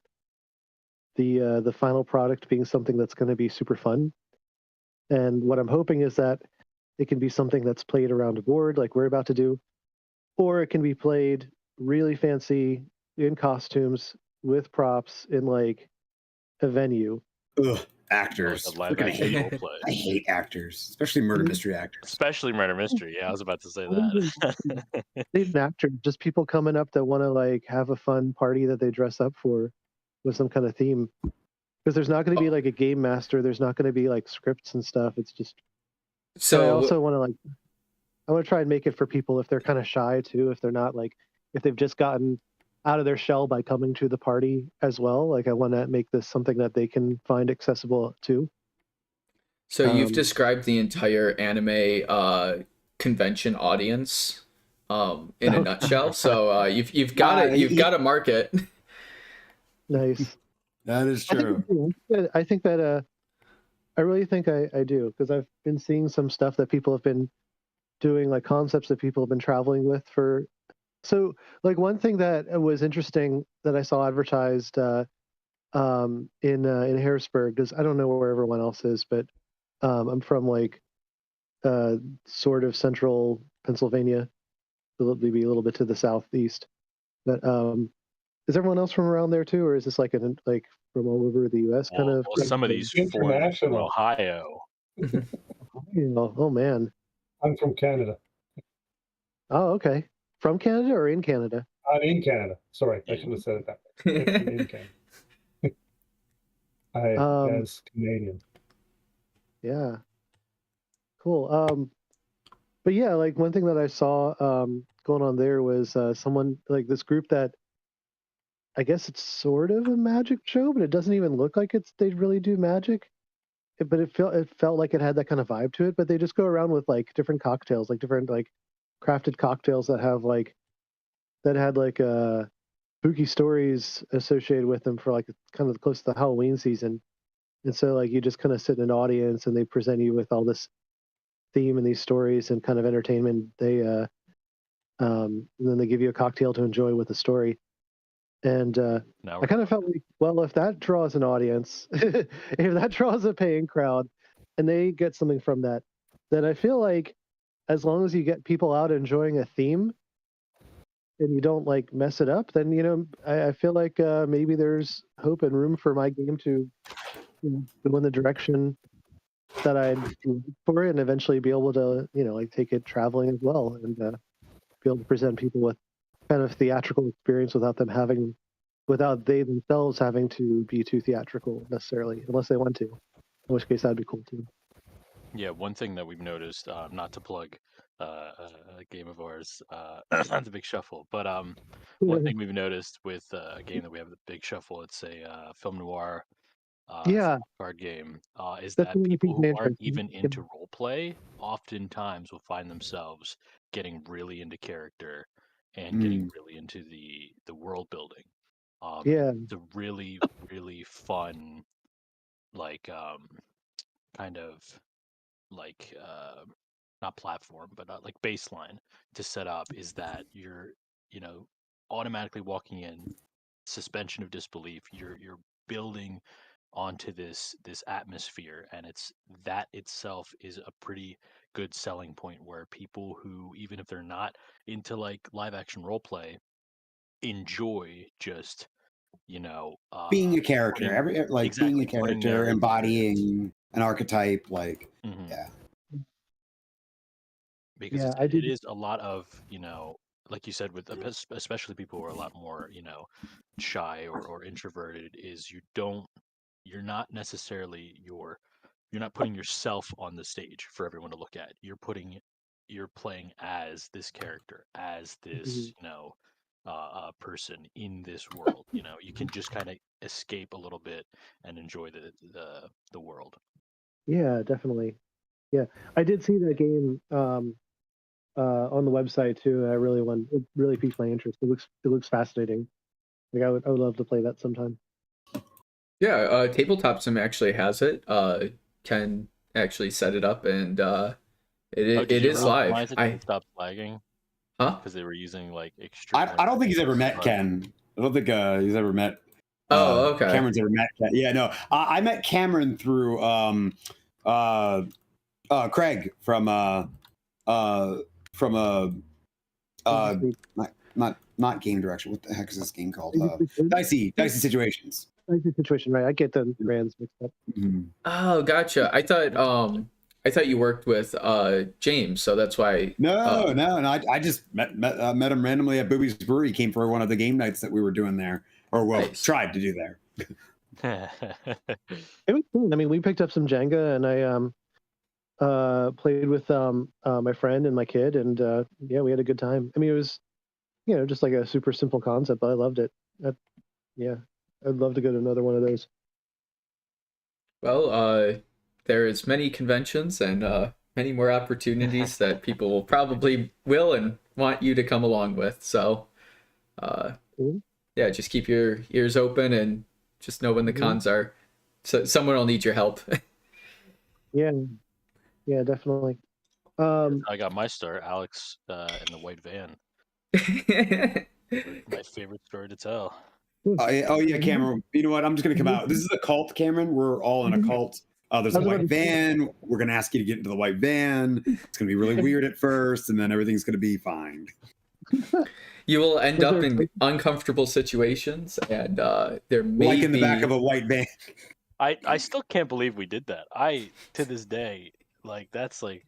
the final product being something that's going to be super fun. And what I'm hoping is that it can be something that's played around a board like we're about to do, or it can be played really fancy in costumes with props in a venue. Ugh, actors. I hate actors, especially murder mystery actors. Especially murder mystery. Yeah, I was about to say that. Even actors, just people coming up that want to have a fun party that they dress up for with some kind of theme. Because there's not going to be a game master. There's not going to be scripts and stuff. It's just. So I also want to I want to try and make it for people if they're kind of shy too. If they're not if they've just gotten out of their shell by coming to the party as well. I want to make this something that they can find accessible too. So you've described the entire anime convention audience in a nutshell. So you've got to market. Nice. That is true. I think that I really think I do, because I've been seeing some stuff that people have been doing, concepts that people have been traveling with for. So one thing that was interesting that I saw advertised in Harrisburg, because I don't know where everyone else is, but I'm from sort of central Pennsylvania, maybe a little bit to the southeast. But is everyone else from around there too, or is this from all over the U.S. kind of? Well, some of these foreigners from Ohio. Oh man, I'm from Canada. Oh, okay. From Canada or in Canada? I'm in Canada. Sorry, I should have said it that way. I'm in Canada. As Canadian. Yeah. Cool. But yeah, one thing that I saw going on there was someone this group that I guess it's sort of a magic show, but it doesn't even look like they really do magic. But it felt like it had that kind of vibe to it. But they just go around with different cocktails, different crafted cocktails that have spooky stories associated with them for kind of close to the Halloween season. And so you just kind of sit in an audience and they present you with all this theme and these stories and kind of entertainment, and then they give you a cocktail to enjoy with the story. And I kind of felt like, well, if that draws an audience, if that draws a paying crowd, and they get something from that, then I feel like as long as you get people out enjoying a theme and you don't like mess it up, then I feel like maybe there's hope and room for my game to go in the direction that I'd look for it, and eventually be able to like take it traveling as well, and be able to present people with kind of theatrical experience without they themselves having to be too theatrical necessarily, unless they want to, in which case that'd be cool too. Yeah, one thing that we've noticed, not to plug a game of ours, the Big Shuffle, but one thing we've noticed with a game that we have, the Big Shuffle, it's a film noir card game, is that people who aren't even into role play oftentimes will find themselves getting really into character and getting really into the world building. It's a really, really fun, like kind of like not platform, but like baseline to set up, is that you're automatically walking in, suspension of disbelief, you're building onto this atmosphere, and it's that itself is a pretty good selling point, where people who, even if they're not into like live action role play, enjoy just being a character, being a character, embodying an archetype, yeah. Because it is a lot of like you said, with especially people who are a lot more shy or introverted, is you're not necessarily you're not putting yourself on the stage for everyone to look at. You're playing as this character, as this person in this world. You can just kind of escape a little bit and enjoy the world. Yeah, definitely. Yeah, I did see that game on the website too. I it really piqued my interest. It looks fascinating. Like I would love to play that sometime. Yeah, Tabletop Sim actually has it. Can actually set it up, and it is live. I stopped lagging. Huh? Because they were using like extreme. I don't think he's ever met Ken. I don't think he's ever met. Okay. Cameron's ever met Ken. Yeah, no. I met Cameron through Craig from not game direction. What the heck is this game called? Dicey Situations. Dicey Situation, right? I get the brands mixed up. Mm-hmm. Oh, gotcha. I thought you worked with James, so that's why. No. I just met him randomly at Booby's Brewery. He came for one of the game nights that we were doing there, or tried to do there. It was fun. I mean, we picked up some Jenga, and I played with my friend and my kid, and we had a good time. I mean, it was just like a super simple concept, but I loved it. I'd love to go to another one of those. Well, there's many conventions and many more opportunities that people will probably will and want you to come along with. So, just keep your ears open and just know when the cons are. So someone will need your help. Yeah, definitely. I got my start, Alex, in the white van. My favorite story to tell. Oh yeah, Cameron. You know what? I'm just gonna come out. This is a cult, Cameron. We're all in a cult. There's a white van. We're gonna ask you to get into the white van. It's gonna be really weird at first, and then everything's gonna be fine. You will end up in uncomfortable situations, and there may be in the back of a white van. I still can't believe we did that. To this day, like that's like.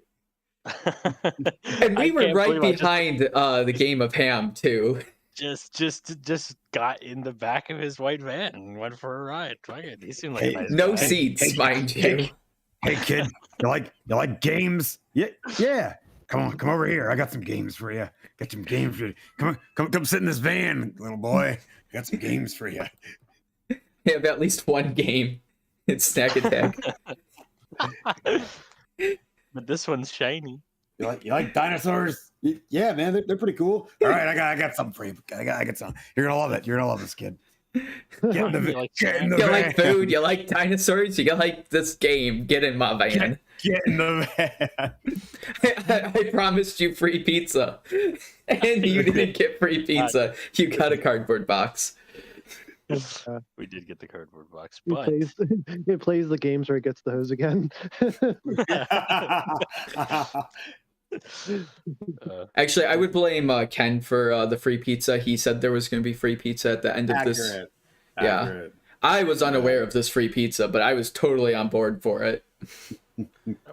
And we were right behind the game of Ham too. Just got in the back of his white van and went for a ride. He seemed like a nice no guy. seats, mind you. Hey kid, you like games? Yeah. Come over here. I got some games for you. Got some games for you. Come sit in this van, little boy. I got some games for you. You have at least one game. It's Snack Attack. But this one's shiny. You like dinosaurs? Yeah, man, they're pretty cool. All right, I got something for you. I got something. You're gonna love it. You're gonna love this, kid. Get in the you like food. You like dinosaurs. You like this game. Get in my van. Get in the van. I promised you free pizza, and you didn't get free pizza. You got a cardboard box. We did get the cardboard box, It but plays the games where it gets the hose again. Actually, I would blame Ken for the free pizza. He said there was going to be free pizza at the end of this. Yeah. Accurate. I was unaware of this free pizza, but I was totally on board for it.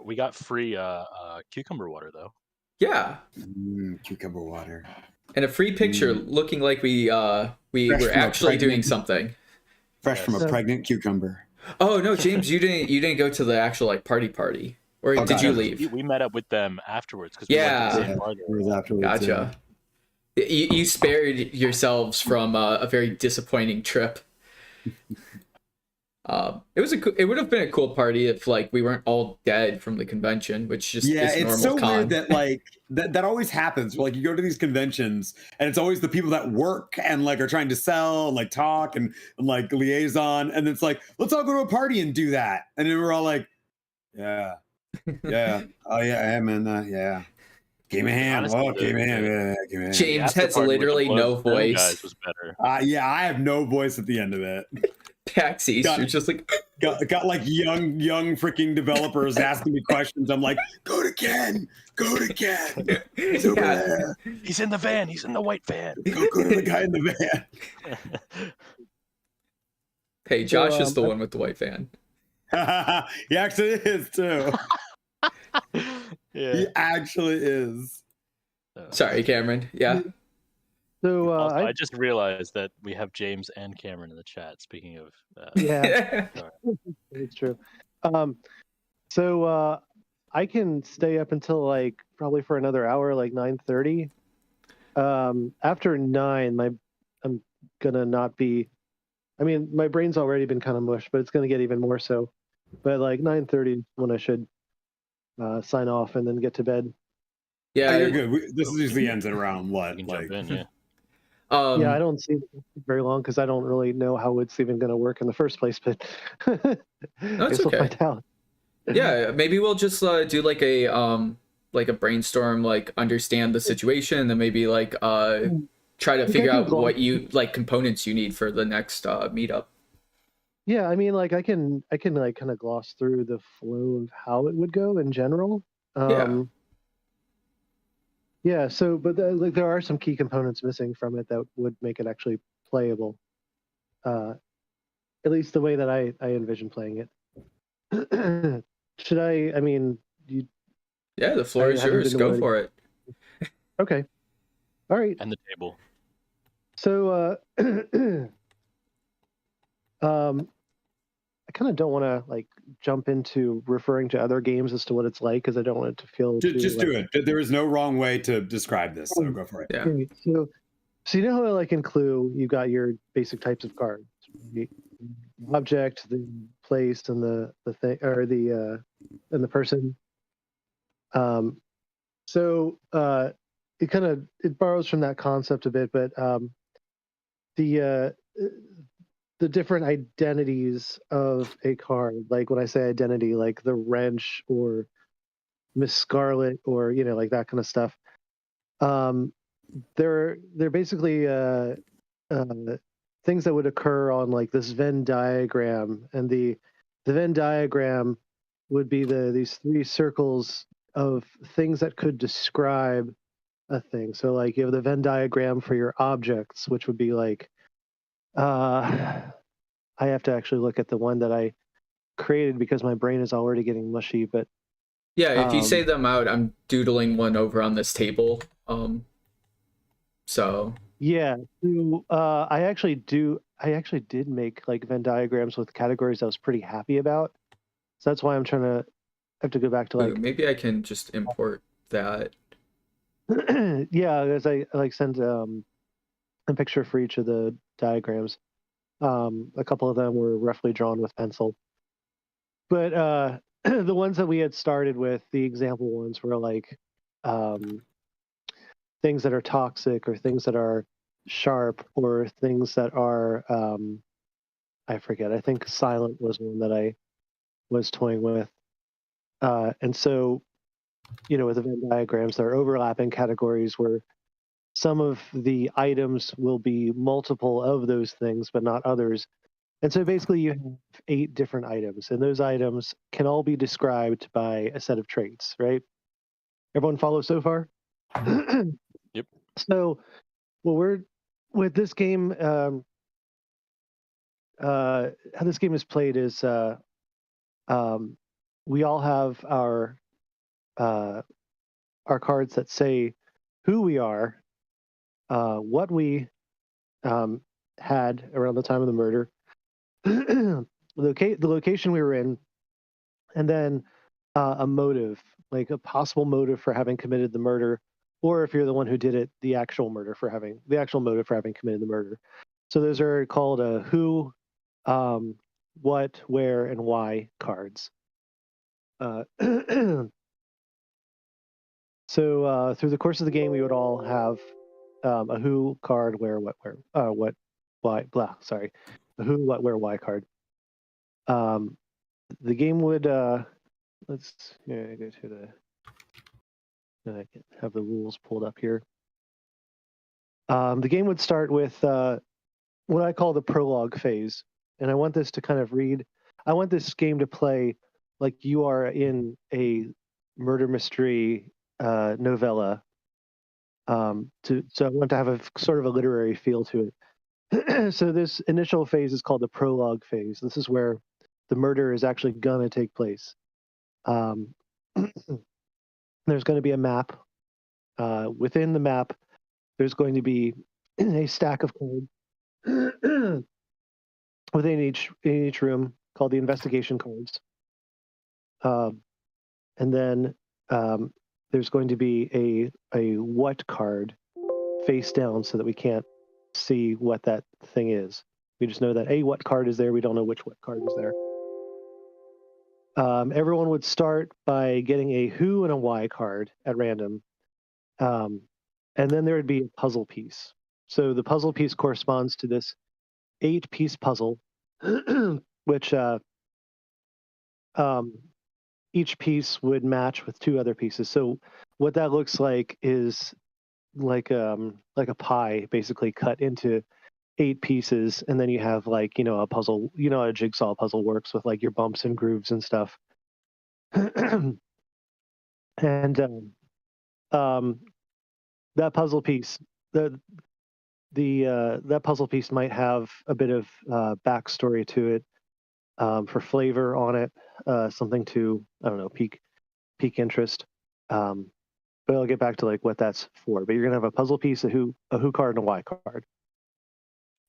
we got free cucumber water though. Yeah. Cucumber water. And a free picture looking like we were actually doing something. Fresh from a pregnant cucumber. Oh no, James, you didn't go to the actual like party, or did you leave? We met up with them afterwards because Gotcha. You spared yourselves from a very disappointing trip. It would have been a cool party if like we weren't all dead from the convention, which just is normal. It's so weird that like that always happens. Like you go to these conventions and it's always the people that work and like are trying to sell and like talk and like liaison, and it's like, let's all go to a party and do that, and then we're all like, yeah, oh yeah, man, yeah. Give me a hand. Honestly, Give me a hand. Yeah, give me a hand. James has literally no voice. Was better. Yeah, I have no voice at the end of it. PAX East, you're just like got like young freaking developers asking me questions. I'm like, go to Ken. He's over there. He's in the van. He's in the white van. Go to the guy in the van. Hey, Josh is the one with the white van. He actually is too. Yeah. He actually is. Sorry, Cameron. Yeah. So Also, I just realized that we have James and Cameron in the chat. Speaking of, yeah, it's true. So I can stay up until like probably for another hour, like 9:30. After 9, I'm gonna not be. I mean, my brain's already been kind of mush, but it's gonna get even more so. But like 9:30 when I should sign off and then get to bed. Yeah, you're good. This usually ends at around what? you can Like, jump in, yeah. Yeah, I don't see it very long because I don't really know how it's even going to work in the first place. But it's okay. We'll find out. Yeah, maybe we'll just do like a brainstorm, like understand the situation, and then maybe like try to figure out what you like components you need for the next meetup. Yeah, I mean, like I can like kind of gloss through the flow of how it would go in general. Yeah, so but like there are some key components missing from it that would make it actually playable. At least the way that I envision playing it. Should I mean, you? Yeah, the floor is yours. Go for it. Okay. All right. And the table. So I kind of don't want to like jump into referring to other games as to what it's like because I don't want it to feel just do it. There is no wrong way to describe this, so go for it. Yeah. So you know how like in Clue you got your basic types of cards, the object, the place, and the thing, or the and the person. So it borrows from that concept a bit, but the different identities of a card, like when I say identity, like the wrench or Miss Scarlet or like that kind of stuff. They're basically things that would occur on like this Venn diagram, and the Venn diagram would be these 3 circles of things that could describe a thing. So like you have the Venn diagram for your objects, which would be like I have to actually look at the one that I created because my brain is already getting mushy. But yeah, if you say them out, I'm doodling one over on this table. So yeah, so, I actually did make like Venn diagrams with categories I was pretty happy about. So that's why I'm trying to have to go back to like. Maybe I can just import that. Yeah, as I like send a picture for each of the diagrams. A couple of them were roughly drawn with pencil, but the ones that we had started with, the example ones, were like things that are toxic or things that are sharp or things that are I forget. I think silent was one that I was toying with. And so, with the Venn diagrams, there are overlapping categories where some of the items will be multiple of those things, but not others. And so basically you have 8 different items, and those items can all be described by a set of traits, right? Everyone follow so far? Yep. So with this game, how this game is played is we all have our cards that say who we are, what we had around the time of the murder, the location we were in, and then a motive, like a possible motive for having committed the murder, or if you're the one who did it, the actual motive for having committed the murder. So those are called who, what, where, and why cards. So through the course of the game, we would all have a who card, where, what, where, what, why, blah. Sorry, a who, what, where, why card. The game would let's go to the. I have the rules pulled up here. The game would start with what I call the prologue phase, and I want this to kind of read. I want this game to play like you are in a murder mystery novella. So I want to have a sort of a literary feel to it. So this initial phase is called the prologue phase. This is where the murder is actually gonna take place. There's going to be a map. Within the map, there's going to be a stack of cards within each room called the investigation cards. And then there's going to be a what card face down so that we can't see what that thing is. We just know that a what card is there. We don't know which what card is there. Everyone would start by getting a who and a why card at random. And then there would be a puzzle piece. So the puzzle piece corresponds to this 8-piece puzzle, which each piece would match with 2 other pieces. So what that looks like is like a pie, basically cut into 8 pieces, and then you have a puzzle, a jigsaw puzzle works with like your bumps and grooves and stuff. And that puzzle piece, that puzzle piece might have a bit of backstory to it, for flavor on it, something to, I don't know, pique interest. But I'll get back to like what that's for. But you're gonna have a puzzle piece, a who card, and a why card.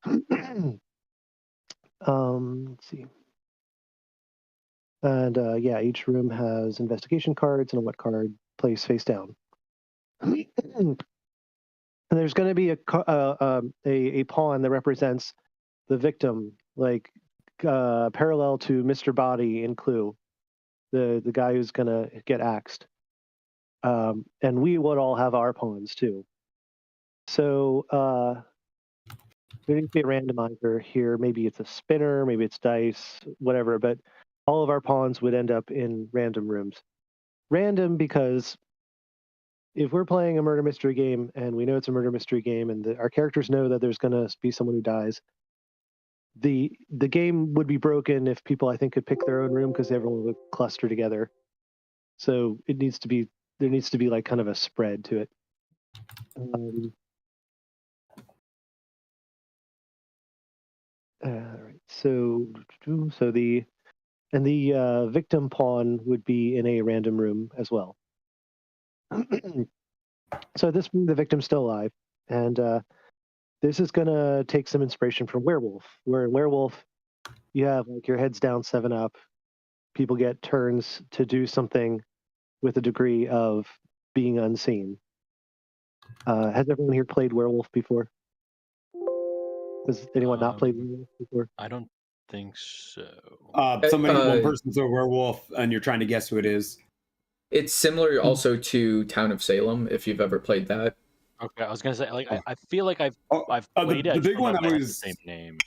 Let's see. And each room has investigation cards and a what card placed face down. And there's going to be a pawn that represents the victim, like parallel to Mr. Body in Clue, the guy who's going to get axed. And we would all have our pawns too. So there needs to be a randomizer here. Maybe it's a spinner, maybe it's dice, whatever. But all of our pawns would end up in random rooms. Random because if we're playing a murder mystery game and we know it's a murder mystery game and our characters know that there's going to be someone who dies, the game would be broken if people, I think, could pick their own room because everyone would cluster together. So there needs to be like kind of a spread to it. All right. So the victim pawn would be in a random room as well. So at this point, the victim's still alive, and this is gonna take some inspiration from Werewolf. Where in Werewolf, you have like your heads down, 7-Up. People get turns to do something with a degree of being unseen. Has everyone here played Werewolf before? Has anyone not played Werewolf before? I don't think so. One person's a werewolf, and you're trying to guess who it is. It's similar also to Town of Salem, if you've ever played that. Okay, I was gonna say, like, I feel like I've played it. The big one I always the same name.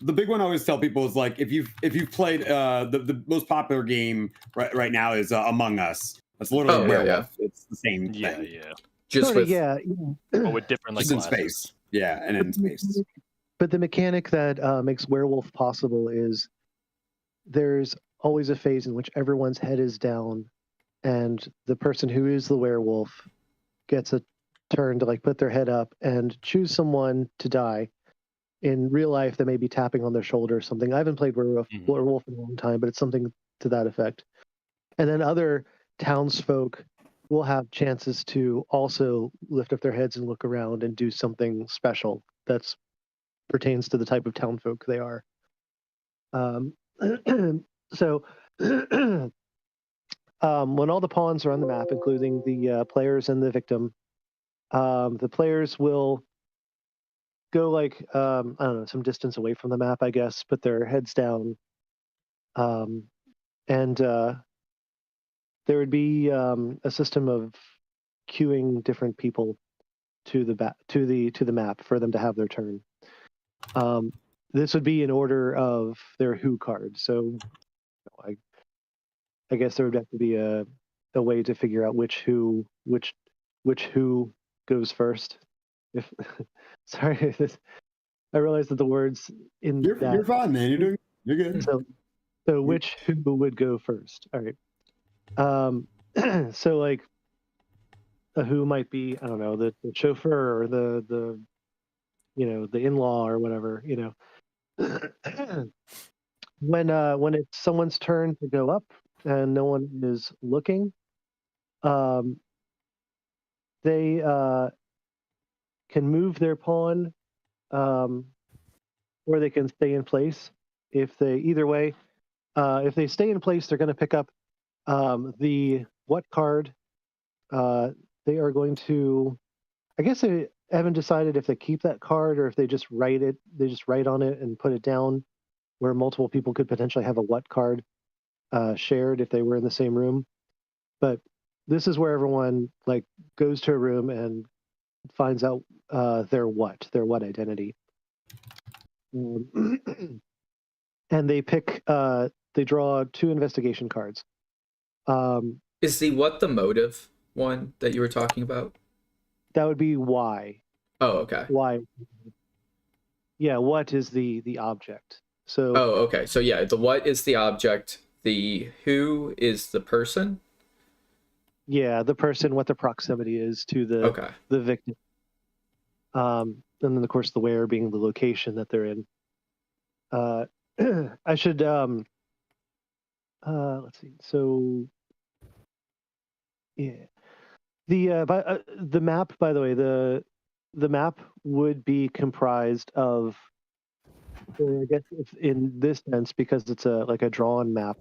the big one I always tell people is like if you've played the most popular game right now is Among Us. That's literally werewolf. It's the same thing. Yeah. Just Sorta, with But with different like just in classes. space. Yeah, and in space. But the mechanic that makes werewolf possible is there's always a phase in which everyone's head is down, and the person who is the werewolf gets a turn to like put their head up and choose someone to die. In real life, they may be tapping on their shoulder or something. I haven't played werewolf in a long time, but it's something to that effect. And then other townsfolk will have chances to also lift up their heads and look around and do something special that's pertains to the type of townfolk they are. So when all the pawns are on the map, including the players and the victim, the players will go like I don't know, some distance away from the map, I guess, put their heads down, and there would be a system of queuing different people to the map for them to have their turn. This would be in order of their who card. So I guess there would have to be a way to figure out which who goes first. If sorry, I realize that the words in You're fine, man. You're good. So which who would go first? All right. So like a who might be, I don't know, the chauffeur or the the in-law or whatever, when it's someone's turn to go up and no one is looking, they can move their pawn, or they can stay in place. If they stay in place, they're going to pick up the what card. They are going to, I guess they haven't decided if they keep that card or if they just write it. They just write on it and put it down, where multiple people could potentially have a what card shared if they were in the same room. But this is where everyone like goes to a room and finds out their what identity. And they pick they draw 2 investigation cards. Is the what the motive one that you were talking about? That would be why. Oh, okay. Why? Yeah, what is the object? So. Oh, okay. So yeah, the what is the object. The who is the person. Yeah, the person, what the proximity is to the victim. And then of course the where being the location that they're in. I should let's see. So yeah, the map. By the way, the map would be comprised of, I guess, if in this sense, because it's like a drawn map.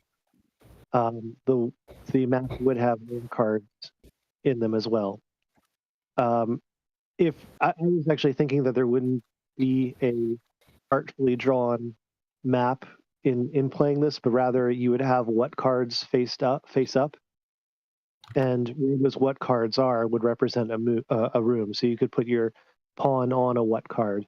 The map would have name cards in them as well. If I was actually thinking that there wouldn't be a artfully drawn map in playing this, but rather you would have what cards face up, and where those what cards are would represent a room. So you could put your pawn on a what card,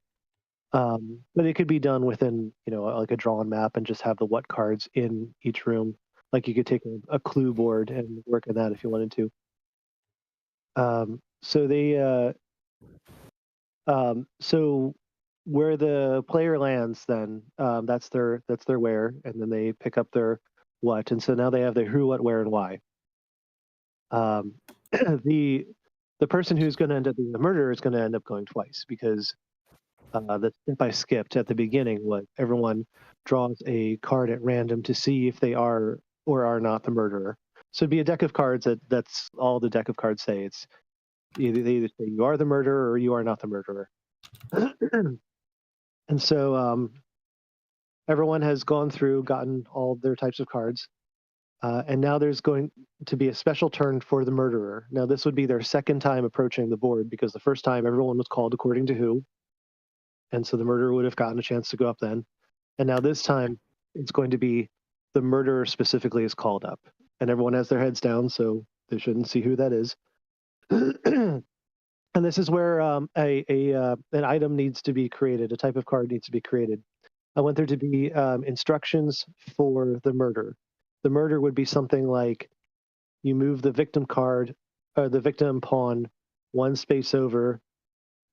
but it could be done within like a drawn map and just have the what cards in each room. Like you could take a clue board and work on that if you wanted to. So they so where the player lands, then that's their where, and then they pick up their what, and so now they have their who, what, where, and why. The person who's going to end up being the murderer is going to end up going twice, because the step I skipped at the beginning was everyone draws a card at random to see if they are or are not the murderer. So it'd be a deck of cards that's all the deck of cards say. It's they either say you are the murderer or you are not the murderer. And so everyone has gone through, gotten all their types of cards, and now there's going to be a special turn for the murderer. Now this would be their second time approaching the board, because the first time everyone was called according to who, and so the murderer would have gotten a chance to go up then. And now this time it's going to be the murderer specifically is called up, and everyone has their heads down, so they shouldn't see who that is. And this is where an item needs to be created, a type of card needs to be created. I want there to be instructions for the murder. The murder would be something like you move the victim card or the victim pawn one space over,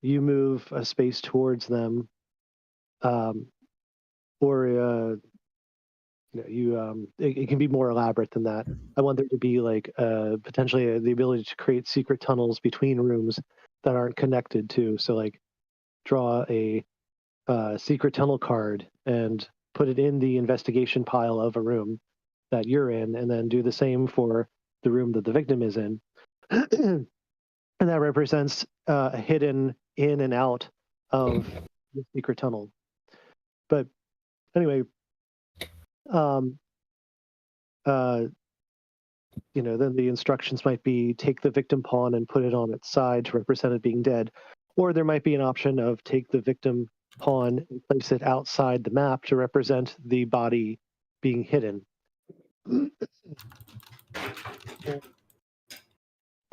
you move a space towards them, or it can be more elaborate than that. I want there to be like potentially the ability to create secret tunnels between rooms that aren't connected to. So like draw a secret tunnel card and put it in the investigation pile of a room that you're in, and then do the same for the room that the victim is in. And that represents a hidden in and out of the secret tunnel. But anyway, then the instructions might be take the victim pawn and put it on its side to represent it being dead. Or there might be an option of take the victim pawn and place it outside the map to represent the body being hidden.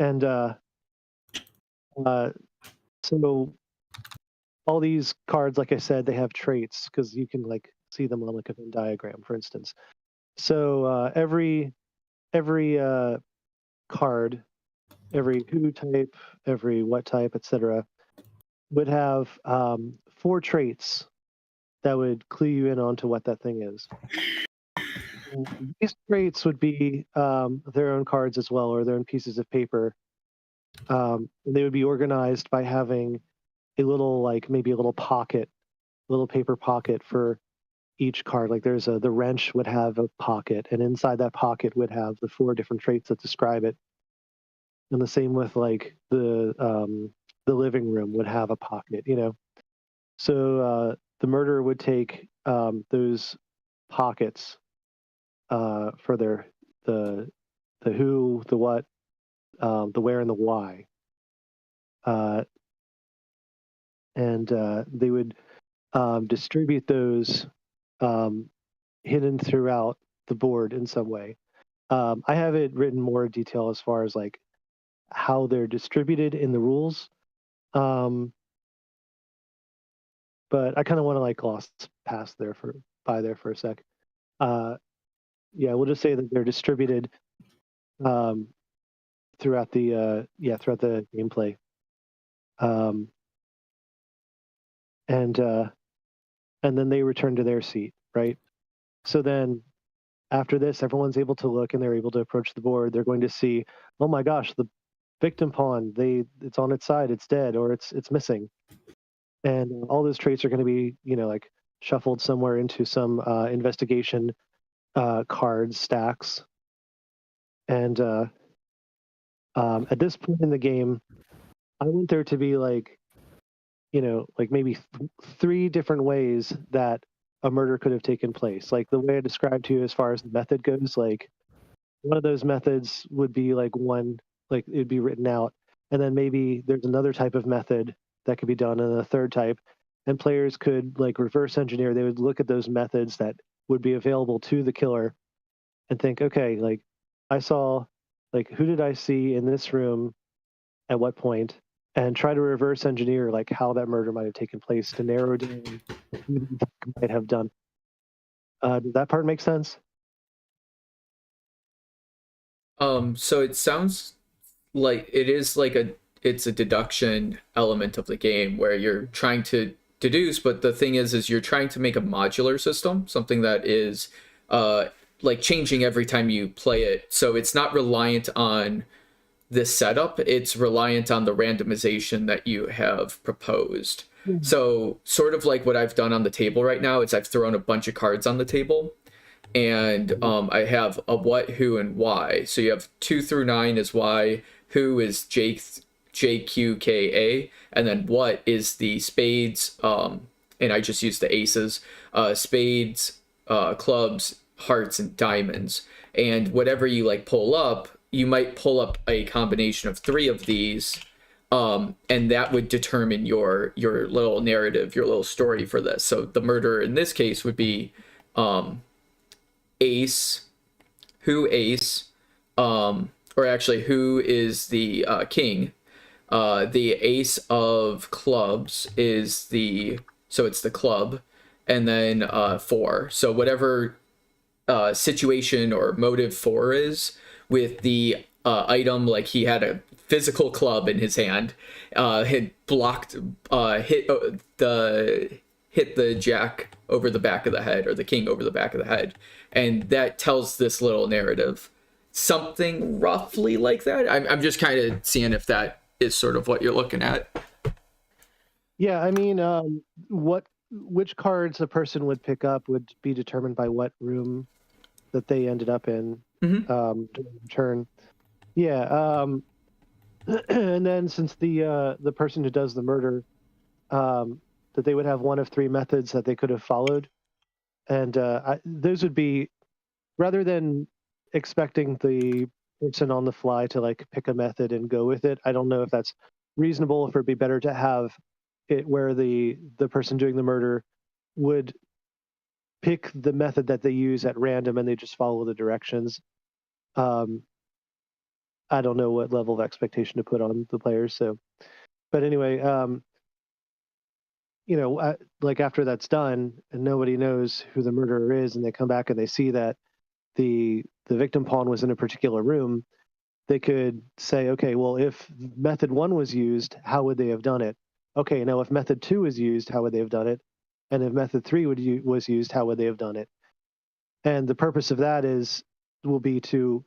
And so all these cards, like I said, they have traits because you can like see them on like a Venn diagram, for instance. So every card, every who type, every what type, etc., would have 4 traits that would clue you in onto what that thing is. And these traits would be their own cards as well, or their own pieces of paper. They would be organized by having a little, like maybe a little pocket, little paper pocket for each card. Like there's the wrench would have a pocket, and inside that pocket would have the 4 different traits that describe it. And the same with like the living room would have a pocket, So the murderer would take those pockets for the who, the what, the where, and the why, and they would distribute those hidden throughout the board in some way. I have it written more detail as far as like how they're distributed in the rules. But I kind of want to like gloss past by there for a sec. Yeah, we'll just say that they're distributed throughout the gameplay. And then they return to their seat, right? So then after this, everyone's able to look and they're able to approach the board. They're going to see, oh my gosh, the victim pawn, it's on its side, it's dead, or it's missing. And all those traits are going to be, like shuffled somewhere into some investigation cards stacks. And at this point in the game, I want there to be like, like maybe 3 different ways that a murder could have taken place. Like the way I described to you as far as the method goes, like one of those methods would be like it would be written out, and then maybe there's another type of method that could be done, and a third type, and players could like reverse engineer. They would look at those methods that would be available to the killer and think, okay, like I saw, like who did I see in this room at what point, and try to reverse engineer like how that murder might have taken place to narrow down who might have done. Did that part make sense? So it sounds like it is like it's a deduction element of the game where you're trying to deduce, but the thing is you're trying to make a modular system, something that is like changing every time you play it. So it's not reliant on this setup, it's reliant on the randomization that you have proposed. Mm-hmm. So sort of like what I've done on the table right now is I've thrown a bunch of cards on the table, and I have a what, who, and why. So you have 2 through 9 is why, who is J, Q, K, A, and then what is the spades, and I just used the aces, spades, clubs, hearts, and diamonds. And whatever you like pull up, you might pull up a combination of 3 of these, and that would determine your little narrative, your little story for this. So the murderer in this case would be ace, or actually who is the king. The ace of clubs is it's the club, and then 4. So whatever situation or motive 4 is with the item, like he had a physical club in his hand, had blocked, hit the jack over the back of the head, or the king over the back of the head, and that tells this little narrative, something roughly like that. I'm just kind of seeing if that is sort of what you're looking at. Yeah, I mean, which cards a person would pick up would be determined by what room that they ended up in during the turn. Yeah, and then since the person who does the murder, that they would have one of 3 methods that they could have followed, and those would be, rather than expecting the person on the fly to like pick a method and go with it. I don't know if that's reasonable. If it'd be better to have it where the person doing the murder would pick the method that they use at random and they just follow the directions. I don't know what level of expectation to put on the players. So, but anyway, like after that's done and nobody knows who the murderer is, and they come back and they see that the victim pawn was in a particular room, they could say, okay, well, if method 1 was used, how would they have done it? Okay, now if method 2 is used, how would they have done it? And if method 3 was used, how would they have done it? And the purpose of that will be to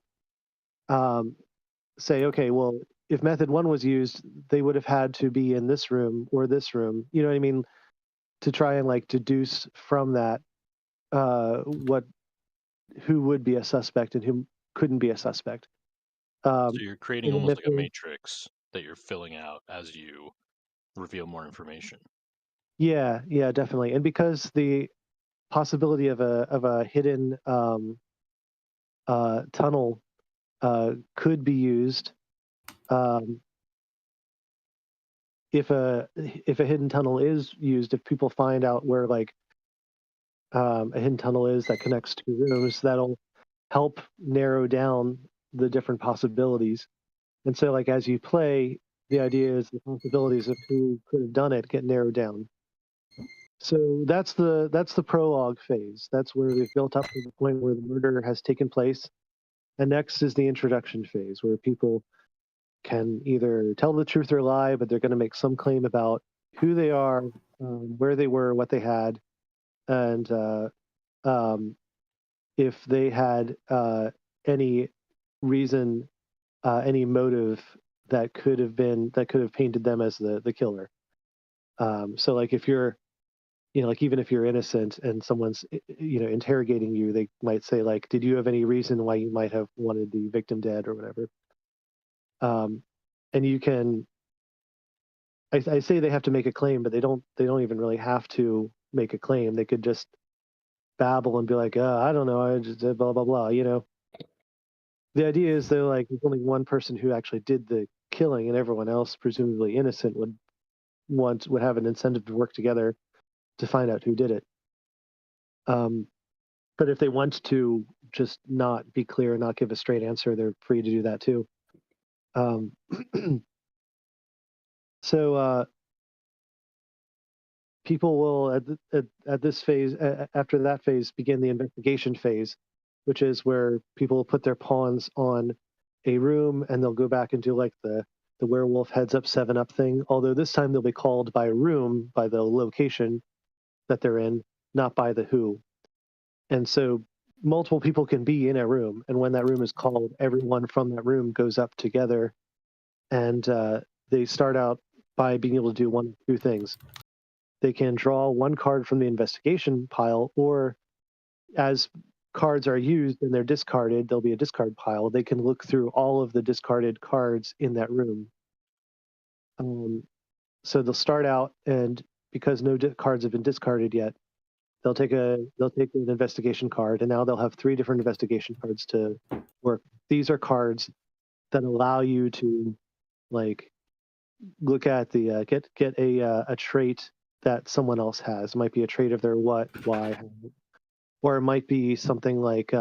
say, okay, well, if method 1 was used, they would have had to be in this room or this room. You know what I mean? To try and like deduce from that who would be a suspect and who couldn't be a suspect. So you're creating almost like a matrix that you're filling out as you reveal more information. Yeah, definitely. And because the possibility of a hidden tunnel could be used, if a hidden tunnel is used, if people find out where like a hidden tunnel is that connects 2 rooms, that'll help narrow down the different possibilities. And so, like as you play, the idea is the possibilities of who could have done it get narrowed down. So that's the prologue phase. That's where we've built up to the point where the murder has taken place. And next is the introduction phase, where people can either tell the truth or lie, but they're going to make some claim about who they are, where they were, what they had, and if they had any reason, any motive that could have painted them as the killer. So like if you're, like even if you're innocent and someone's, interrogating you, they might say like, did you have any reason why you might have wanted the victim dead or whatever? And you can, I say they have to make a claim, but they don't even really have to make a claim. They could just babble and be like, I don't know, I just did blah, blah, blah, The idea is though, like there's only one person who actually did the killing and everyone else presumably innocent would have an incentive to work together to find out who did it. But if they want to just not be clear and not give a straight answer, they're free to do that too. So people will at this phase, after that phase, begin the investigation phase, which is where people put their pawns on a room and they'll go back and do like the werewolf heads up 7-up thing. Although this time they'll be called by room, by the location that they're in, not by the who. And so multiple people can be in a room, and when that room is called, everyone from that room goes up together, and they start out by being able to do one of 2 things. They can draw 1 card from the investigation pile, or as cards are used and they're discarded, there'll be a discard pile. They can look through all of the discarded cards in that room. So they'll start out, and because no cards have been discarded yet, they'll take an investigation card, and now they'll have 3 different investigation cards to work. These are cards that allow you to like look at the get a trait that someone else has. It might be a trait of their what, why, how, or it might be something like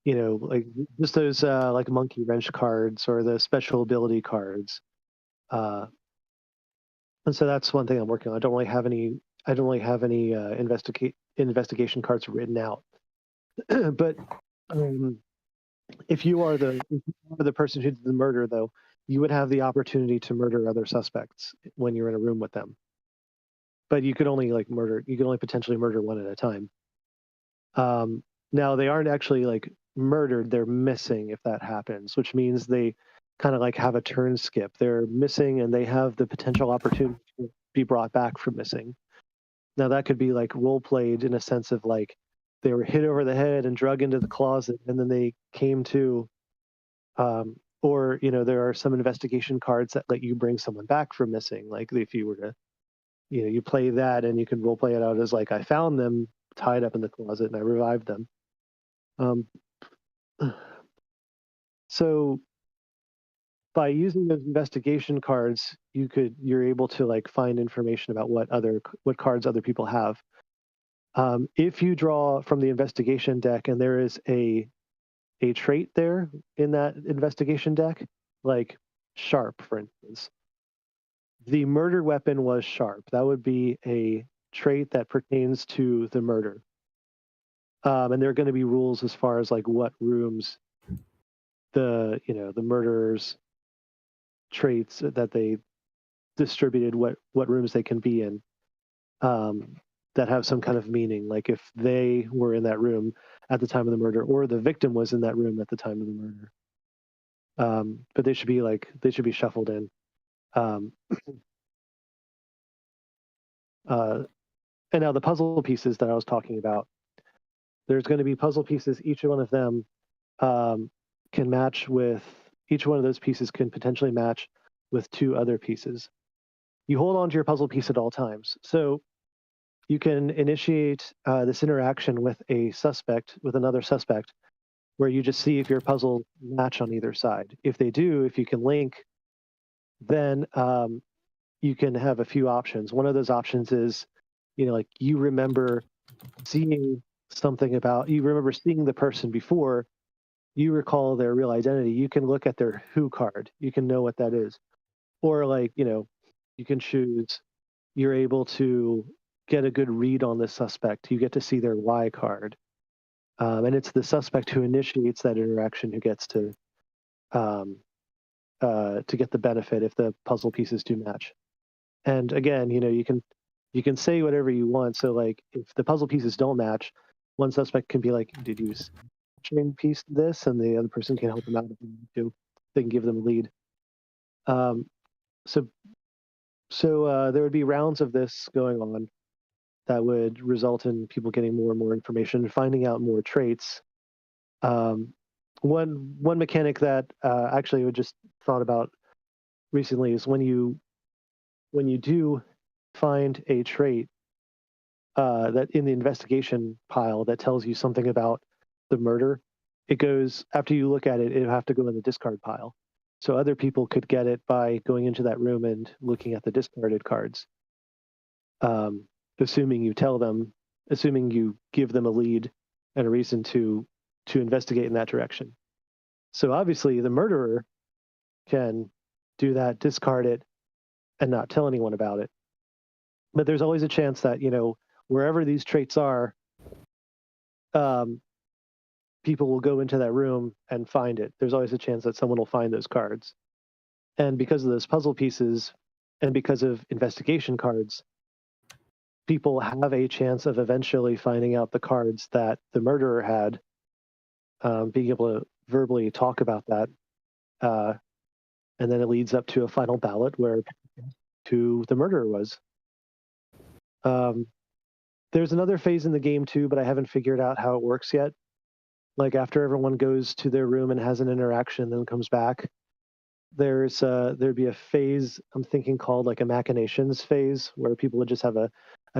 like just those like monkey wrench cards or the special ability cards. And so that's one thing I'm working on. I don't really have any I don't really have any investigation cards written out. But if you are the person who did the murder, though, you would have the opportunity to murder other suspects when you're in a room with them. But you could only potentially murder one at a time. Now they aren't actually like murdered; they're missing if that happens, which means they kind of like have a turn skip. They're missing, and they have the potential opportunity to be brought back from missing. Now that could be like role played in a sense of like they were hit over the head and drug into the closet, and then they came to. Or there are some investigation cards that let you bring someone back from missing. Like if you were to, you play that and you can role play it out as like I found them tied up in the closet and I revived them. So by using those investigation cards, you're able to like find information about what cards other people have. If you draw from the investigation deck and there is a trait there in that investigation deck, like sharp, for instance, the murder weapon was sharp. That would be a trait that pertains to the murder. And there are going to be rules as far as like what rooms the murderer's traits that they distributed, what rooms they can be in, that have some kind of meaning. Like if they were in that room at the time of the murder, or the victim was in that room at the time of the murder. But they should be shuffled in. And now the puzzle pieces that I was talking about, there's going to be puzzle pieces. Each one of them can match with, each one of those pieces can potentially match with 2 other pieces. You hold on to your puzzle piece at all times. So you can initiate this interaction with another suspect, where you just see if your puzzle match on either side. If they do, if you can link, then you can have a few options. One of those options is, like you remember seeing the person before, you recall their real identity. You can look at their who card. You can know what that is. Or like, you can choose, you're able to get a good read on the suspect. You get to see their Y card. And it's the suspect who initiates that interaction who gets to get the benefit if the puzzle pieces do match. And again, you can say whatever you want. So like if the puzzle pieces don't match, one suspect can be like, did you string piece this? And the other person can help them out if they need to. They can give them a lead. So there would be rounds of this going on that would result in people getting more and more information, finding out more traits. One mechanic that actually I just thought about recently is when you do find a trait that in the investigation pile that tells you something about the murder, it goes, after you look at it, it'll have to go in the discard pile. So other people could get it by going into that room and looking at the discarded cards. Assuming you give them a lead and a reason to investigate in that direction. So obviously the murderer can do that, discard it, and not tell anyone about it. But there's always a chance that, wherever these traits are, people will go into that room and find it. There's always a chance that someone will find those cards. And because of those puzzle pieces and because of investigation cards, people have a chance of eventually finding out the cards that the murderer had, being able to verbally talk about that. And then it leads up to a final ballot where who the murderer was. There's another phase in the game too, but I haven't figured out how it works yet. Like after everyone goes to their room and has an interaction and then comes back, there's there'd be a phase I'm thinking called like a machinations phase, where people would just have a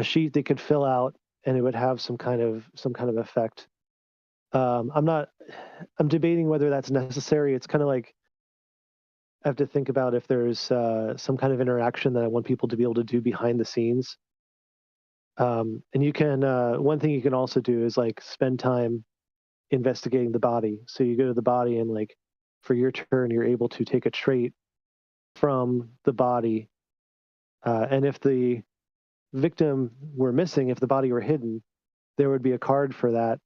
sheet they could fill out and it would have some kind of effect. I'm debating whether that's necessary. It's kind of like I have to think about if there's some kind of interaction that I want people to be able to do behind the scenes. And you can one thing you can also do is like spend time investigating the body. So you go to the body and like for your turn, you're able to take a trait from the body. And if the victim were missing, if the body were hidden, there would be a card for that,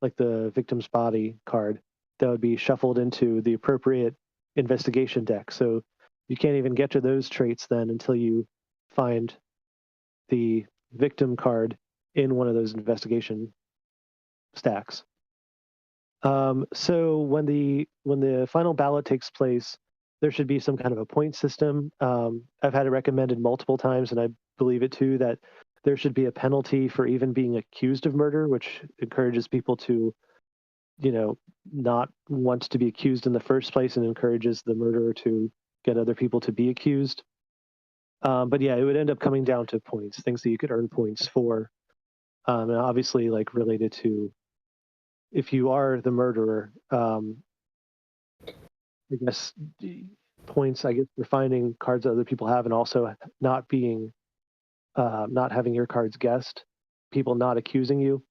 like the victim's body card, that would be shuffled into the appropriate investigation deck. So you can't even get to those traits then until you find the victim card in one of those investigation stacks. So when the final ballot takes place, there should be some kind of a point system. I've had it recommended multiple times, and I believe it too, that there should be a penalty for even being accused of murder, which encourages people to, not want to be accused in the first place, and encourages the murderer to get other people to be accused. But yeah, it would end up coming down to points, things that you could earn points for, and obviously like related to if you are the murderer. I guess points, I guess, for finding cards that other people have, and also not having your cards guessed, people not accusing you.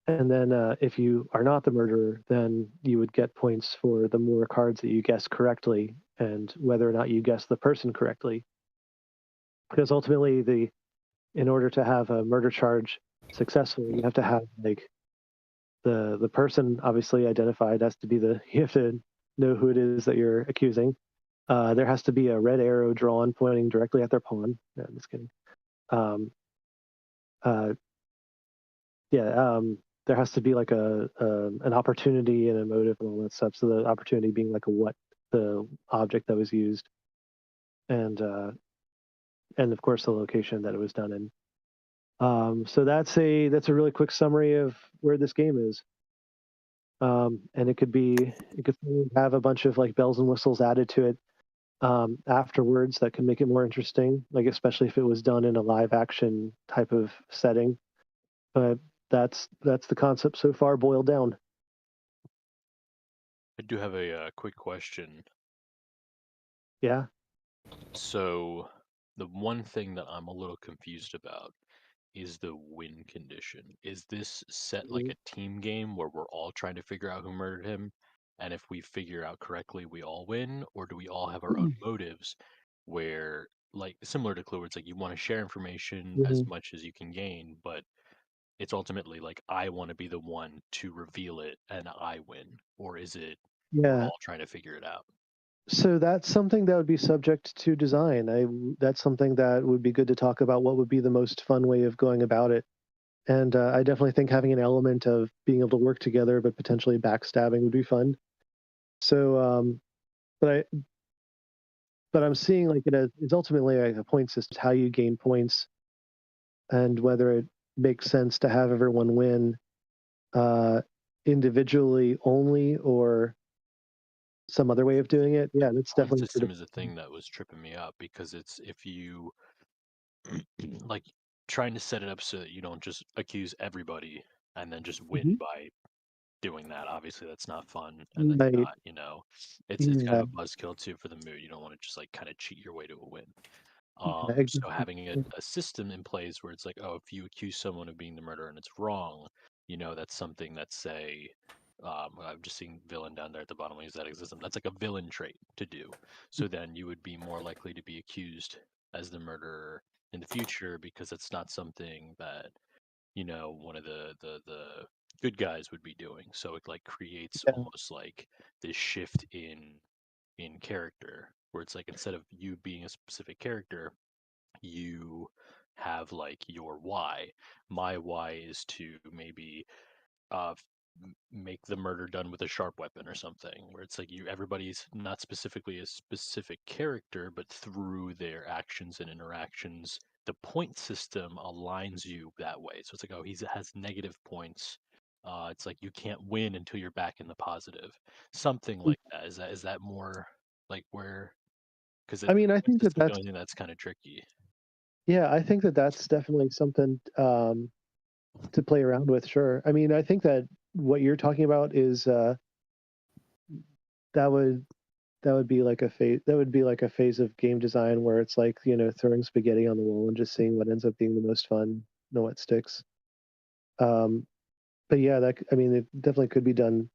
And then if you are not the murderer, then you would get points for the more cards that you guess correctly, and whether or not you guess the person correctly. Because ultimately, in order to have a murder charge successful, you have to have like the person obviously identified. Has to be you have to know who it is that you're accusing. There has to be a red arrow drawn pointing directly at their pawn. No, I'm just kidding. There has to be like an opportunity and a motive and all that stuff. So the opportunity being like the object that was used, and of course the location that it was done in. So that's a really quick summary of where this game is. And it could have a bunch of like bells and whistles added to it afterwards that can make it more interesting, like especially if it was done in a live action type of setting. But that's the concept so far boiled down. I do have a quick question. Yeah. So the one thing that I'm a little confused about is the win condition. Is this set like a team game where we're all trying to figure out who murdered him? And if we figure out correctly, we all win? Or do we all have our own motives where, like, similar to Clue, where it's like you want to share information as much as you can gain, but it's ultimately like I want to be the one to reveal it and I win? Or is it we're all trying to figure it out? So that's something that would be subject to design. That's something that would be good to talk about. What would be the most fun way of going about it? And I definitely think having an element of being able to work together, but potentially backstabbing, would be fun. So, but I'm seeing like it's ultimately like a point system, how you gain points, and whether it makes sense to have everyone win individually only, or some other way of doing it. Yeah, that's Point definitely system is a thing that was tripping me up because it's if you like trying to set it up so that you don't just accuse everybody and then just win by doing that. Obviously, that's not fun, and then Right. it's kind Yeah. of a buzzkill too for the mood. You don't want to just like kind of cheat your way to a win. So Exactly. having a system in place where it's like, oh, if you accuse someone of being the murderer and it's wrong, that's something that's say, I've just seen villain down there at the bottom. Use that system. That's like a villain trait to do. So then you would be more likely to be accused as the murderer in the future because it's not something that one of the good guys would be doing. So it like creates Yeah. almost like this shift in character where it's like instead of you being a specific character, you have like your why. My why is to maybe make the murder done with a sharp weapon or something, where it's like everybody's not specifically a specific character, but through their actions and interactions, the point system aligns you that way. So it's like, oh, he has negative points. It's like you can't win until you're back in the positive. Something like that. Is that more like where? Because the I mean, I point think that system's the that's only thing that's kind of tricky. yeah, I think that that's definitely something to play around with. Sure. I mean, I think that what you're talking about is that would be like a phase of game design where it's like throwing spaghetti on the wall and just seeing what ends up being the most fun, know what sticks. But yeah, I mean, it definitely could be done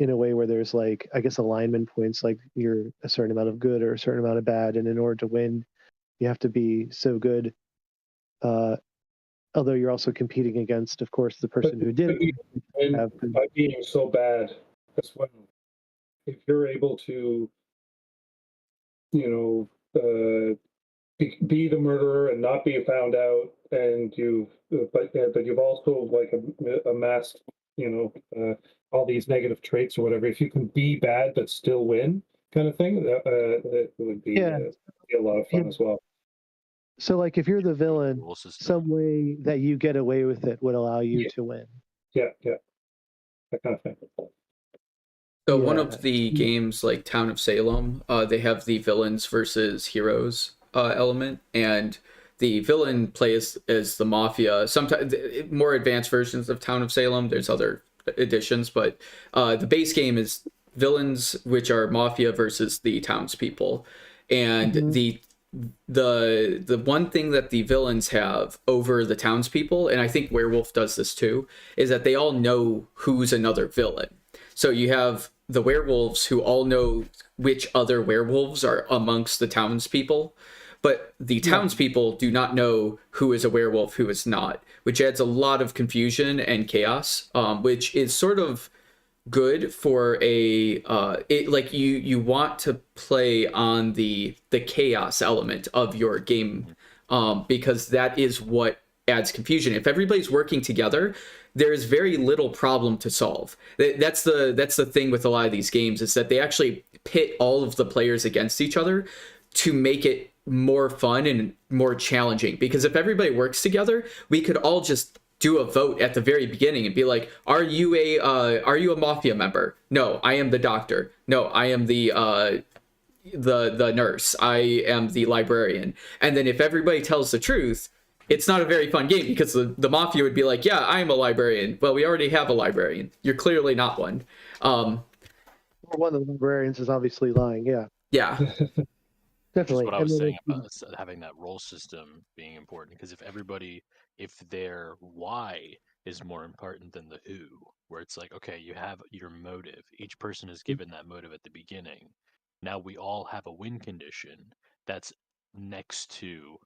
in a way where there's like, I guess, alignment points, like you're a certain amount of good or a certain amount of bad, and in order to win, you have to be so good. Although you're also competing against, of course, the person who did and by being so bad as well. If you're able to, be the murderer and not be found out, and but you've also like amassed, all these negative traits or whatever. If you can be bad but still win, kind of thing, that would be, be a lot of fun as well. So, like, if you're the villain, some way that you get away with it would allow you to win. Yeah, that kind of thing. So one of the games, like Town of Salem, they have the villains versus heroes element, and the villain plays as the mafia. Sometimes more advanced versions of Town of Salem, there's other editions, but the base game is villains, which are mafia, versus the townspeople. And the one thing that the villains have over the townspeople, and I think Werewolf does this too, is that they all know who's another villain. So you have the werewolves who all know which other werewolves are amongst the townspeople, but the townspeople do not know who is a werewolf, who is not, which adds a lot of confusion and chaos, which is sort of good for a like you want to play on the chaos element of your game, because that is what adds confusion. If everybody's working together, there's very little problem to solve. That's the thing with a lot of these games, is that they actually pit all of the players against each other to make it more fun and more challenging. Because if everybody works together, we could all just do a vote at the very beginning and be like, are you a mafia member? No, I am the doctor. No, I am the nurse. I am the librarian. And then if everybody tells the truth, it's not a very fun game, because the mafia would be like, yeah, I'm a librarian. Well, we already have a librarian. You're clearly not one. Or one of the librarians is obviously lying. Yeah. Yeah. Definitely. That's what I was saying about having that role system being important, because if their why is more important than the who, where it's like, okay, you have your motive. Each person is given that motive at the beginning. Now we all have a win condition that's next to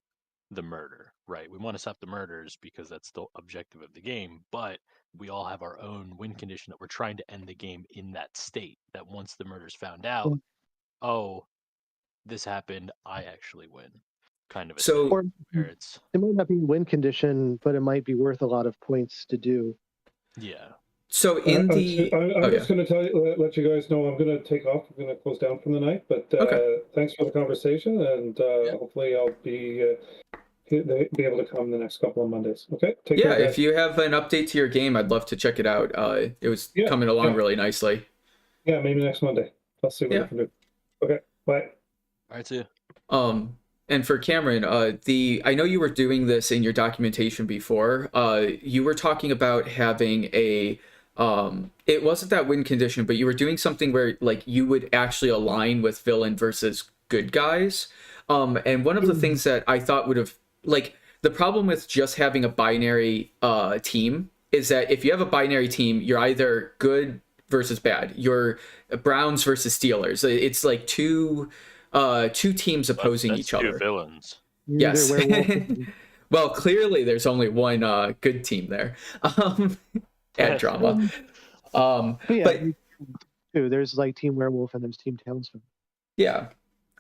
the murder, right? We want to stop the murders because that's the objective of the game, but we all have our own win condition that we're trying to end the game in that state, that once the murder's found out, oh, this happened, I actually win, kind of a so thing, where it's, it might not be win condition, but it might be worth a lot of points to do. yeah. So in the I'm just going to let you guys know I'm going to take off. I'm going to close down from the night, but thanks for the conversation, and hopefully I'll be able to come the next couple of Mondays. Okay. Take care, guys. If you have an update to your game, I'd love to check it out. It was coming along really nicely. Yeah, maybe next Monday. I'll see what I can do. Okay. Bye. All right, see you. And for Cameron, I know you were doing this in your documentation before. You were talking about having a it wasn't that win condition, but you were doing something where like you would actually align with villain versus good guys. And one of the things that I thought would have, like, the problem with just having a binary team is that if you have a binary team, you're either good versus bad. You're Browns versus Steelers. It's like two teams opposing each other. Two villains. Yes. Well, clearly there's only one good team there. Add drama. But there's like Team Werewolf and there's Team Townsfolk. Yeah.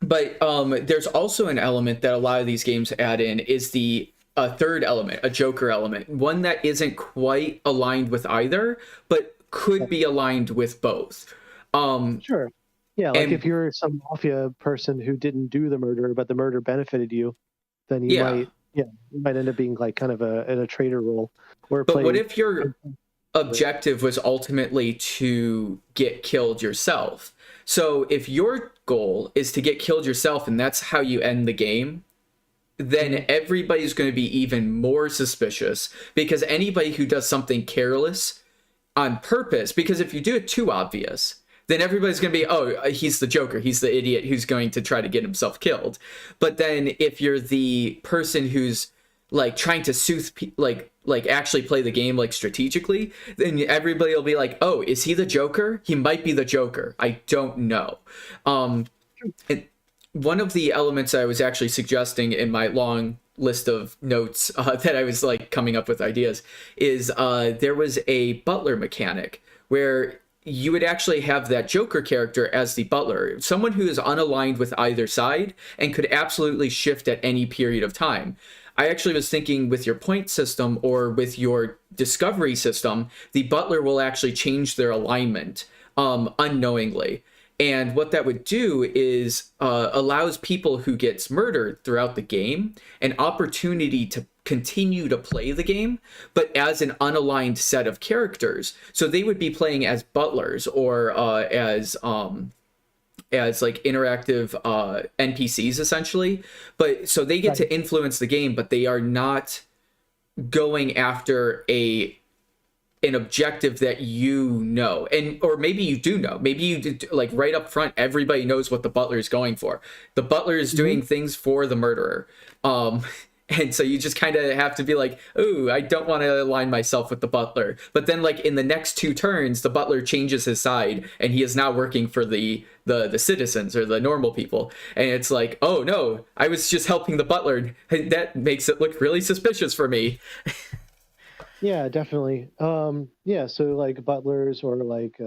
But there's also an element that a lot of these games add in, is the third element, a Joker element, one that isn't quite aligned with either, but could be aligned with both. Sure. Yeah, like if you're some mafia person who didn't do the murder, but the murder benefited you, then you might end up being like kind of in a traitor role. But what if your objective was ultimately to get killed yourself? So if your goal is to get killed yourself and that's how you end the game, then everybody's going to be even more suspicious, because anybody who does something careless on purpose, because if you do it too obvious, then everybody's going to be, oh, he's the Joker, he's the idiot who's going to try to get himself killed. But then if you're the person who's like trying to soothe like actually play the game like strategically, then everybody will be like, oh, is he the Joker? He might be the Joker. I don't know. And one of the elements I was actually suggesting in my long list of notes that I was like coming up with ideas is there was a butler mechanic where you would actually have that Joker character as the butler, someone who is unaligned with either side and could absolutely shift at any period of time. I actually was thinking with your point system or with your discovery system, the butler will actually change their alignment unknowingly. And what that would do is allows people who gets murdered throughout the game an opportunity to continue to play the game, but as an unaligned set of characters. So they would be playing as butlers or as like interactive NPCs essentially. But so they get to influence the game, but they are not going after an objective that you know, and or maybe you do know, maybe you did, like right up front everybody knows what the butler is going for. The butler is doing things for the murderer, and so you just kind of have to be like, oh, I don't want to align myself with the butler, but then like in the next 2 turns the butler changes his side and he is now working for the citizens or the normal people, and it's like, oh no, I was just helping the butler. That makes it look really suspicious for me. Yeah, definitely. Yeah, so like butlers or like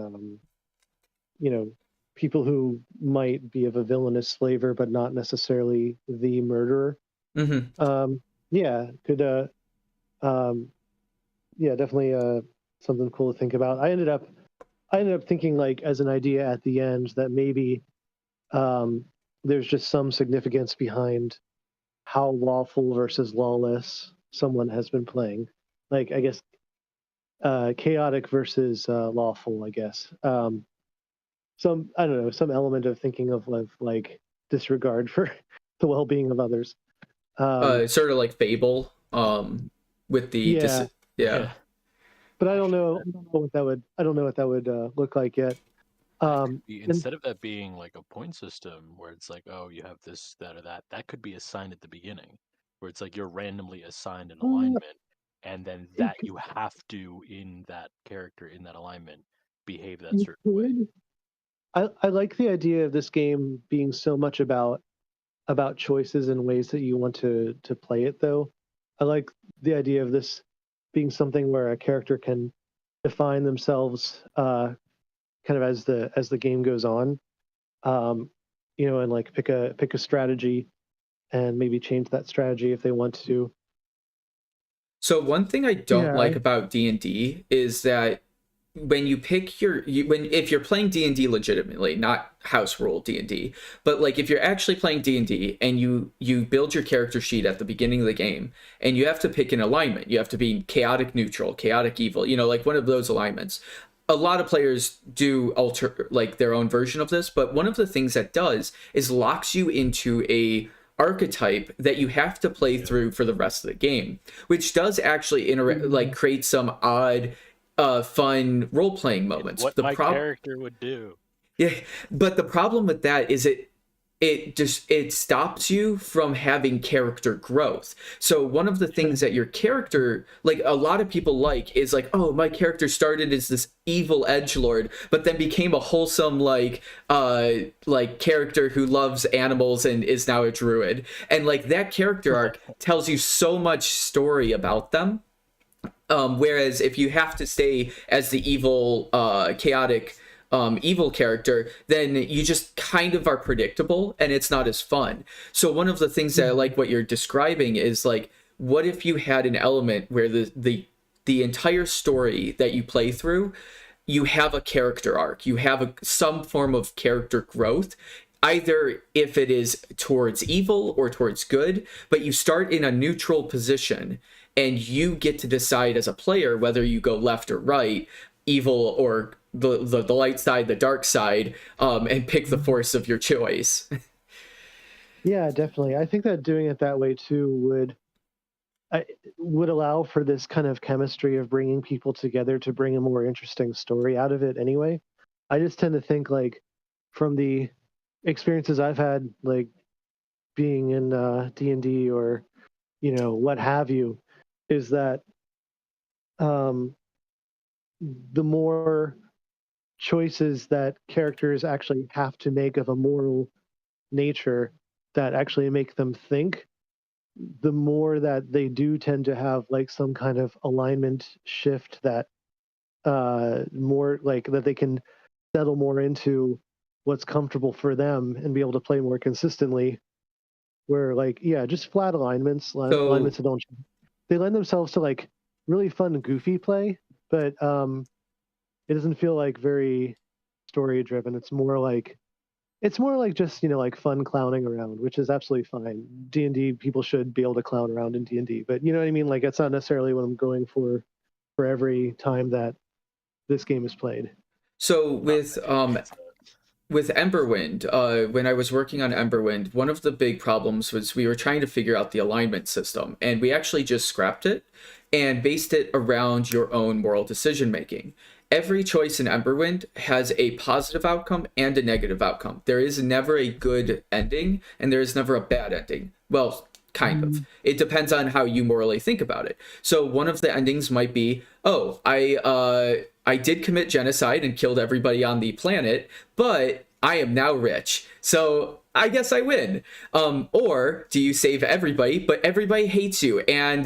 people who might be of a villainous flavor but not necessarily the murderer. Yeah, could yeah, definitely something cool to think about. I ended up thinking like as an idea at the end that maybe there's just some significance behind how lawful versus lawless someone has been playing. Like, I guess chaotic versus lawful, I guess. Some, I don't know, some element of thinking of like disregard for the well-being of others. Sort of like Fable, with the yeah. But I don't know what that would. I don't know what that would look like yet. Instead of that being like a point system where it's like, oh, you have this, that, or that could be assigned at the beginning, where it's like you're randomly assigned an alignment, and then that you have to, in that character, in that alignment, behave that certain way. I like the idea of this game being so much about choices and ways that you want to play it, though. I like the idea of this being something where a character can define themselves kind of as the game goes on, and like pick a strategy and maybe change that strategy if they want to. So one thing I don't like about D&D is that when you pick if you're playing D&D legitimately, not house rule D&D, but like if you're actually playing D&D and you build your character sheet at the beginning of the game and you have to pick an alignment, you have to be chaotic neutral, chaotic evil, like one of those alignments. A lot of players do alter like their own version of this, but one of the things that does is locks you into a archetype that you have to play through for the rest of the game, which does actually like create some odd fun role-playing moments. What my character would do. Yeah, but the problem with that is it stops you from having character growth. So one of the things that your character, like a lot of people like, is like, oh, my character started as this evil edgelord, but then became a wholesome like character who loves animals and is now a druid. And like that character arc tells you so much story about them. Whereas if you have to stay as the evil, chaotic, evil character, then you just kind of are predictable and it's not as fun. So one of the things that I like what you're describing is like, what if you had an element where the entire story that you play through, you have a character arc, you have some form of character growth, either if it is towards evil or towards good, but you start in a neutral position and you get to decide as a player whether you go left or right, evil or the light side, the dark side, and pick the force of your choice. Yeah, definitely. I think that doing it that way too would allow for this kind of chemistry of bringing people together to bring a more interesting story out of it anyway. I just tend to think like from the experiences I've had, like being in D&D or what have you, is that the more choices that characters actually have to make of a moral nature that actually make them think, the more that they do tend to have like some kind of alignment shift that more like that they can settle more into what's comfortable for them and be able to play more consistently. Where like just flat alignments, alignments that don't, they lend themselves to like really fun goofy play, but it doesn't feel like very story driven. It's more like just like fun clowning around, which is absolutely fine. D&D people should be able to clown around in D&D, but you know what I mean. Like it's not necessarily what I'm going for every time that this game is played. So with Emberwind, when I was working on Emberwind, one of the big problems was we were trying to figure out the alignment system, and we actually just scrapped it and based it around your own moral decision making. Every choice in Emberwind has a positive outcome and a negative outcome. There is never a good ending, and there is never a bad ending. Well, kind of. It depends on how you morally think about it. So one of the endings might be, oh, I did commit genocide and killed everybody on the planet, but I am now rich, so I guess I win. Or do you save everybody, but everybody hates you and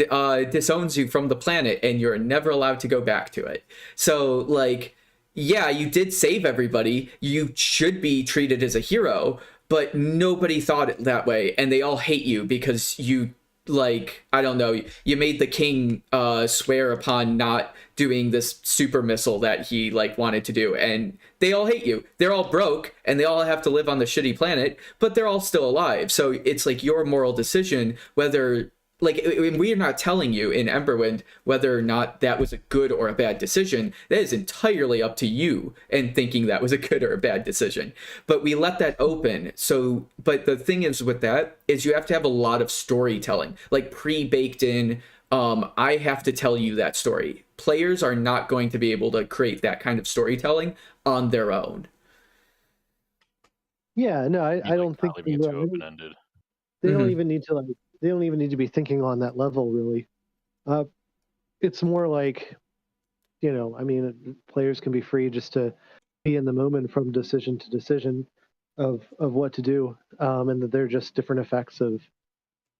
disowns you from the planet, and you're never allowed to go back to it? So, like, yeah, you did save everybody. You should be treated as a hero, but nobody thought it that way, and they all hate you because you, like, I don't know, you made the king swear upon not doing this super missile that he like wanted to do, and they all hate you. They're all broke and they all have to live on the shitty planet, but they're all still alive. So it's like your moral decision whether, like, we're not telling you in Emberwind whether or not that was a good or a bad decision. That is entirely up to you and thinking that was a good or a bad decision. But we let that open. So, but the thing is with that is you have to have a lot of storytelling, like pre-baked in. I have to tell you that story. Players are not going to be able to create that kind of storytelling on their own. Yeah, no, I don't think too open-ended. They don't even need to like. They don't even need to be thinking on that level, really. It's more like, I mean, players can be free just to be in the moment from decision to decision of what to do, and that they're just different effects of,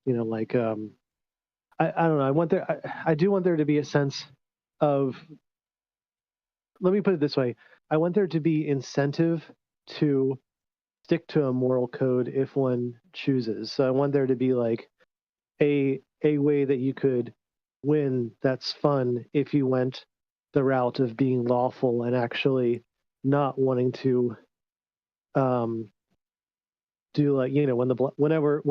like, I don't know. I do want there to be a sense of. Let me put it this way: I want there to be incentive to stick to a moral code if one chooses. So I want there to be like a way that you could win that's fun if you went the route of being lawful and actually not wanting to do like whatever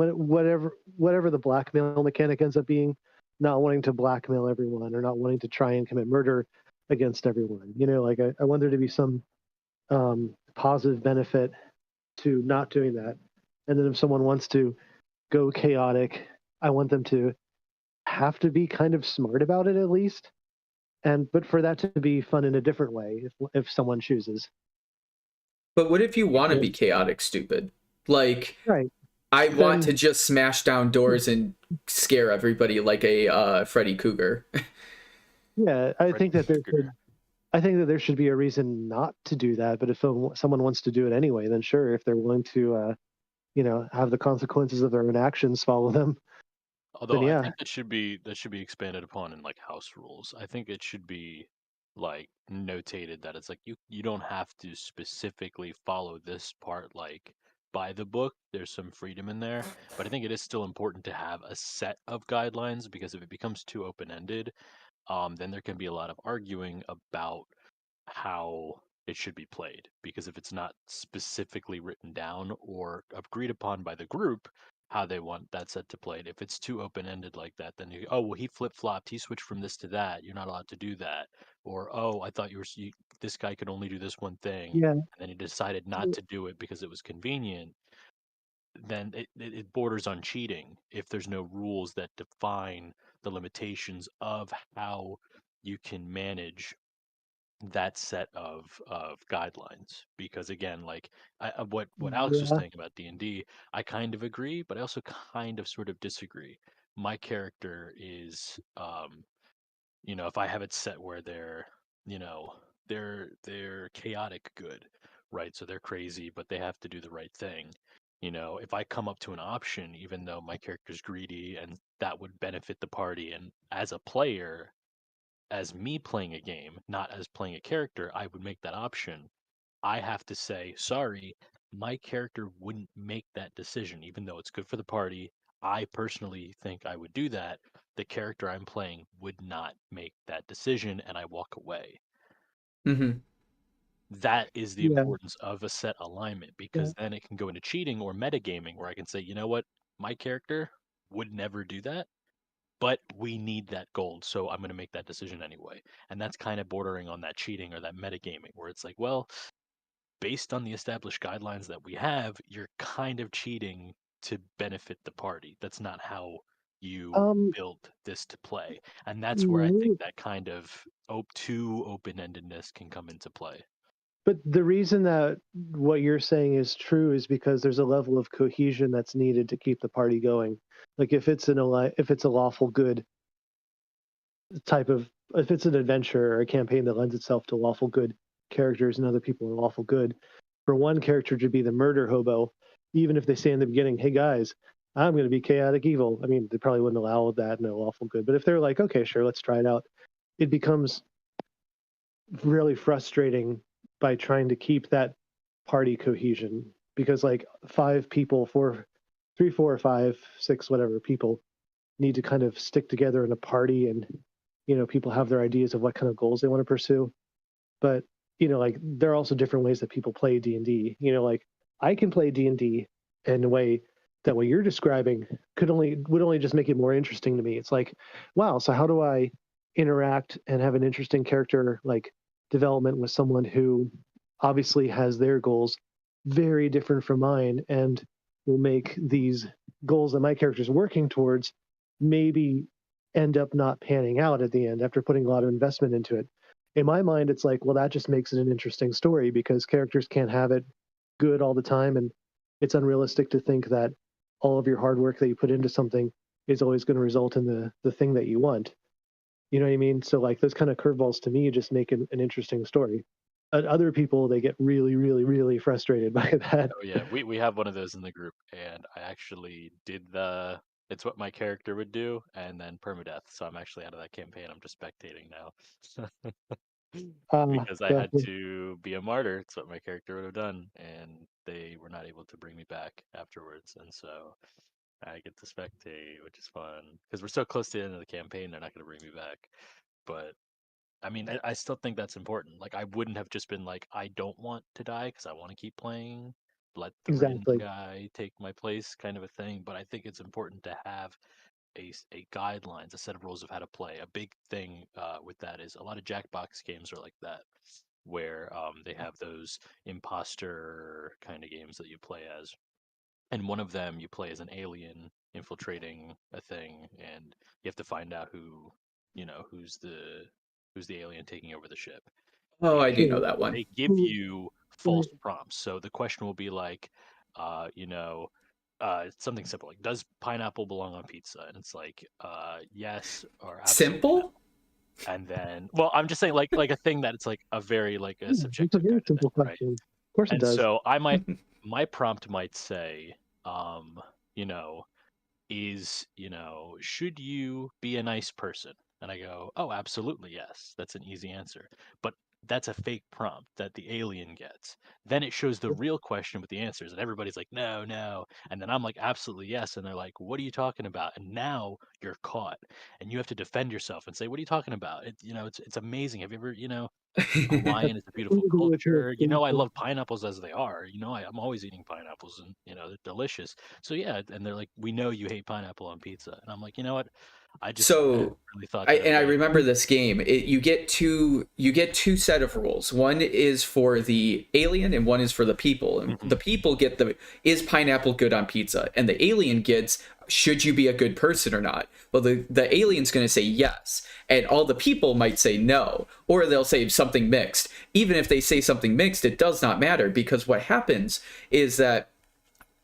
the blackmail mechanic ends up being, not wanting to blackmail everyone or not wanting to try and commit murder against everyone. Like I want there to be some positive benefit to not doing that. And then if someone wants to go chaotic, I want them to have to be kind of smart about it at least. But for that to be fun in a different way if someone chooses. But what if you want to be chaotic stupid? Like, right. I want to just smash down doors and scare everybody like a Freddy Cougar. Yeah, I think that there should be a reason not to do that. But if someone wants to do it anyway, then sure. If they're willing to, have the consequences of their own actions follow them. Although I think that should be expanded upon in like house rules. I think it should be like notated that it's like you don't have to specifically follow this part like by the book. There's some freedom in there, but I think it is still important to have a set of guidelines, because if it becomes too open-ended, then there can be a lot of arguing about how it should be played, because if it's not specifically written down or agreed upon by the group how they want that set to play it, if it's too open-ended like that, then oh well, he flip-flopped, he switched from this to that, you're not allowed to do that. Or oh, I thought this guy could only do this one thing, and then he decided not to do it because it was convenient. Then it borders on cheating if there's no rules that define the limitations of how you can manage that set of guidelines. Because again, like what Alex was saying about D&D, I kind of agree, but I also kind of sort of disagree. my character is, if I have it set where they're, they're chaotic good, right? So they're crazy, but they have to do the right thing. If I come up to an option, even though my character's greedy and that would benefit the party, and as a player, as me playing a game, not as playing a character, I would make that option. I have to say, sorry, my character wouldn't make that decision, even though it's good for the party. I personally think I would do that. The character I'm playing would not make that decision, and I walk away. Mm-hmm. That is the Yeah. importance of a set alignment, because then it can go into cheating or metagaming, where I can say, you know what, my character would never do that, but we need that gold, so I'm going to make that decision anyway. And that's kind of bordering on that cheating or that metagaming, where it's like, well, based on the established guidelines that we have, you're kind of cheating to benefit the party. That's not how you build this to play. And that's where I think that kind of too open-endedness can come into play. But the reason that what you're saying is true is because there's a level of cohesion that's needed to keep the party going. Like if it's a lawful good if it's an adventure or a campaign that lends itself to lawful good characters and other people are lawful good, for one character to be the murder hobo, even if they say in the beginning, "Hey guys, I'm going to be chaotic evil," I mean, they probably wouldn't allow that in a lawful good. But if they're like, "Okay, sure, let's try it out," it becomes really frustrating by trying to keep that party cohesion, because like 3, 4, 5, 6, whatever people need to kind of stick together in a party, and people have their ideas of what kind of goals they want to pursue. But like there are also different ways that people play D&D. Like I can play D&D in a way that what you're describing would only just make it more interesting to me. It's like, wow, so how do I interact and have an interesting character like development with someone who obviously has their goals very different from mine, and will make these goals that my character's working towards maybe end up not panning out at the end after putting a lot of investment into it. In my mind, it's like, well, that just makes it an interesting story, because characters can't have it good all the time, and it's unrealistic to think that all of your hard work that you put into something is always going to result in the thing that you want. You know what I mean? So like those kind of curveballs to me just make an interesting story. Other people, they get really, really, really frustrated by that. Oh yeah, we have one of those in the group, and I actually did it's what my character would do, and then permadeath. So I'm actually out of that campaign. I'm just spectating now. Because I had to be a martyr. It's what my character would have done, and they were not able to bring me back afterwards, and so I get to spectate, which is fun because we're so close to the end of the campaign. They're not going to bring me back, but I mean, I still think that's important. Like, I wouldn't have just been like, I don't want to die because I want to keep playing. Let the random guy take my place, kind of a thing. But I think it's important to have a guidelines, a set of rules of how to play. A big thing with that is a lot of Jackbox games are like that, where they have those imposter kind of games that you play as. And one of them you play as an alien infiltrating a thing, and you have to find out who's the alien taking over the ship. Oh, I do know that one. They give you false prompts. So the question will be like, something simple like, does pineapple belong on pizza? And it's like, yes or absolutely. Simple? And then, well, I'm just saying like a thing that it's like a very like a subjective. It's a very simple question. Right? Of course it does. So my prompt might say, should you be a nice person? And I go, oh, absolutely, yes. That's an easy answer. But that's a fake prompt that the alien gets. Then it shows the real question with the answers, and everybody's like, no, no. And then I'm like, absolutely, yes. And they're like, what are you talking about? And now you're caught, and you have to defend yourself and say, what are you talking about? It's amazing. Have you ever, Hawaiian is a beautiful culture. I love pineapples as they are. I'm always eating pineapples, and they're delicious. So yeah, and they're like, we know you hate pineapple on pizza, and I'm like, you know what? I really thought. I remember this game. You get two set of rules. One is for the alien, and one is for the people. And the people get is pineapple good on pizza, and the alien gets, should you be a good person or not? Well, the alien's going to say yes, and all the people might say no, or they'll say something mixed. Even if they say something mixed, it does not matter, because what happens is that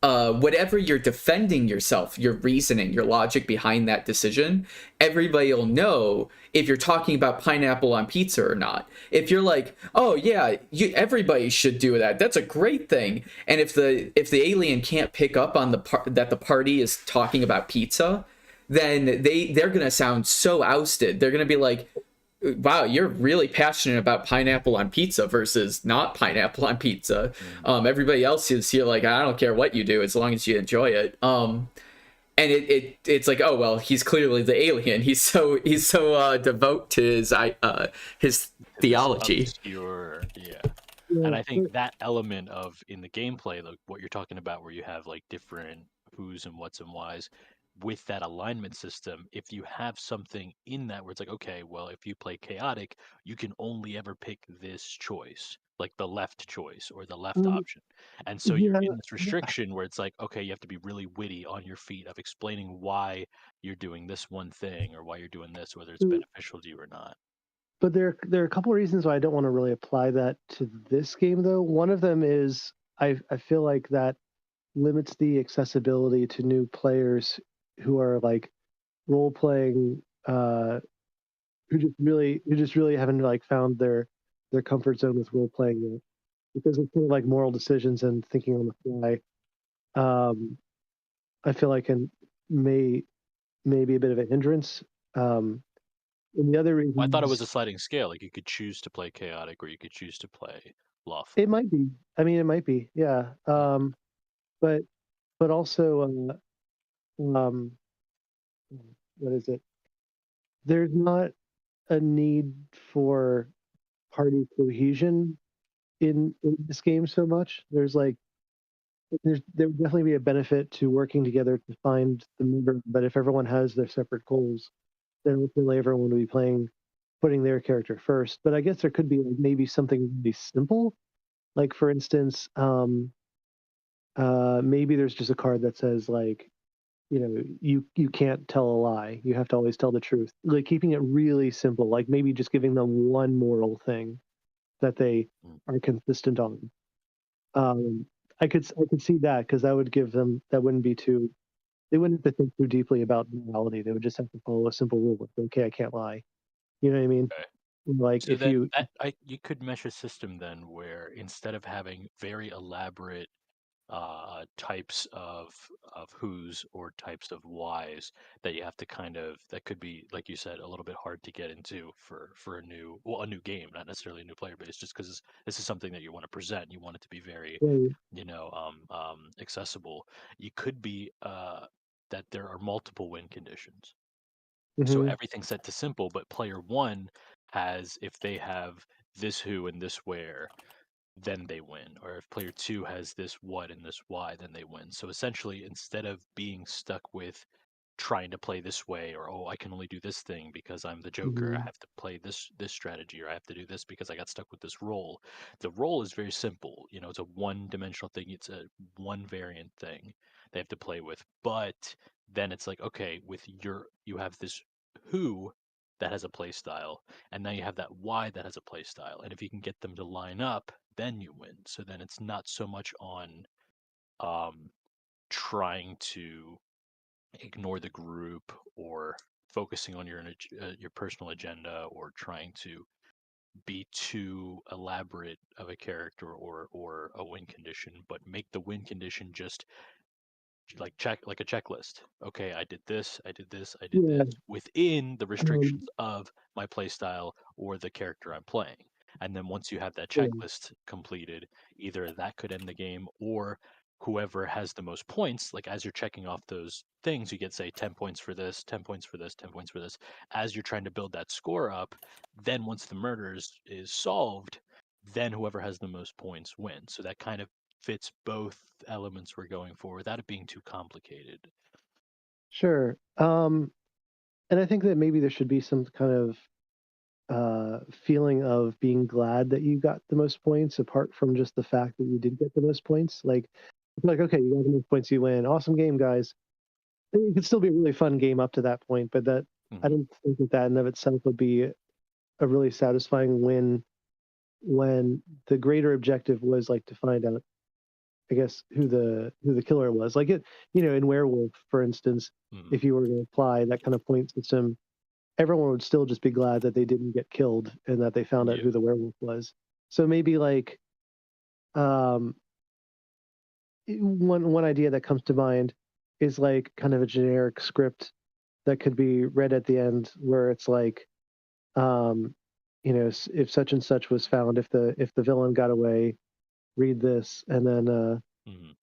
whatever you're defending yourself, your reasoning, your logic behind that decision, everybody will know if you're talking about pineapple on pizza or not. If you're like, oh yeah, everybody should do that, that's a great thing, and if the alien can't pick up on that the party is talking about pizza, then they're gonna sound so ousted. They're gonna be like, wow, you're really passionate about pineapple on pizza versus not pineapple on pizza. Everybody else is here like, I don't care what you do as long as you enjoy it. And it's like, oh well, he's clearly the alien. He's so devout to his theology. Obscure, yeah. And I think that element of in the gameplay, like what you're talking about, where you have like different who's and what's and whys, with that alignment system, if you have something in that where it's like, okay, well, if you play chaotic, you can only ever pick this choice, like the left choice or the left option. And so you're in this restriction where it's like, okay, you have to be really witty on your feet of explaining why you're doing this one thing or why you're doing this, whether it's beneficial to you or not. But there are a couple of reasons why I don't want to really apply that to this game, though. One of them is I feel like that limits the accessibility to new players who are like role playing, who just really haven't like found their comfort zone with role playing yet, because it's kind of like moral decisions and thinking on the fly. I feel like may be a bit of a hindrance. And the other reason, Well, I thought it was a sliding scale. Like you could choose to play chaotic or you could choose to play lawful. it might be. I mean, it might be. Yeah. But also, what is it? There's not a need for party cohesion in this game so much. There would definitely be a benefit to working together to find the member, but if everyone has their separate goals, then ultimately everyone will be putting their character first. But I guess there could be like maybe something really simple, like for instance, maybe there's just a card that says like, you know, you can't tell a lie. You have to always tell the truth. Like keeping it really simple, like maybe just giving them one moral thing that they are consistent on. I could see that, because that would give them, that wouldn't be too, they wouldn't have to think too deeply about morality. They would just have to follow a simple rule like, okay, I can't lie. You know what I mean? Okay. Like So if then you could mesh a system then where instead of having very elaborate types of who's or types of whys that you have to that could be, like you said, a little bit hard to get into for a new game, not necessarily a new player base, just because this is something that you want to present. You want it to be very accessible. You could be that there are multiple win conditions. So everything's set to simple, but player one has, if they have this who and this where, then they win. Or if player two has this what and this why, then they win. So essentially, instead of being stuck with trying to play this way, or I can only do this thing because I'm the Joker, I have to play this strategy, or I have to do this because I got stuck with this role. The role is very simple. You know, it's a one-dimensional thing. It's a one variant thing they have to play with. But then it's like, okay, you have this who that has a play style, and now you have that why that has a play style. And if you can get them to line up, then you win. So then it's not so much on trying to ignore the group or focusing on your personal agenda or trying to be too elaborate of a character or a win condition, but make the win condition just like a checklist. Okay, I did this, I did this, I did this within the restrictions of my playstyle or the character I'm playing. And then once you have that checklist completed, either that could end the game, or whoever has the most points, like as you're checking off those things, you get, say, 10 points for this, 10 points for this, 10 points for this. As you're trying to build that score up, then once the murders is solved, then whoever has the most points wins. So that kind of fits both elements we're going for without it being too complicated. Sure. And I think that maybe there should be some kind of feeling of being glad that you got the most points, apart from just the fact that you did get the most points. Like okay, you got the most points, you win. Awesome game, guys. It could still be a really fun game up to that point, but I don't think that in of itself would be a really satisfying win when the greater objective was like to find out I guess who the killer was. Like it, in Werewolf, for instance, if you were to apply that kind of point system, everyone would still just be glad that they didn't get killed and that they found out who the werewolf was. So maybe like um, one idea that comes to mind is like kind of a generic script that could be read at the end where it's like if such and such was found, if the villain got away, read this, and then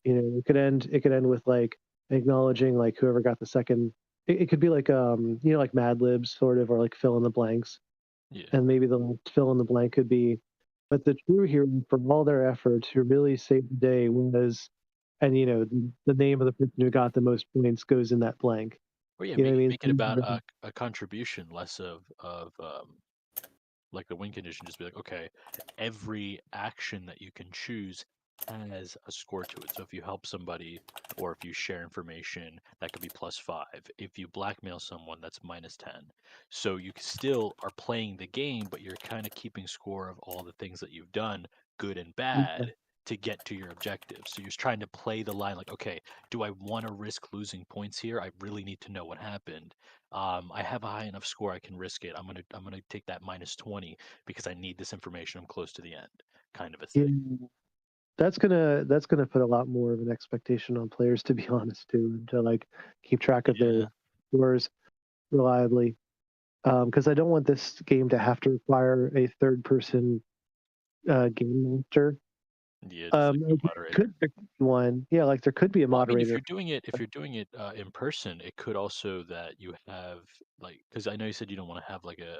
it could end with like acknowledging like whoever got the second. It could be like like Mad Libs sort of, or like fill in the blanks, and maybe the fill in the blank could be, but the true hero from all their efforts who really saved the day was, and the name of the person who got the most points goes in that blank. Or yeah, You know what I mean? make it about a contribution, less of like the win condition. Just be like, okay, every action that you can choose has a score to it. So if you help somebody or if you share information, that could be +5. If you blackmail someone, that's -10. So you still are playing the game, but you're kind of keeping score of all the things that you've done, good and bad, to get to your objective. So you're trying to play the line like, okay, do I want to risk losing points here? I really need to know what happened. I have a high enough score, I can risk it. I'm gonna take that -20 because I need this information. I'm close to the end, kind of a thing. Yeah, that's gonna put a lot more of an expectation on players, to be honest, too, to like keep track of their scores reliably. Because I don't want this game to have to require a third person game master. Yeah, just like a moderator. There could be one. Yeah, like there could be a Well, I mean, moderator. if you're doing it in person, it could also that you have like, because I know you said you don't want to have like a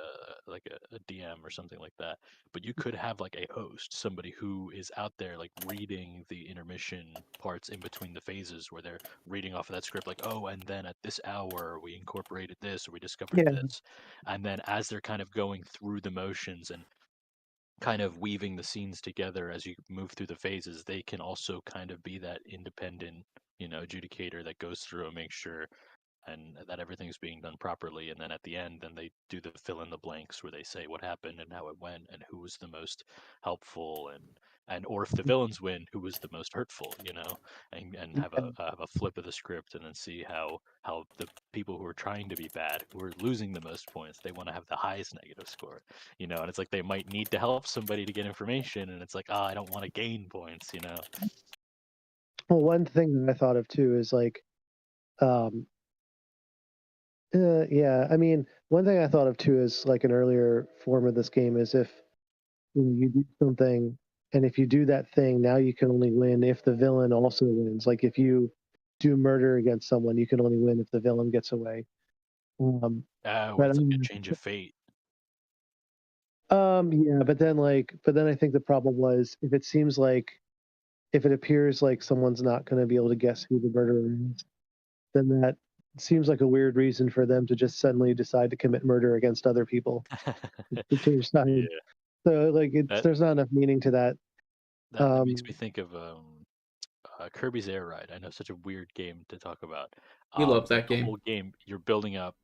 DM or something like that, but you could have like a host, somebody who is out there like reading the intermission parts in between the phases where they're reading off of that script, like, oh, and then at this hour we incorporated this or we discovered this, and then as they're kind of going through the motions and kind of weaving the scenes together as you move through the phases, they can also kind of be that independent, adjudicator that goes through and makes sure and that everything's being done properly. And then at the end, then they do the fill in the blanks where they say what happened and how it went and who was the most helpful and or if the villains win, who was the most hurtful, and have a flip of the script and then see how the people who are trying to be bad, who are losing the most points, they want to have the highest negative score, and it's like they might need to help somebody to get information, and it's like, I don't want to gain points. Well, one thing that I thought of too is like, yeah, I mean, one thing I thought of too is like an earlier form of this game is if you do something, and if you do that thing, now you can only win if the villain also wins. Like if you do murder against someone, you can only win if the villain gets away. It's like a change of fate. Yeah, but then I think the problem was if it seems like if it appears like someone's not going to be able to guess who the murderer is, then that seems like a weird reason for them to just suddenly decide to commit murder against other people to change sides. Yeah. So like there's not enough meaning to that. That makes me think of Kirby's Air Ride. I know, such a weird game to talk about. You love that The game. whole game, you're building up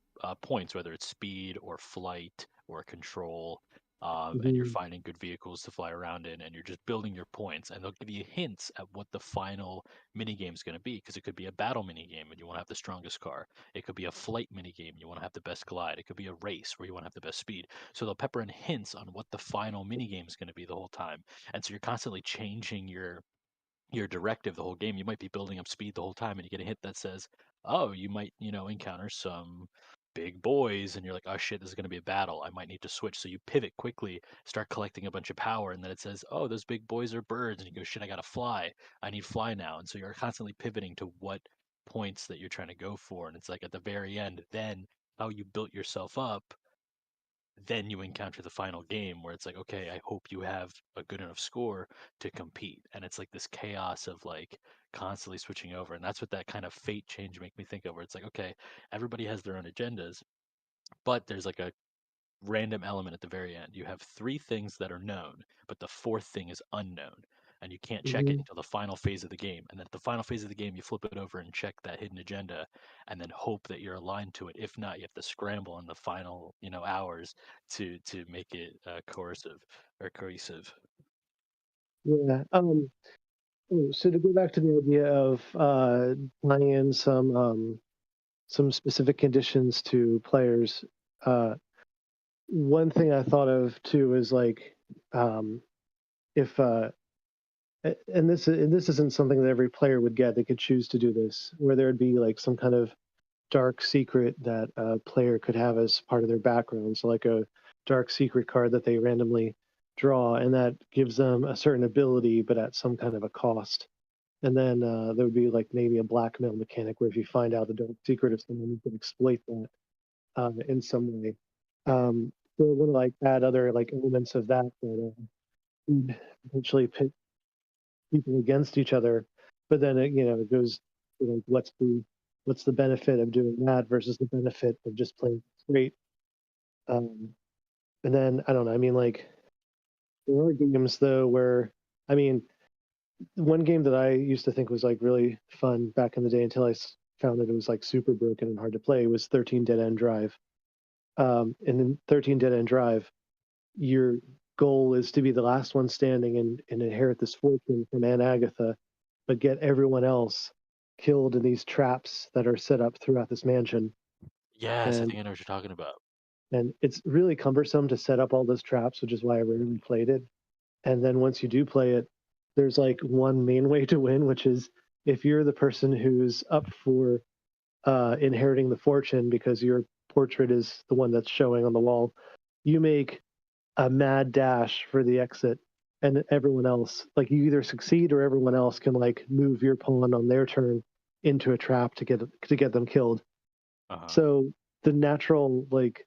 points, whether it's speed or flight or control, and you're finding good vehicles to fly around in, and you're just building your points. And they'll give you hints at what the final mini game is going to be, because it could be a battle mini game and you want to have the strongest car. It could be a flight mini game and you want to have the best glide. It could be a race where you want to have the best speed. So they'll pepper in hints on what the final mini game is going to be the whole time. And so you're constantly changing your directive the whole game. You might be building up speed the whole time and you get a hit that says, oh, you might, encounter some big boys, and you're like, oh shit, this is going to be a battle. I might need to switch. So you pivot quickly, start collecting a bunch of power, and then it says, oh, those big boys are birds. And you go, shit, I got to fly. I need fly now. And so you're constantly pivoting to what points that you're trying to go for. And it's like at the very end, then how you built yourself up, then you encounter the final game where it's like, okay, I hope you have a good enough score to compete. And it's like this chaos of like constantly switching over. And that's what that kind of fate change make me think of, where it's like, okay, everybody has their own agendas, but there's like a random element at the very end. You have three things that are known, but the fourth thing is unknown. And you can't check it until the final phase of the game. And then at the final phase of the game, you flip it over and check that hidden agenda and then hope that you're aligned to it. If not, you have to scramble in the final, hours to make it coercive or cohesive. Yeah. So to go back to the idea of tying in some specific conditions to players, one thing I thought of too is like if and this isn't something that every player would get. They could choose to do this, where there would be like some kind of dark secret that a player could have as part of their background. So like a dark secret card that they randomly draw, and that gives them a certain ability, but at some kind of a cost. And then there would be like maybe a blackmail mechanic where if you find out the dark secret of someone, you can exploit that in some way. So it would like add other like elements of that that would potentially pit people against each other. But then it goes to, like what's the benefit of doing that versus the benefit of just playing straight. Um, and then I don't know. I mean, like there are games though where I mean one game that I used to think was like really fun back in the day until I found that it was like super broken and hard to play was 13 Dead End Drive. And in 13 Dead End Drive, your goal is to be the last one standing and inherit this fortune from Aunt Agatha, but get everyone else killed in these traps that are set up throughout this mansion. Yes, I And think I know what you're talking about. and it's really cumbersome to set up all those traps, which is why I rarely played it. And then once you do play it, there's like one main way to win, which is if you're the person who's up for inheriting the fortune because your portrait is the one that's showing on the wall, you make a mad dash for the exit, and everyone else, like you either succeed or everyone else can like move your pawn on their turn into a trap to get them killed. So the natural like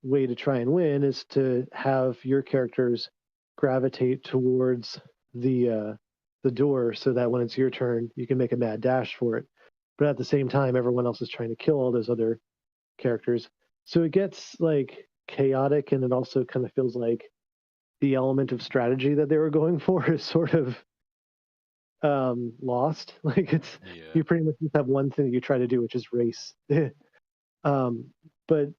way to try and win is to have your characters gravitate towards the door so that when it's your turn you can make a mad dash for it, but at the same time everyone else is trying to kill all those other characters, so it gets like chaotic, and it also kind of feels like the element of strategy that they were going for is sort of lost. Like it's you pretty much just have one thing that you try to do, which is race. But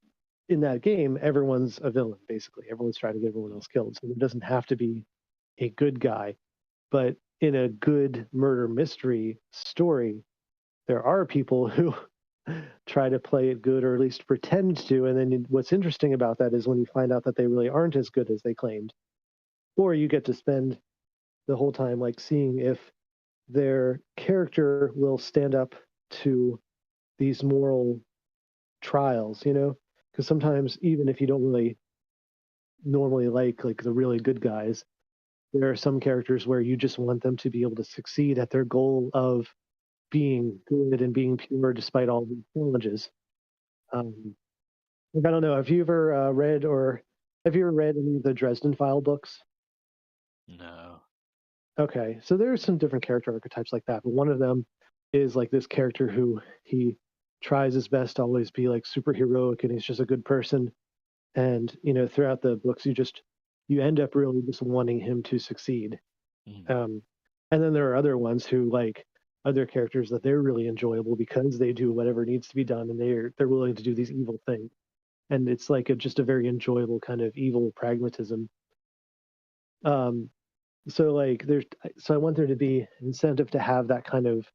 in that game, everyone's a villain, basically. Everyone's trying to get everyone else killed. So it doesn't have to be a good guy. But in a good murder mystery story, there are people who try to play it good or at least pretend to. And then what's interesting about that is when you find out that they really aren't as good as they claimed, or you get to spend the whole time like seeing if their character will stand up to these moral trials, because sometimes even if you don't really normally like the really good guys, there are some characters where you just want them to be able to succeed at their goal of being good and being pure despite all the challenges. Like I don't know, have you ever read any of the Dresden File books? No. Okay, so there's some different character archetypes like that, but one of them is like this character who he tries his best to always be like super heroic, and he's just a good person. And throughout the books, you end up really just wanting him to succeed. And then there are other ones who like other characters that they're really enjoyable because they do whatever needs to be done, and they're willing to do these evil things. And it's like just a very enjoyable kind of evil pragmatism. So I want there to be incentive to have that kind of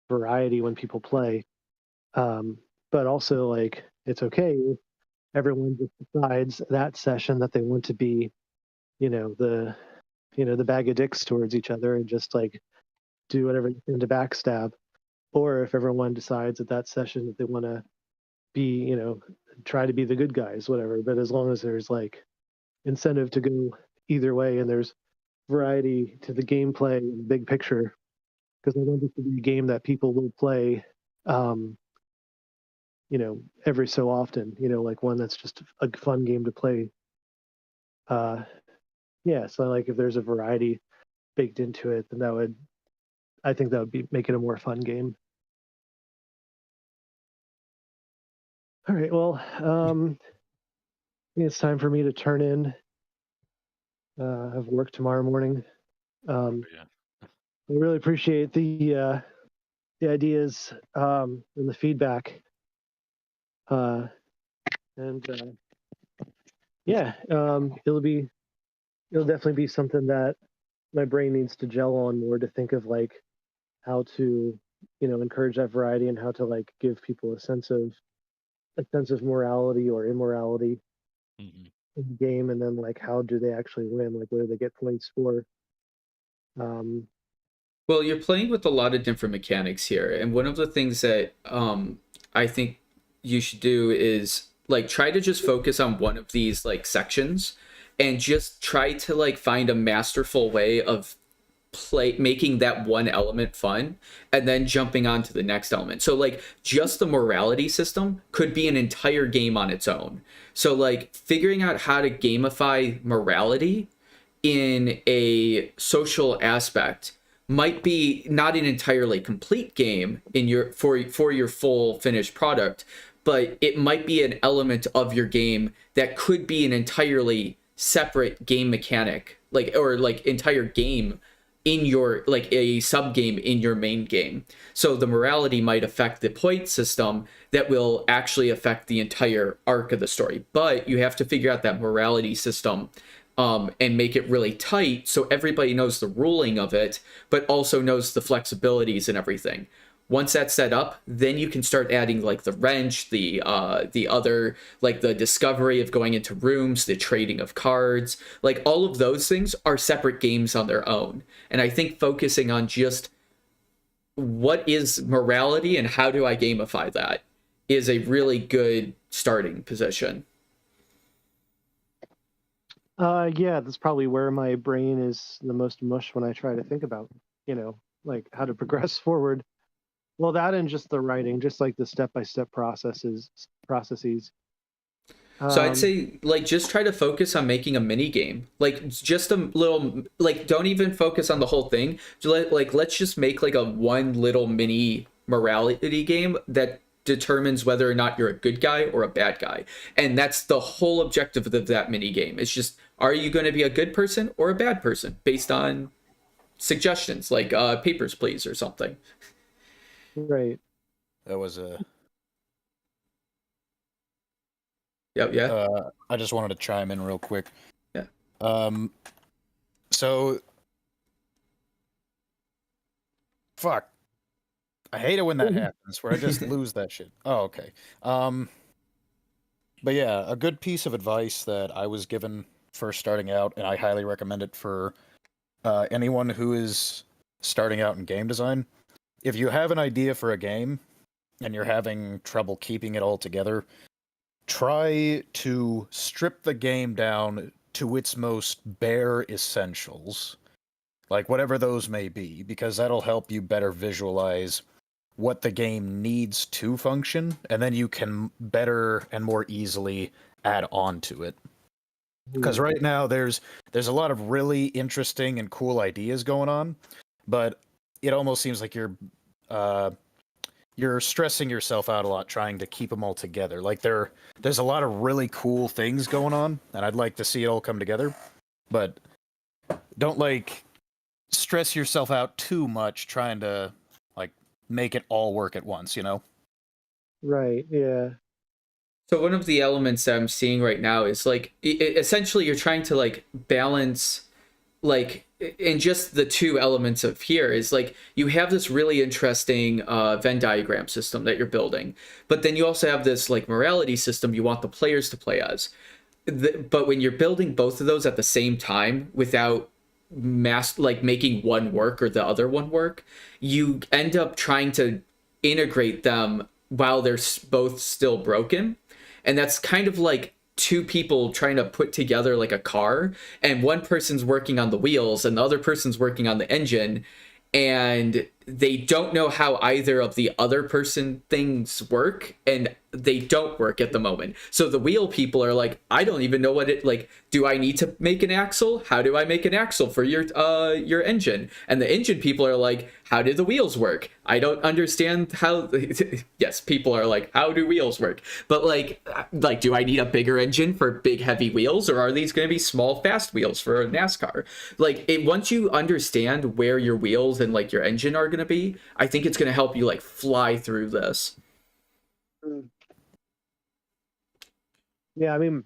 variety when people play. But also like it's okay if everyone just decides that session that they want to be, the bag of dicks towards each other and just like do whatever they can to backstab. Or if everyone decides at that session that they want to be, try to be the good guys, whatever. But as long as there's like incentive to go either way and there's variety to the gameplay and the big picture, because I want this to be a game that people will play, every so often, like one that's just a fun game to play. Yeah, so like if there's a variety baked into it, then I think that would be make it a more fun game. All right, well, I think it's time for me to turn in. I have work tomorrow morning. I really appreciate the ideas and the feedback. Yeah, it'll definitely be something that my brain needs to gel on more to think of like how to, encourage that variety and how to like give people a sense of morality or immorality Mhm. in the game, and then like how do they actually win? Like what do they get points for? Well, you're playing with a lot of different mechanics here, and one of the things that I think you should do is like try to just focus on one of these like sections and just try to like find a masterful way of making that one element fun and then jumping on to the next element. So like just the morality system could be an entire game on its own. So like figuring out how to gamify morality in a social aspect might be not an entirely complete game in your for your full finished product, but it might be an element of your game that could be an entirely separate game mechanic, like or like entire game in your like a sub game in your main game. So the morality might affect the point system that will actually affect the entire arc of the story, but you have to figure out that morality system and make it really tight so everybody knows the ruling of it, but also knows the flexibilities and everything. Once that's set up, then you can start adding like the wrench, the other like the discovery of going into rooms, the trading of cards, like all of those things are separate games on their own. And I think focusing on just what is morality and how do I gamify that is a really good starting position. Yeah, that's probably where my brain is the most mush when I try to think about, like how to progress forward. Well, that and just the writing, just like the step-by-step processes. So I'd say like just try to focus on making a mini game, like just a little, like don't even focus on the whole thing. Let's just make like a one little mini morality game that determines whether or not you're a good guy or a bad guy, and that's the whole objective of that mini game. It's just, are you going to be a good person or a bad person based on suggestions like Papers, Please or something. Right. That was a. Yeah. I just wanted to chime in real quick. Yeah. So. Fuck. I hate it when that happens, where I just lose that shit. Oh, okay. But yeah, a good piece of advice that I was given first starting out, and I highly recommend it for anyone who is starting out in game design. If you have an idea for a game and you're having trouble keeping it all together, try to strip the game down to its most bare essentials, like whatever those may be, because that'll help you better visualize what the game needs to function, and then you can better and more easily add on to it. Because right now there's a lot of really interesting and cool ideas going on, but it almost seems like you're stressing yourself out a lot trying to keep them all together. Like there's a lot of really cool things going on, and I'd like to see it all come together, but don't like stress yourself out too much trying to like make it all work at once, Right. Yeah. So one of the elements that I'm seeing right now is like essentially you're trying to like balance like in just the two elements of here is like you have this really interesting Venn diagram system that you're building, but then you also have this like morality system you want the players to play as. But when you're building both of those at the same time without making one work or the other one work, you end up trying to integrate them while they're both still broken. And that's kind of like two people trying to put together like a car, and one person's working on the wheels and the other person's working on the engine, and they don't know how either of the other person things work, and they don't work at the moment. So the wheel people are like, I don't even know what it like. Do I need to make an axle? How do I make an axle for your engine? And the engine people are like, how do the wheels work? I don't understand how. Yes, people are like, how do wheels work? But like, do I need a bigger engine for big heavy wheels, or are these going to be small fast wheels for a NASCAR? Like, once you understand where your wheels and like your engine are going to be, I think it's going to help you like fly through this. Yeah, I mean,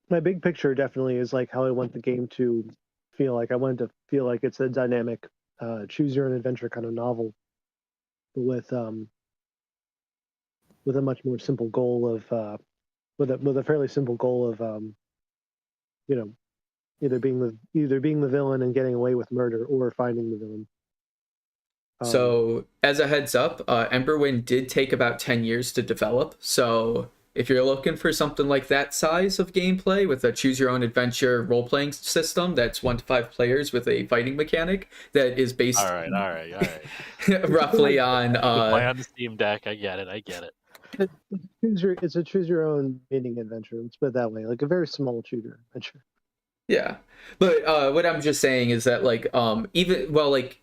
my big picture definitely is like how I want the game to feel like. I want it to feel like it's a dynamic choose your own adventure kind of novel, with a much more simple goal of with a fairly simple goal of you know, either being the villain and getting away with murder, or finding the villain. So, as a heads up, Emberwind did take about 10 years to develop. So, if you're looking for something like that size of gameplay with a choose your own adventure role playing system that's 1 to 5 players with a fighting mechanic that is based All right. roughly on Play on the Steam Deck. I get it. It's a choose your own meaning adventure. Let's put it that way, like a very small shooter adventure. Yeah, but what I'm just saying is that like like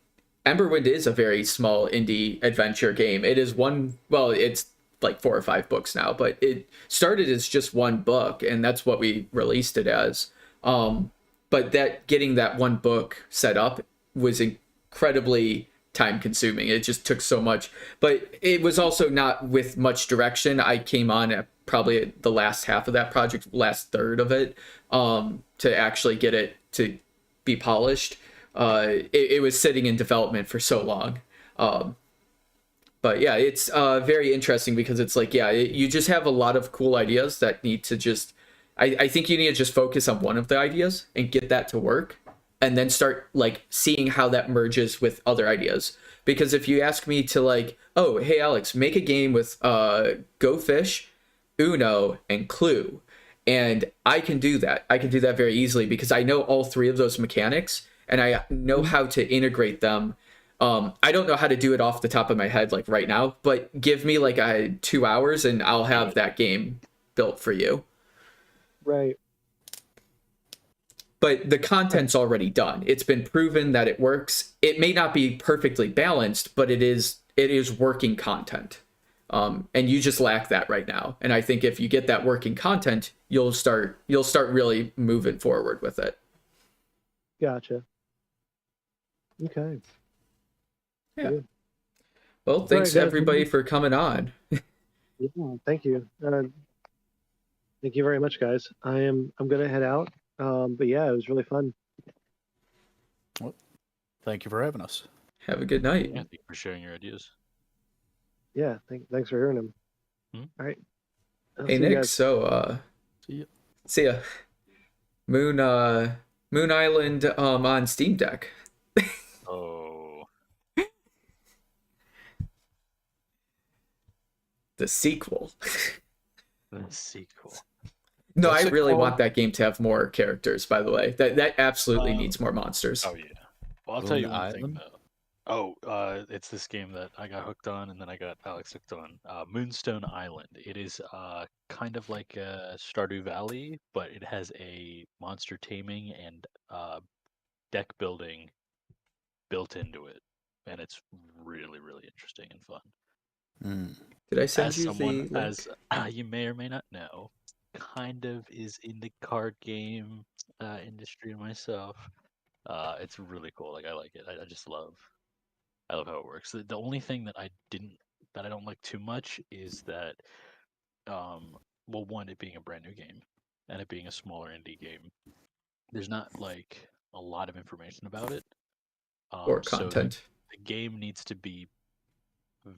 Emberwind is a very small indie adventure game. It is it's like 4 or 5 books now, but it started as just 1 book, and that's what we released it as. But getting that 1 book set up was incredibly time consuming. It just took so much, but it was also not with much direction. I came on at probably the last half of that project, last third of it, to actually get it to be polished. It was sitting in development for so long. But yeah, it's very interesting because it's like, you just have a lot of cool ideas that need to just, I think you need to just focus on one of the ideas and get that to work, and then start like seeing how that merges with other ideas. Because if you ask me to like, oh, hey, Alex, make a game with Go Fish, Uno, and Clue. And I can do that. I can do that very easily because I know all 3 of those mechanics, and I know how to integrate them. I don't know how to do it off the top of my head like right now, but give me like 2 hours and I'll have that game built for you. Right. But the content's already done. It's been proven that it works. It may not be perfectly balanced, but it is working content. And you just lack that right now. And I think if you get that working content, you'll start really moving forward with it. Gotcha. Okay. Yeah. Good. Well, thanks everybody for coming on. Yeah, thank you. Thank you very much, guys. I'm gonna head out. But yeah, it was really fun. Well, thank you for having us. Have a good night. Yeah, thank you for sharing your ideas. Yeah, thanks for hearing them. All right. Hey Nick, so see ya. Moon Island on Steam Deck. Oh. The sequel. The sequel. No, I really want that game to have more characters, by the way. That absolutely needs more monsters. Oh, yeah. Well, I'll tell you one thing, though. Oh, it's this game that I got hooked on, and then I got Alex hooked on. Moonstone Island. It is kind of like Stardew Valley, but it has a monster taming and deck building built into it. And it's really, really interesting and fun. Did I send as you someone, the link? As you may or may not know, kind of is in the card game industry myself. It's really cool. Like I like it. I just love how it works. The only thing that I don't like too much is that well, one, it being a brand new game and it being a smaller indie game, there's not like a lot of information about it. Or content. So the game needs to be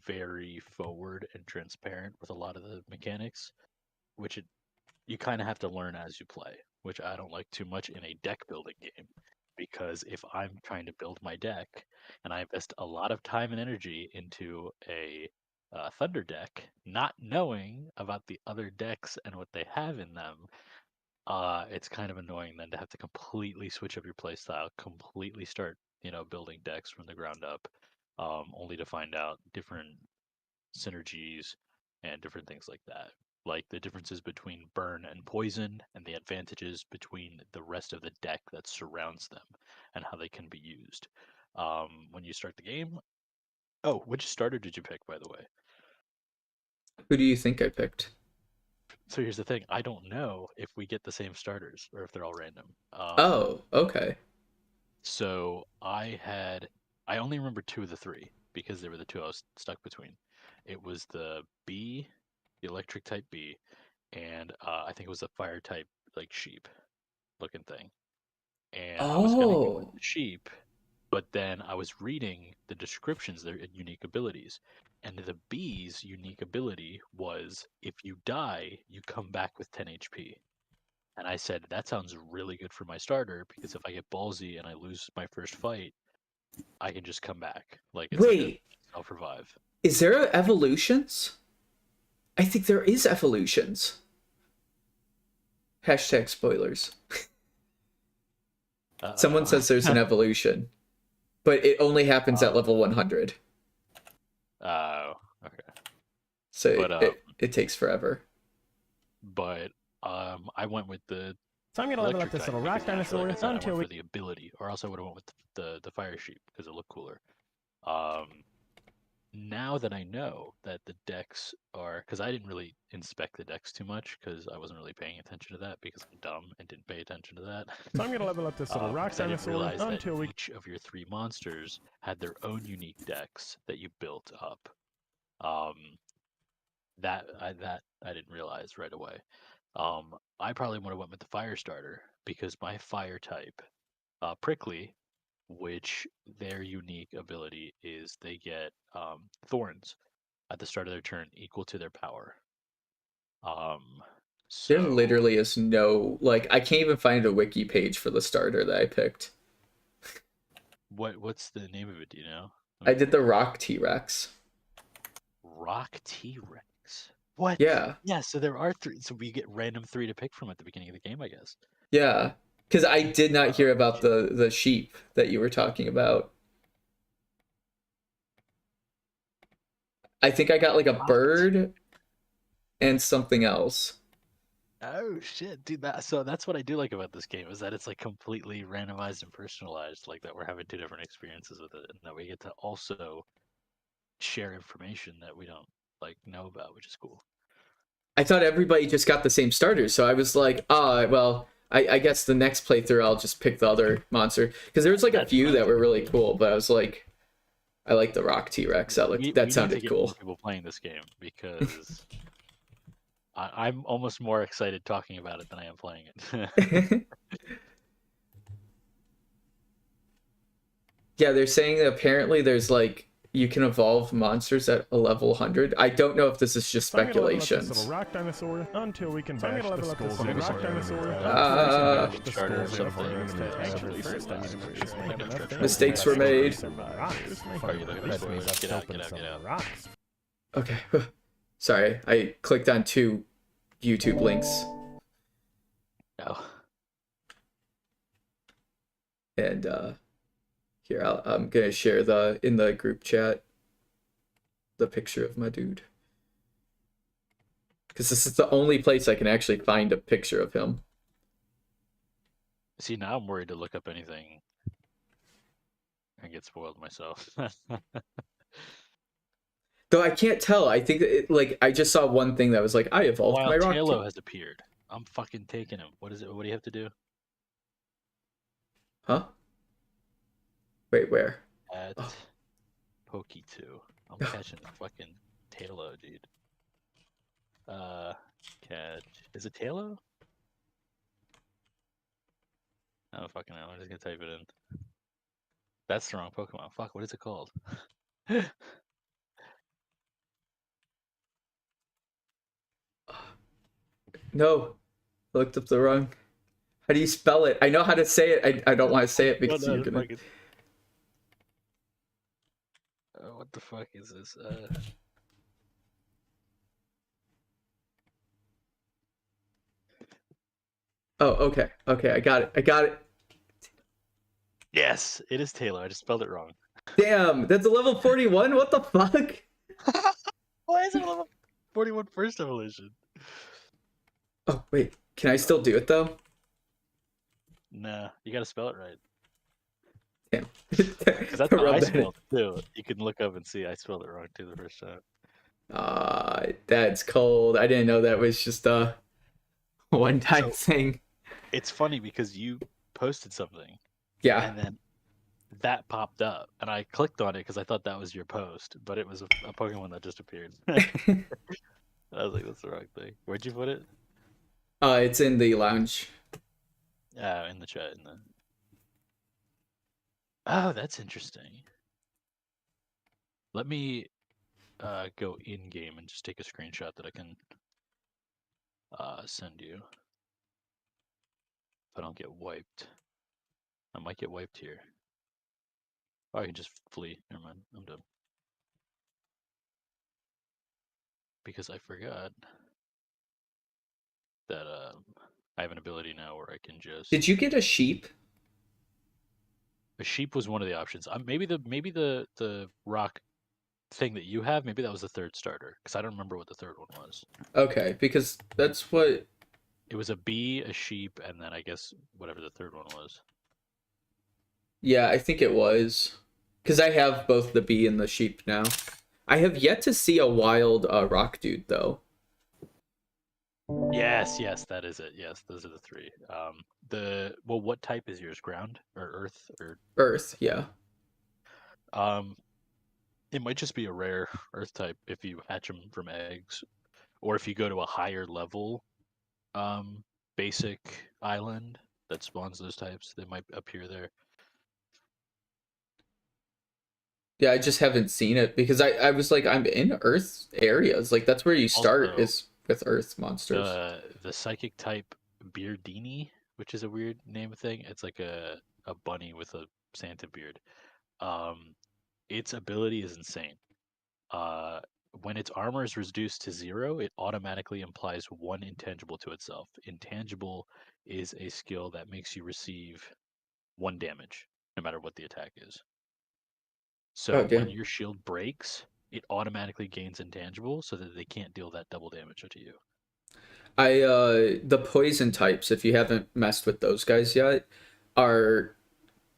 very forward and transparent with a lot of the mechanics, which you kind of have to learn as you play, which I don't like too much in a deck building game. Because if I'm trying to build my deck and I invest a lot of time and energy into a Thunder deck, not knowing about the other decks and what they have in them, it's kind of annoying then to have to completely switch up your playstyle, completely start, building decks from the ground up, only to find out different synergies and different things like that. Like the differences between burn and poison, and the advantages between the rest of the deck that surrounds them, and how they can be used. When you start the game. Oh, which starter did you pick, by the way? Who do you think I picked? So here's the thing: I don't know if we get the same starters or if they're all random. Oh, okay. So I only remember 2 of the 3 because they were the 2 I was stuck between. It was the bee, the electric type bee, and I think it was a fire type like sheep looking thing. And I was gonna go with the sheep But then I was reading the descriptions, their unique abilities, and the bee's unique ability was if you die, you come back with 10 HP. And I said, that sounds really good for my starter, because if I get ballsy and I lose my first fight, I can just come back. Like, it's like a self-revive. Is there evolutions? I think there is evolutions. Hashtag spoilers. Someone says there's an evolution, but it only happens at level 100. Oh, okay. So but, it takes forever. But I went with the. So I'm gonna level up this little rock dinosaur until we. For the ability, or else I would have went with the fire sheep because it looked cooler. Now that I know that the decks are, because I didn't really inspect the decks too much because I wasn't really paying attention to that because I'm dumb and didn't pay attention to that. So I'm gonna level up this little rock dinosaur until each of your 3 monsters had their own unique decks that you built up. That I didn't realize right away. I probably would have went with the fire starter because my fire type, prickly, which their unique ability is they get thorns at the start of their turn equal to their power. So... There literally is no, like, I can't even find a wiki page for the starter that I picked. What's the name of it, do you know? I did the rock T-Rex. Rock T-Rex? What? Yeah. Yeah, so there are 3, so we get random 3 to pick from at the beginning of the game, I guess. Yeah. Because I did not hear about the sheep that you were talking about. I think I got like a bird and something else. Oh shit, dude! So that's what I do like about this game is that it's like completely randomized and personalized, like that we're having 2 different experiences with it, and that we get to also share information that we don't like know about, which is cool. I thought everybody just got the same starters, so I was like, well. I guess the next playthrough I'll just pick the other monster because there was like a few that were really cool, but I was like, I like the rock T-Rex. That sounded cool. More people playing this game because I'm almost more excited talking about it than I am playing it. Yeah, they're saying that apparently there's like you can evolve monsters at a level 100. I don't know if this is just speculation. This little rock dinosaur until we can bash the skulls of rock dinosaur. Mistakes were made. Get out. Okay. Sorry, I clicked on 2 YouTube links. Oh. And here I'm gonna share in the group chat the picture of my dude because this is the only place I can actually find a picture of him. See, now I'm worried to look up anything and get spoiled myself. Though I can't tell. I think that I just saw one thing that was like I evolved my rock. Halo has appeared. I'm fucking taking him. What is it? What do you have to do? Huh? Wait, where? At Pokey 2. I'm catching fucking Talo, dude. Catch. Is it Talo? Oh, fucking hell. I'm just gonna type it in. That's the wrong Pokemon. Fuck, what is it called? No. I looked up the wrong. How do you spell it? I know how to say it. I don't want to say it because you're gonna... what the fuck is this? Oh, okay. Okay, I got it. Yes, it is Taylor. I just spelled it wrong. Damn, that's a level 41? What the fuck? Why is it a level 41 first evolution? Oh, wait. Can I still do it, though? Nah, you gotta spell it right. Damn. Because that's how I spelled it, too. You can look up and see I spelled it wrong, too, the first time. That's cold. I didn't know that was just a one-time thing. It's funny because you posted something. Yeah. And then that popped up, and I clicked on it because I thought that was your post, but it was a Pokemon that just appeared. I was like, that's the wrong thing. Where'd you put it? It's in the lounge. In the chat. Oh, that's interesting. Let me go in game and just take a screenshot that I can send you. If I don't get wiped, I might get wiped here. Oh, I can just flee. Never mind. I'm done. Because I forgot that I have an ability now where I can just. Did you get a sheep? A sheep was one of the options. Maybe the rock thing that you have. Maybe that was the third starter because I don't remember what the third one was. Okay, because that's what. It was a bee, a sheep, and then I guess whatever the third one was. Yeah, I think it was. Because I have both the bee and the sheep now. I have yet to see a wild rock dude, though. Yes, that is it. Yes, those are the three. What type is yours? Ground or earth or Earth? Yeah. It might just be a rare earth type if you hatch them from eggs, or if you go to a higher level, basic island that spawns those types, they might appear there. Yeah, I just haven't seen it because I was like, I'm in Earth areas. Like, that's where you start Also, is with Earth monsters. The psychic type Beardini, which is a weird name thing. It's like a bunny with a Santa beard. Its ability is insane. When its armor is reduced to 0, it automatically implies 1 intangible to itself. Intangible is a skill that makes you receive 1 damage, no matter what the attack is. So when your shield breaks, it automatically gains intangible so that they can't deal that double damage to you. The poison types, if you haven't messed with those guys yet, are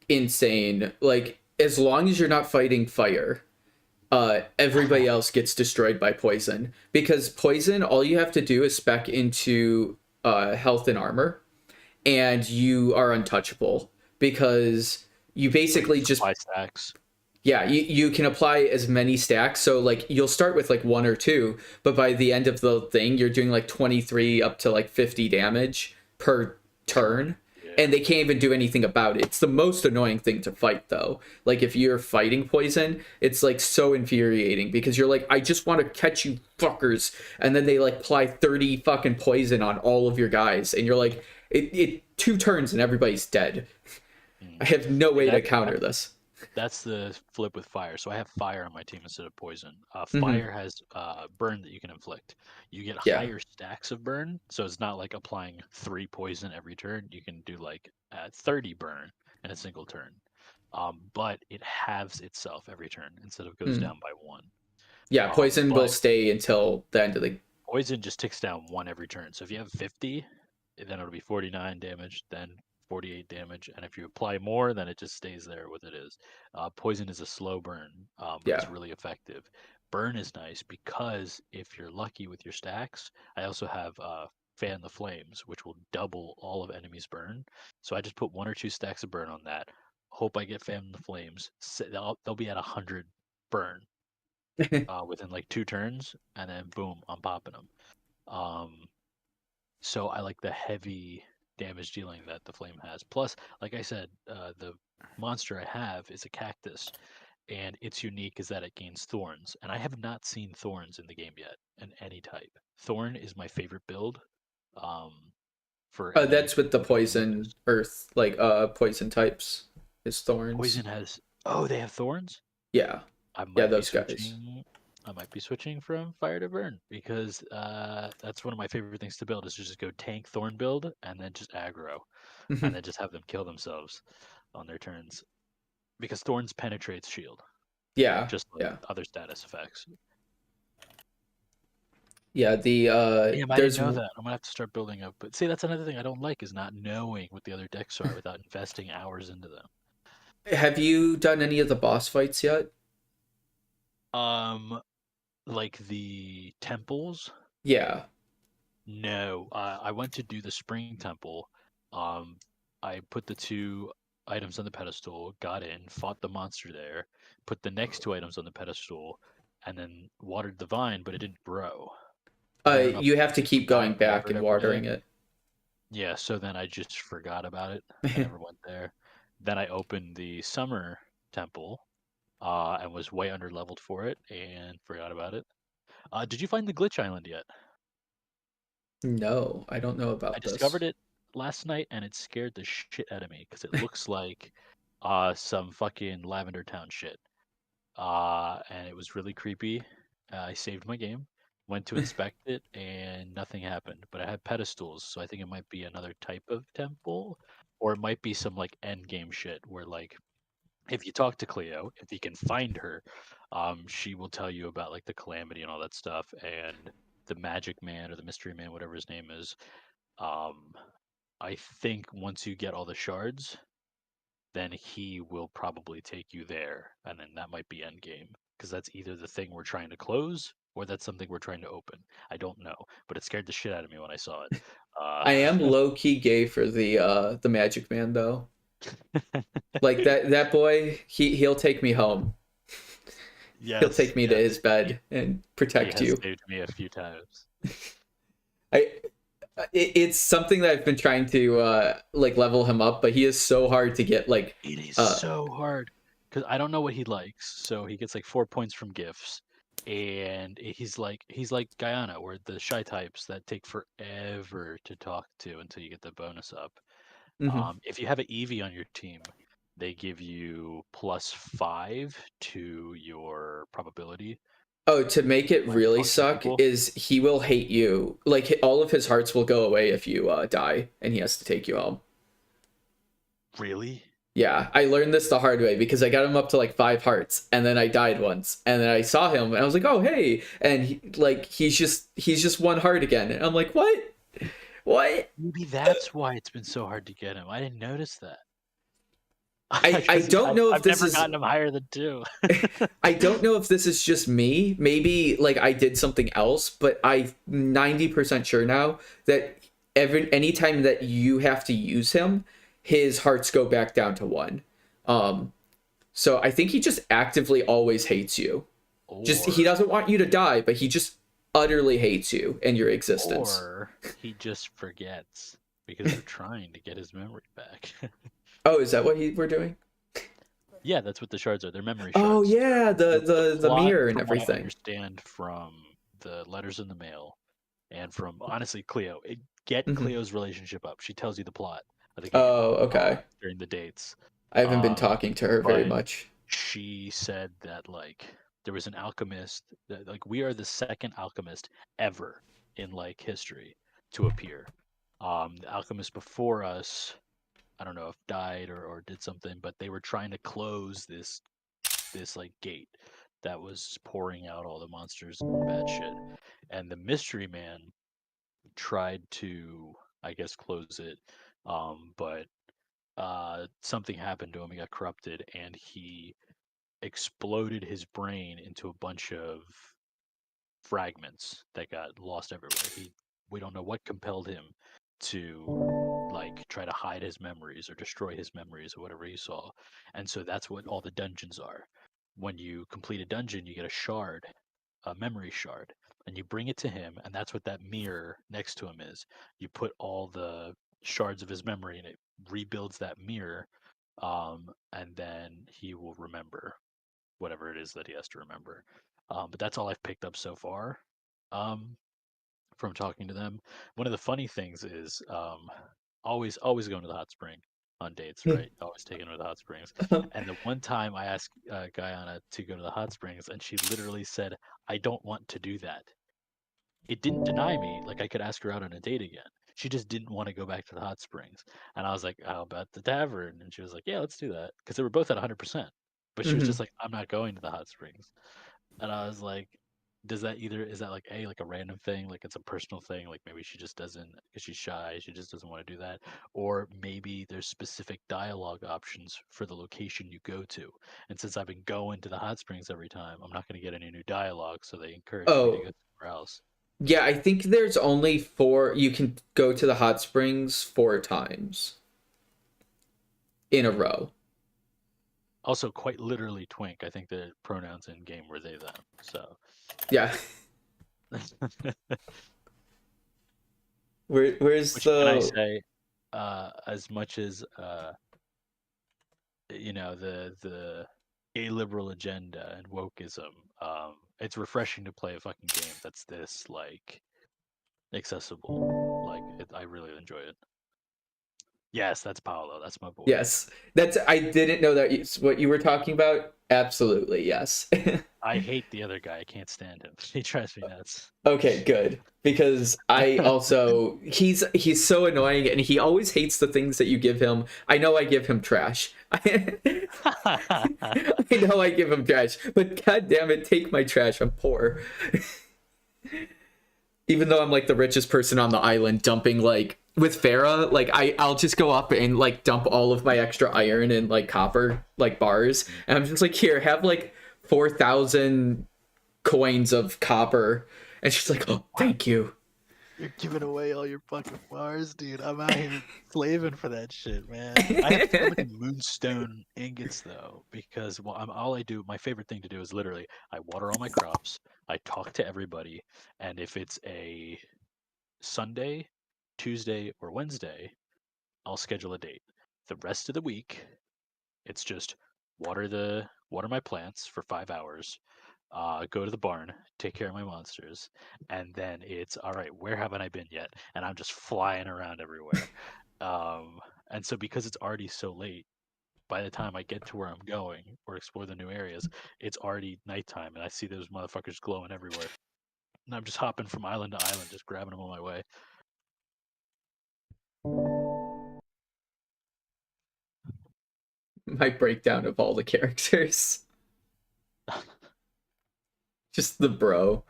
insane. Like, as long as you're not fighting fire, everybody else gets destroyed by poison. Because poison, all you have to do is spec into health and armor, and you are untouchable. Because you basically just apply stacks. Yeah, you can apply as many stacks. So like you'll start with like 1 or 2, but by the end of the thing, you're doing like 23 up to like 50 damage per turn. Yeah. And they can't even do anything about it. It's the most annoying thing to fight, though. Like, if you're fighting poison, it's like so infuriating because you're like, I just want to catch you fuckers. And then they like apply 30 fucking poison on all of your guys. And you're like, it 2 turns and everybody's dead. I have no way to counter this. That's the flip with fire. So I have fire on my team instead of poison. Fire has burn that you can inflict. You get higher stacks of burn, so it's not like applying 3 poison every turn. You can do like 30 burn in a single turn. But it halves itself every turn instead of goes down by 1. Yeah, poison will stay until the end of the... Poison just ticks down 1 every turn. So if you have 50, then it'll be 49 damage, then 48 damage, and if you apply more, then it just stays there with it is. Poison is a slow burn, but it's really effective. Burn is nice because if you're lucky with your stacks, I also have Fan the Flames, which will double all of enemies' burn. So I just put 1 or 2 stacks of burn on that. Hope I get Fan the Flames. They'll be at 100 burn within like 2 turns, and then boom, I'm popping them. So I like the heavy damage dealing that the flame has. Plus, like I said, the monster I have is a cactus, and its unique is that it gains thorns. And I have not seen thorns in the game yet, in any type. Thorn is my favorite build. That's with the poison earth, like poison types is thorns. Poison has they have thorns? Yeah. Those guys. I might be switching from fire to burn because that's one of my favorite things to build is to just go tank thorn build and then just aggro and then just have them kill themselves on their turns because thorns penetrates shield. Yeah. Just like other status effects. Yeah, Damn, I didn't know that. I'm gonna have to start building up. But see, that's another thing I don't like is not knowing what the other decks are without investing hours into them. Have you done any of the boss fights yet? Like the temples? Yeah. No, I went to do the spring temple. I put the 2 items on the pedestal, got in, fought the monster there, put the next 2 items on the pedestal, and then watered the vine, but it didn't grow. You have to keep going back and watering it. Yeah, so then I just forgot about it. I never went there. Then I opened the summer temple, and was way under leveled for it and forgot about it. Did you find the glitch island yet? No, I don't know I about discovered this. it last night and it scared the shit out of me because it looks like some fucking Lavender Town shit. And it was really creepy. I saved my game, went to inspect it, and nothing happened. But I had pedestals, so I think it might be another type of temple, or it might be some like end game shit where like if you talk to Cleo, if you can find her, she will tell you about like the calamity and all that stuff, and the magic man or the mystery man, whatever his name is. Um, I think once you get all the shards, then he will probably take you there, and then that might be endgame because that's either the thing we're trying to close or that's something we're trying to open. I don't know, but it scared the shit out of me when I saw it. I am low key gay for the Magic Man though. Like that boy, he'll take me home. Yes, he'll take me to his bed and protect he has you. saved me a few times. It's something that I've been trying to like level him up, but he is so hard to get. Like it is so hard because I don't know what he likes. So he gets like 4 points from gifts, and he's like Guyana, where the shy types that take forever to talk to until you get the bonus up. Mm-hmm. If you have an Eevee on your team, they give you +5 to your probability. Oh, to make it really suck is he will hate you. Like all of his hearts will go away if you die, and he has to take you home. Really? Yeah, I learned this the hard way because I got him up to like 5 hearts, and then I died once, and then I saw him, and I was like, "Oh, hey!" And he's just 1 heart again, and I'm like, "What? What?" Maybe that's why it's been so hard to get him. I didn't notice that. I don't know if this I've never is gotten him higher than 2. I don't know if this is just me. Maybe like I did something else, but I'm 90% sure now that anytime that you have to use him, his hearts go back down to 1. So I think he just actively always hates you. Just he doesn't want you to die, but he just utterly hates you and your existence. Or he just forgets because we're trying to get his memory back. Oh, is that what we're doing? Yeah, that's what the shards are. They're memory shards. Oh yeah, the mirror and from everything. What I understand from the letters in the mail and from honestly Cleo, get Cleo's relationship up. She tells you the plot of the game. Oh, okay. During the dates. I haven't been talking to her very much. She said that like there was an alchemist that like we are the second alchemist ever in like history to appear. The alchemist before us, I don't know if died or did something, but they were trying to close this like gate that was pouring out all the monsters and bad shit. And the mystery man tried to, I guess, close it, but something happened to him. He got corrupted, and he exploded his brain into a bunch of fragments that got lost everywhere. We don't know what compelled him to like try to hide his memories or destroy his memories or whatever he saw. And so that's what all the dungeons are. When you complete a dungeon, you get a shard, a memory shard, and you bring it to him, and that's what that mirror next to him is. You put all the shards of his memory and it rebuilds that mirror, and then he will remember whatever it is that he has to remember. But that's all I've picked up so far from talking to them. One of the funny things is always going to the hot spring on dates, right? Always taking her to the hot springs. And the one time I asked Guyana to go to the hot springs, and she literally said, "I don't want to do that." It didn't deny me, like I could ask her out on a date again. She just didn't want to go back to the hot springs. And I was like, "How about the tavern?" And she was like, "Yeah, let's do that." Because they were both at 100%. But she was just like, "I'm not going to the hot springs." And I was like, is that like like a random thing, like it's a personal thing, like maybe she just doesn't, because she's shy, she just doesn't want to do that, or maybe there's specific dialogue options for the location you go to, and since I've been going to the hot springs every time, I'm not going to get any new dialogue, so they encourage me to go somewhere else. Yeah, I think there's only 4. You can go to the hot springs 4 times in a row. Also, quite literally, twink. I think the pronouns in game were they, them. So, yeah. Where's which the? Can I say? As much as the a liberal agenda and wokeism. It's refreshing to play a fucking game that's this like accessible. I really enjoy it. Yes, that's Paolo. That's my boy. Yes, I didn't know that what you were talking about. Absolutely, yes. I hate the other guy. I can't stand him. He drives me nuts. Okay, good. Because I also he's so annoying, and he always hates the things that you give him. I know I give him trash. I know I give him trash, but god damn it, take my trash. I'm poor. Even though I'm like the richest person on the island, dumping like with Farah, like I'll just go up and like dump all of my extra iron and like copper like bars, and I'm just like, here, have like 4,000 coins of copper, and she's like, oh, thank you. You're giving away all your fucking bars, dude. I'm out here slaving for that shit, man. I have to look at moonstone ingots though, because my favorite thing to do is literally I water all my crops, I talk to everybody, and if it's a Sunday, Tuesday, or Wednesday, I'll schedule a date. The rest of the week, it's just water my plants for 5 hours, go to the barn, take care of my monsters, and then it's all right. Where haven't I been yet? And I'm just flying around everywhere. And so because it's already so late, by the time I get to where I'm going or explore the new areas, it's already nighttime, and I see those motherfuckers glowing everywhere. And I'm just hopping from island to island, just grabbing them on my way. My breakdown of all the characters. Just the bro.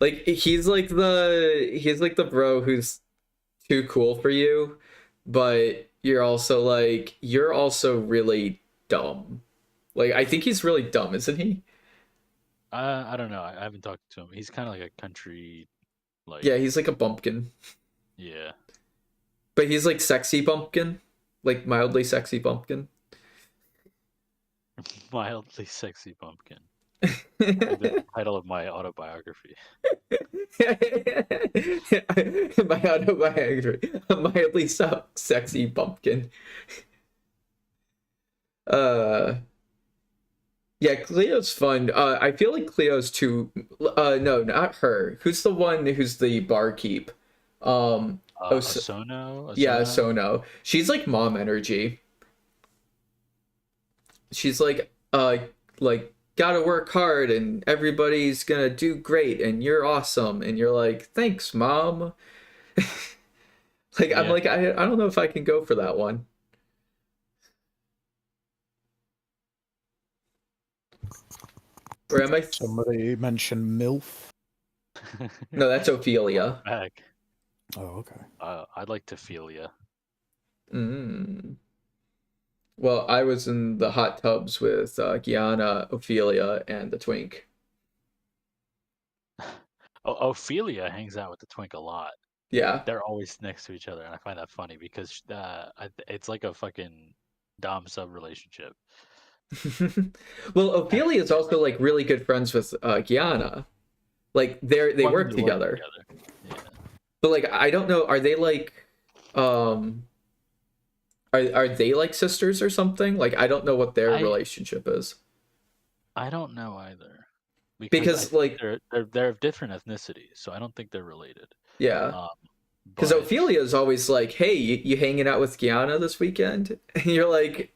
Like he's like the bro who's too cool for you, but you're also really dumb. Like I think he's really dumb, isn't he? I don't know. I haven't talked to him. He's kind of like a country, like yeah, he's like a bumpkin. Yeah, but he's like sexy bumpkin, like mildly sexy bumpkin. Mildly sexy pumpkin. The title of my autobiography. My autobiography, a mildly sexy pumpkin. Yeah, Cleo's fun. I feel like Cleo's too. No, not her. Who's the one who's the barkeep? Osono? Yeah, Osono. She's like mom energy. She's like gotta work hard and everybody's gonna do great and you're awesome, and you're like, thanks, mom. Like yeah. I'm like, I don't know if I can go for that one. Or am I? Somebody mentioned MILF. No, that's Ophelia. Back. Oh, okay. I'd like Tophelia. Well, I was in the hot tubs with Gianna, Ophelia, and the Twink. Ophelia hangs out with the Twink a lot. Yeah. They're always next to each other, and I find that funny because it's like a fucking dom-sub relationship. Well, Ophelia is also like really good friends with Gianna. Like they work together. Yeah. But like I don't know, are they like are they like sisters or something? Like I don't know what their relationship is. I don't know either. Because like they're of different ethnicities, so I don't think they're related. Yeah. Because Ophelia is always like, "Hey, you hanging out with Gianna this weekend?" And you're like,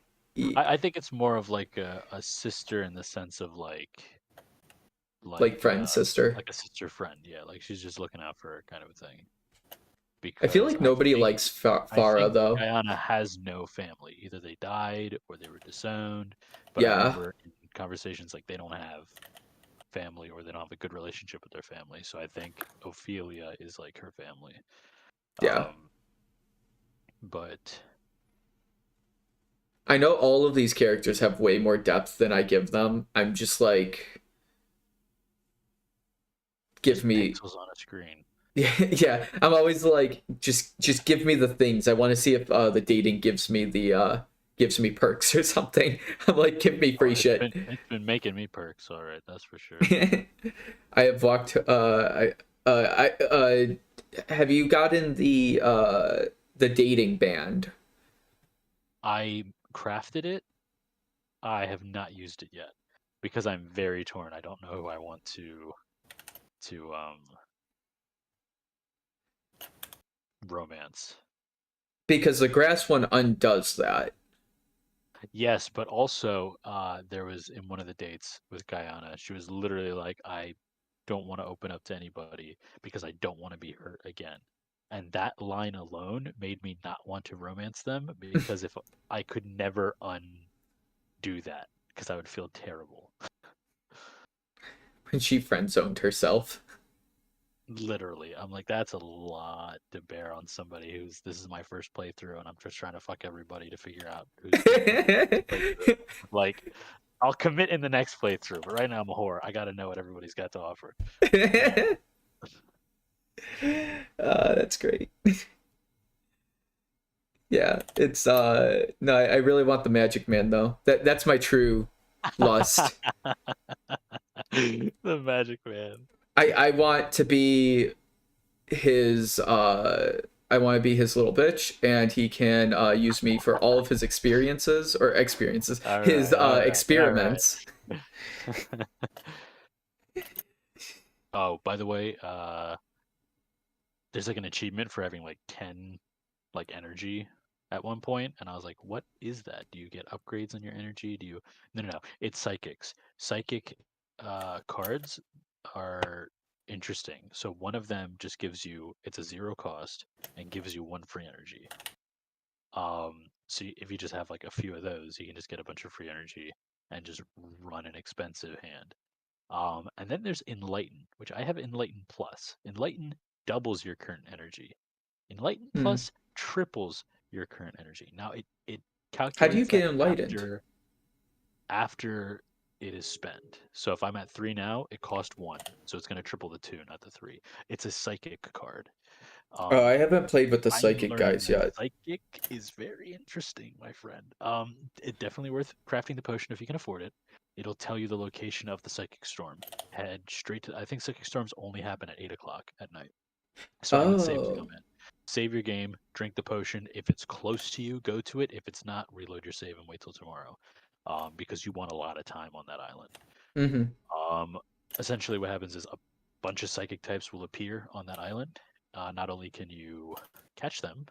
I think it's more of like a sister in the sense of like friend sister, like a sister friend. Yeah, like she's just looking out for her kind of a thing. Because I feel like nobody likes Farah though. Guyana has no family. Either they died or they were disowned. But yeah. I remember in conversations like they don't have family or they don't have a good relationship with their family. So I think Ophelia is like her family. Yeah. But I know all of these characters have way more depth than I give them. I'm just like, give me pixels on a screen. Yeah, I'm always like, just give me the things. I want to see if the dating gives me perks or something. I'm like, give me free shit. It's been making me perks, all right, that's for sure. I have walked. Have you gotten the dating band? I crafted it. I have not used it yet because I'm very torn. I don't know who I want to romance. Because the grass one undoes that. Yes, but also there was in one of the dates with Guyana, she was literally like, I don't want to open up to anybody because I don't want to be hurt again. And that line alone made me not want to romance them because if I could never undo that because I would feel terrible. When she friend zoned herself. Literally, I'm like, that's a lot to bear on somebody who's this is my first playthrough and I'm just trying to fuck everybody to figure out who's playthrough. Like, I'll commit in the next playthrough, but right now I'm a whore. I gotta know what everybody's got to offer. That's great. Yeah, it's no, I really want the Magic Man though. That's my true lust. The Magic Man. I want to be his I want to be his little bitch, and he can use me for all of his experiences his experiments. Oh, by the way, there's like an achievement for having like 10 like energy at one point, and I was like, what is that? Do you get upgrades on your energy? Do you no, it's psychics. Psychic cards are interesting. So one of them just gives you it's a 0 cost and gives you 1 free energy. So if you just have like a few of those, you can just get a bunch of free energy and just run an expensive hand. And then there's Enlighten, which I have Enlighten Plus. Enlighten doubles your current energy. Enlighten Plus triples your current energy. Now it calculates. How do you get enlightened? After it is spent. So if I'm at 3 now, it costs 1. So it's going to triple the 2, not the 3. It's a psychic card. I haven't played with the psychic guys yet. Psychic is very interesting, my friend. It's definitely worth crafting the potion if you can afford it. It'll tell you the location of the psychic storm. Head straight to. I think psychic storms only happen at 8 o'clock at night. So I would save the comment. Save your game, drink the potion. If it's close to you, go to it. If it's not, reload your save and wait till tomorrow, because you want a lot of time on that island. Essentially, what happens is a bunch of psychic types will appear on that island. Not only can you catch them,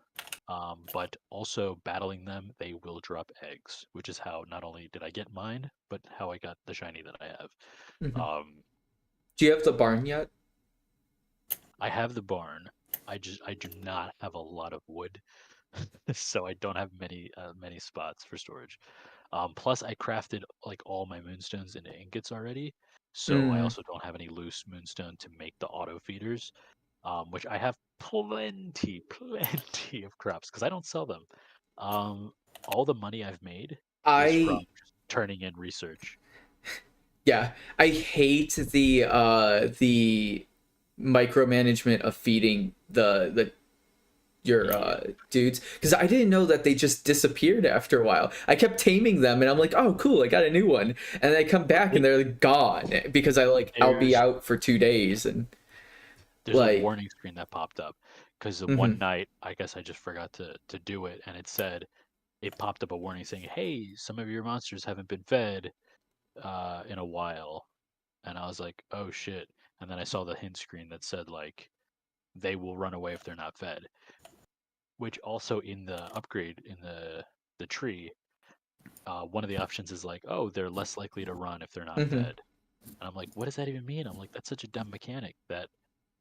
but also battling them, they will drop eggs, which is how not only did I get mine, but how I got the shiny that I have. Do you have the barn yet? I have the barn. I do not have a lot of wood, so I don't have many spots for storage. Plus, I crafted like all my moonstones into ingots already, so I also don't have any loose moonstone to make the auto feeders, which I have plenty of crops because I don't sell them. All the money I've made is from just turning in research. Yeah, I hate the micromanagement of feeding your dudes, because I didn't know that they just disappeared after a while. I kept taming them and I'm like, oh cool, I got a new one, and they come back and they're like, gone because I'll be out for 2 days. And there's a warning screen that popped up because one night I guess I just forgot to do it, and it popped up a warning saying, hey, some of your monsters haven't been fed in a while. And I was like, oh shit. And then I saw the hint screen that said like they will run away if they're not fed, which also in the upgrade in the tree, one of the options is like, oh, they're less likely to run if they're not fed. And I'm like, what does that even mean? I'm like, that's such a dumb mechanic that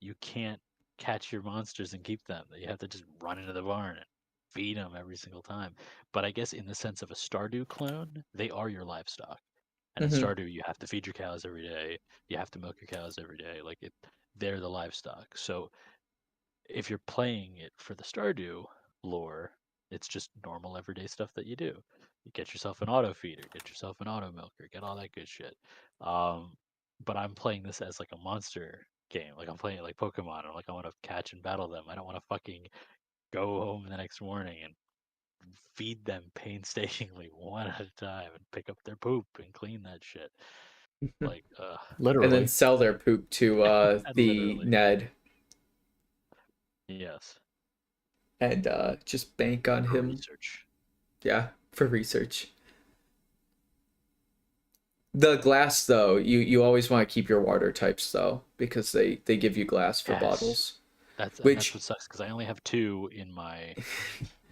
you can't catch your monsters and keep them. You have to just run into the barn and feed them every single time. But I guess in the sense of a Stardew clone, they are your livestock. And in Stardew, you have to feed your cows every day. You have to milk your cows every day. They're the livestock. So if you're playing it for the Stardew lore, it's just normal everyday stuff that you do. You get yourself an auto feeder, get yourself an auto milker, get all that good shit. But I'm playing this as like a monster game. Like I'm playing it like Pokemon. I'm like, I want to catch and battle them. I don't want to fucking go home the next morning and feed them painstakingly one at a time and pick up their poop and clean that shit. Like, literally. And then sell their poop to the Ned. Yes. And just bank on him. Research. Yeah, for research. The glass though, you always want to keep your water types though, because they give you glass for bottles. That's what sucks, because I only have 2 in my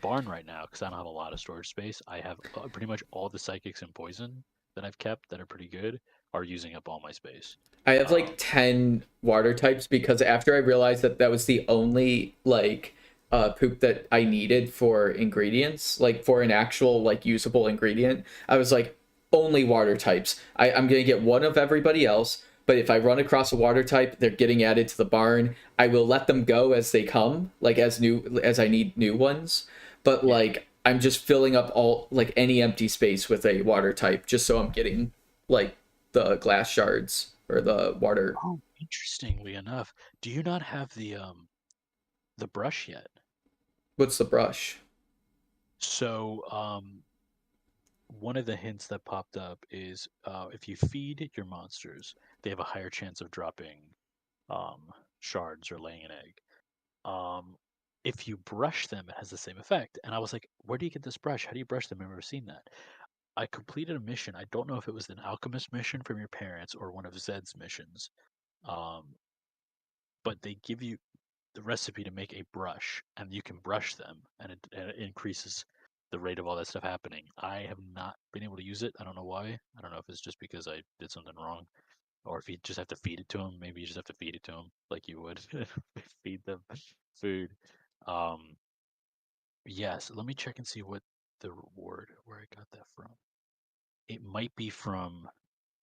barn right now because I don't have a lot of storage space. I have pretty much all the psychics and poison that I've kept that are pretty good are using up all my space. I have like 10 water types because after I realized that was the only like poop that I needed for ingredients, like for an actual like usable ingredient, I was like, only water types. I'm gonna get one of everybody else, but if I run across a water type, they're getting added to the barn. I will let them go as they come, like as I need new ones. But like I'm just filling up all like any empty space with a water type just so I'm getting like the glass shards or the water. Oh, interestingly enough, do you not have the brush yet? What's the brush? So one of the hints that popped up is if you feed your monsters, they have a higher chance of dropping shards or laying an egg. If you brush them, it has the same effect. And I was like, where do you get this brush? How do you brush them? I've never seen that. I completed a mission. I don't know if it was an alchemist mission from your parents or one of Zed's missions. But they give you the recipe to make a brush, and you can brush them, and it increases the rate of all that stuff happening. I have not been able to use it. I don't know why. I don't know if it's just because I did something wrong, or if you just have to feed it to them. Maybe you just have to feed it to them like you would feed them food. Yes, let me check and see what the reward, where I got that from. It might be from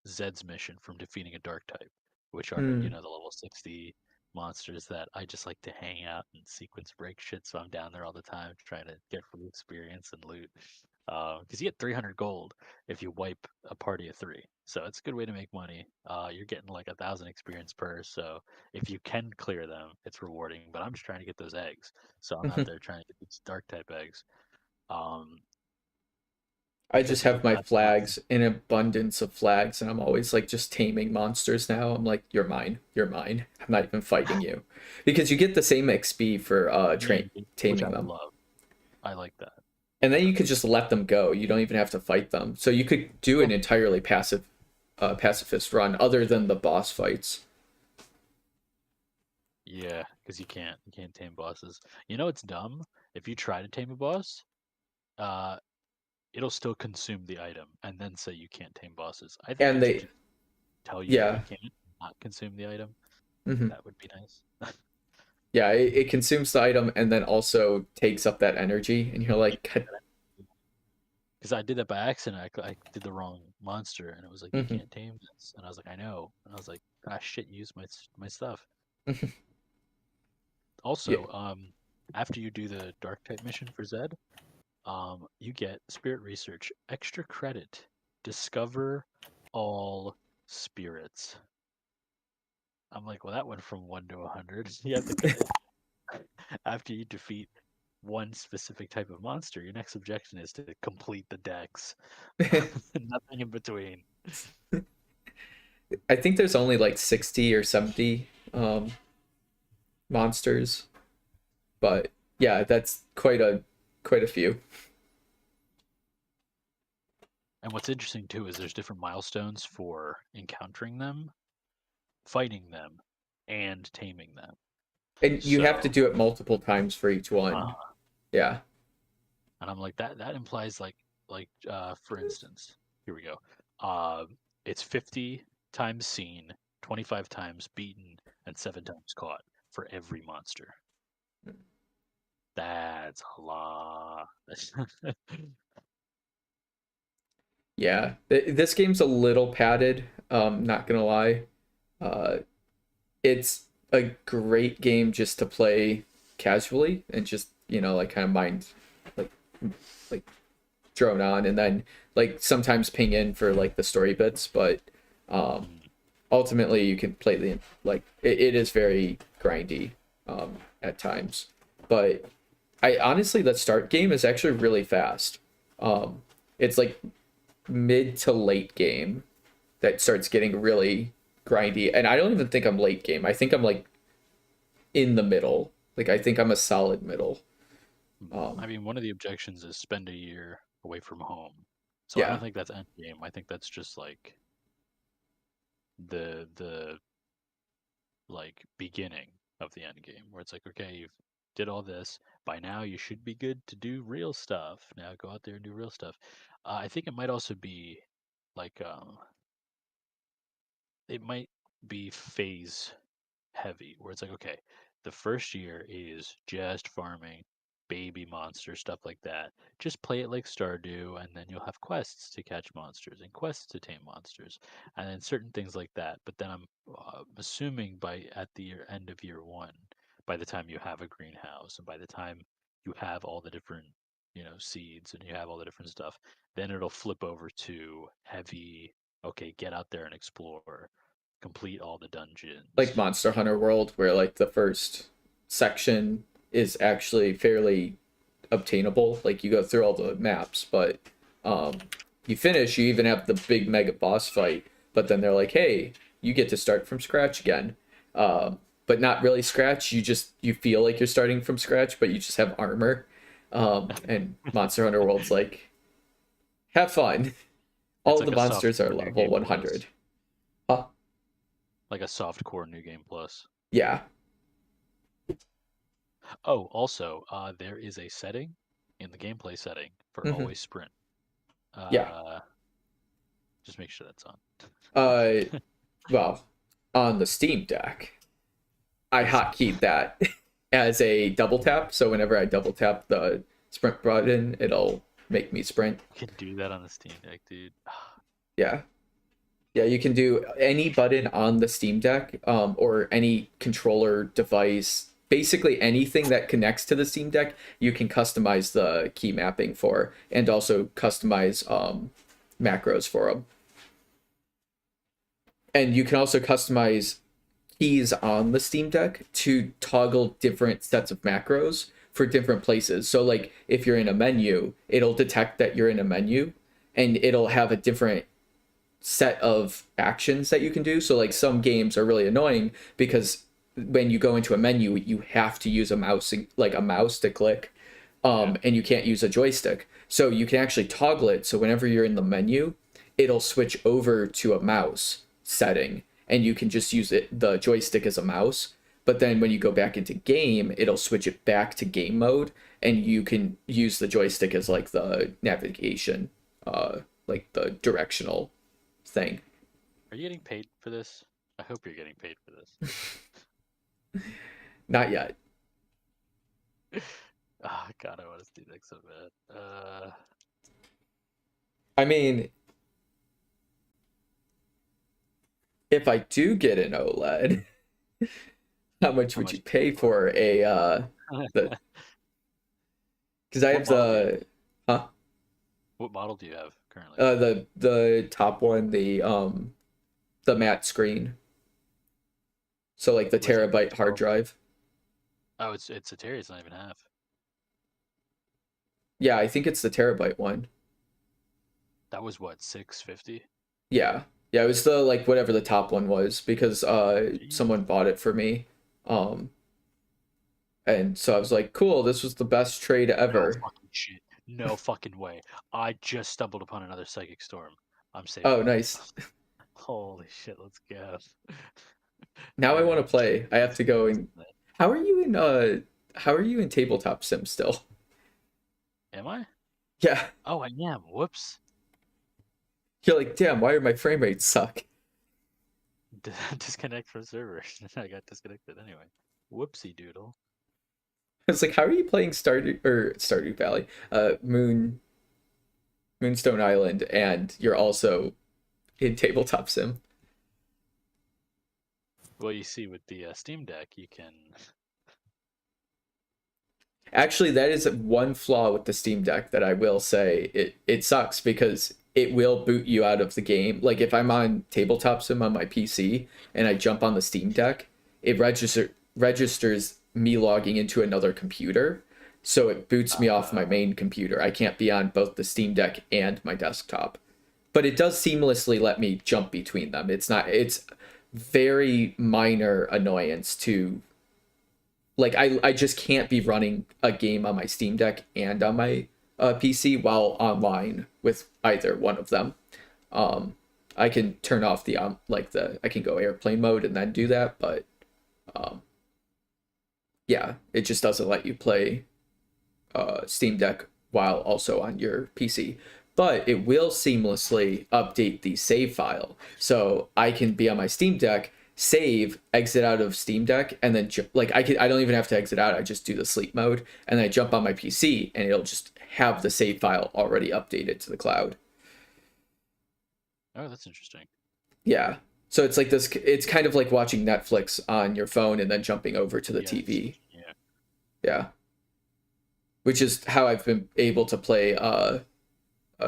Zed's mission from defeating a dark type, which are, the level 60 monsters that I just like to hang out and sequence break shit. So I'm down there all the time trying to get free experience and loot. Because you get 300 gold if you wipe a party of 3. So it's a good way to make money. You're getting like 1,000 experience per. So if you can clear them, it's rewarding. But I'm just trying to get those eggs. So I'm out there trying to get these dark type eggs. I just have my flags, an abundance of flags, and I'm always like just taming monsters now. I'm like, you're mine, you're mine. I'm not even fighting you, because you get the same XP for taming them. I like that. And then you could just let them go. You don't even have to fight them. So you could do an entirely pacifist run, other than the boss fights. Yeah, because you can't tame bosses. You know it's dumb. If you try to tame a boss, it'll still consume the item and then say you can't tame bosses. I think and they tell you that you can't not consume the item. That would be nice. Yeah, it consumes the item and then also takes up that energy, and you're like, because I did that by accident. I did the wrong monster, and it was like you can't tame this, and I was like, I know, and I was like, ah, shit, use my stuff. Also, after you do the dark type mission for Zed, you get spirit research, extra credit, discover all spirits. I'm like, well, that went from 1 to 100. You have to after you defeat one specific type of monster, your next objective is to complete the dex. Nothing in between. I think there's only like 60 or 70 monsters, but yeah, that's quite a few. And what's interesting too is there's different milestones for encountering them, fighting them, and taming them. And you have to do it multiple times for each one. Yeah. And I'm like, that implies like for instance, here we go. It's 50 times seen, 25 times beaten, and 7 times caught for every monster. That's a lot. Yeah, this game's a little padded. Not gonna lie. It's a great game just to play casually and just like kind of mind like drone on, and then like sometimes ping in for like the story bits, but ultimately you can play the it is very grindy at times, but I honestly the start game is actually really fast. It's like mid to late game that starts getting really grindy, and I don't even think I'm late game. I think I'm like in the middle. Like I think I'm a solid middle. I mean, one of the objections is spend a year away from home. So I don't think that's end game. I think that's just like the like beginning of the end game, where it's like, okay, you've did all this. By now, you should be good to do real stuff. Now go out there and do real stuff. I think it might also be like it might be phase heavy, where it's like, okay, the first year is just farming baby monster stuff like that. Just play it like Stardew, and then you'll have quests to catch monsters and quests to tame monsters, and then certain things like that. But then I'm assuming by at the end of year one, by the time you have a greenhouse and by the time you have all the different seeds and you have all the different stuff, then it'll flip over to heavy. Okay, get out there and explore, complete all the dungeons. Like Monster Hunter World, where like the first section is actually fairly obtainable. Like you go through all the maps, but you finish, you even have the big mega boss fight, but then they're like, hey, you get to start from scratch again. But not really scratch, you feel like you're starting from scratch, but you just have armor. And Monster Hunter World's like, have fun. All like the monsters are level 100. Huh? Like a soft core New Game Plus. Yeah. Oh, also, there is a setting in the gameplay setting for always sprint. Yeah. Just make sure that's on. Well, on the Steam Deck, I hotkeyed that as a double tap. So whenever I double tap the sprint button, it'll make me sprint. You can do that on the Steam Deck, dude. Yeah. Yeah, you can do any button on the Steam Deck, or any controller device. Basically anything that connects to the Steam Deck, you can customize the key mapping for, and also customize macros for them. And you can also customize keys on the Steam Deck to toggle different sets of macros for different places. So like if you're in a menu, it'll detect that you're in a menu, and it'll have a different set of actions that you can do. So like some games are really annoying because when you go into a menu, you have to use a mouse to click, and you can't use a joystick. So you can actually toggle it. So whenever you're in the menu, it'll switch over to a mouse setting, and you can just use the joystick as a mouse. But then when you go back into game, it'll switch it back to game mode, and you can use the joystick as like the navigation, like the directional thing. Are you getting paid for this? I hope you're getting paid for this. Not yet. Oh god, I want to do that so bad. I mean, if I do get an OLED, how much would you pay for a the? Because I have the, huh? What model do you have currently? The top one, the matte screen. So like the terabyte hard drive. Oh, it's a tera. It's not even half. Yeah, I think it's the terabyte one. That was what, $650? Yeah, it was the like whatever the top one was, because someone bought it for me, and so I was like, cool, this was the best trade ever. No fucking shit. No fucking way. I just stumbled upon another psychic storm. I'm saving. Oh, nice. Holy shit, let's go. Now I want to play. I have to go and how are you in tabletop sim still? Am I? Yeah. Oh, I am. Whoops. You're like, damn, why are my frame rates suck? Disconnect from server. I got disconnected anyway. Whoopsie doodle. I was like, how are you playing Stardew Valley? Moonstone Island, and you're also in tabletop sim. Well, you see, with the Steam Deck, you can. Actually, that is one flaw with the Steam Deck that I will say. It sucks because it will boot you out of the game. Like if I'm on tabletop sim on my PC and I jump on the Steam Deck, it registers me logging into another computer. So it boots me off my main computer. I can't be on both the Steam Deck and my desktop. But it does seamlessly let me jump between them. It's very minor annoyance to, like, I just can't be running a game on my Steam Deck and on my PC while online with either one of them. I can turn off the I can go airplane mode and then do that, but yeah, it just doesn't let you play Steam Deck while also on your PC. But it will seamlessly update the save file, so I can be on my Steam Deck, save, exit out of Steam Deck, and then I don't even have to exit out. I just do the sleep mode, and then I jump on my PC, and it'll just have the save file already updated to the cloud. Oh, that's interesting. Yeah. So it's like this. It's kind of like watching Netflix on your phone and then jumping over to the TV. Yeah. Yeah. Which is how I've been able to play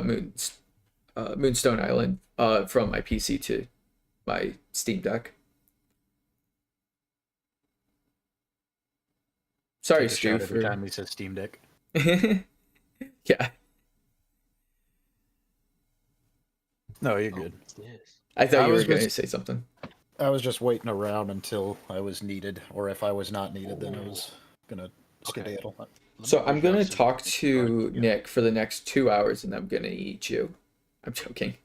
Moonstone Island from my PC to my Steam Deck. Sorry, Stu. Every time he says Steam Deck. Yeah. No, you're good. I thought you were going to say something. I was just waiting around until I was needed, or if I was not needed, then I was gonna skedaddle. Okay. So I'm going to talk to Nick for the next 2 hours, and then I'm going to eat you. I'm joking.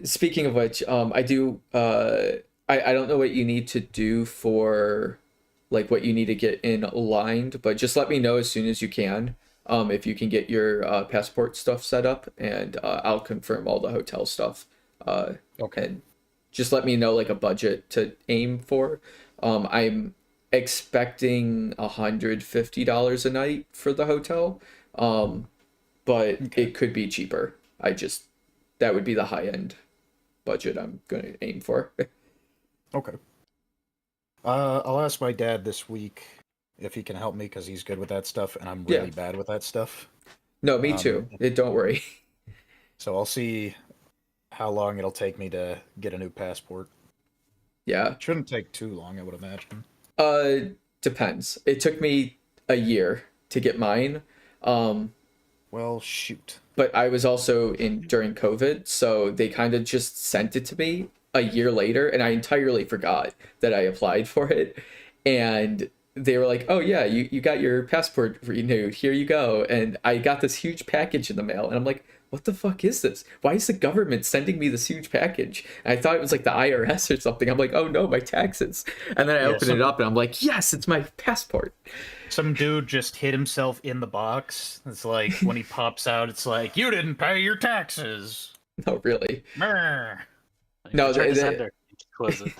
Speaking of which, I do. I don't know what you need to do for, like, what you need to get in aligned, but just let me know as soon as you can. If you can get your passport stuff set up, and I'll confirm all the hotel stuff. Okay. And just let me know, like, a budget to aim for. I'm expecting $150 a night for the hotel, but it could be cheaper. That would be the high end budget I'm going to aim for. Okay. I'll ask my dad this week if he can help me, because he's good with that stuff, and I'm really bad with that stuff. No, me too. Don't worry. So I'll see how long it'll take me to get a new passport. Yeah. It shouldn't take too long, I would imagine. Depends. It took me a year to get mine. Well, shoot. But I was also during COVID, so they kind of just sent it to me a year later, and I entirely forgot that I applied for it. And they were like, "Oh yeah, you got your passport renewed. Here you go." And I got this huge package in the mail, and I'm like, what the fuck is this? Why is the government sending me this huge package? And I thought it was like the IRS or something. I'm like, oh no, my taxes. And then I open it up and I'm like, yes, it's my passport. Some dude just hit himself in the box. It's like when he pops out, it's like, you didn't pay your taxes. No, really. Brr. No, Close it.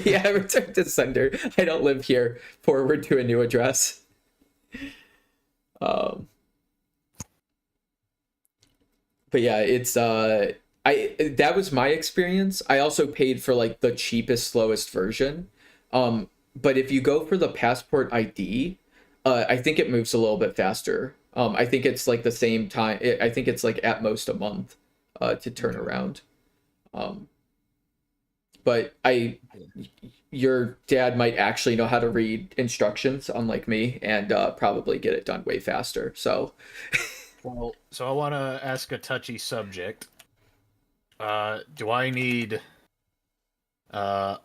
Yeah, return to sender. I don't live here. Forward to a new address. But yeah, it's that was my experience. I also paid for like the cheapest, slowest version. But if you go for the passport ID, I think it moves a little bit faster. I think it's like the same time. I think it's like at most a month to turn around. But your dad might actually know how to read instructions, unlike me, and probably get it done way faster. So. Well, so I want to ask a touchy subject. Do I need, like,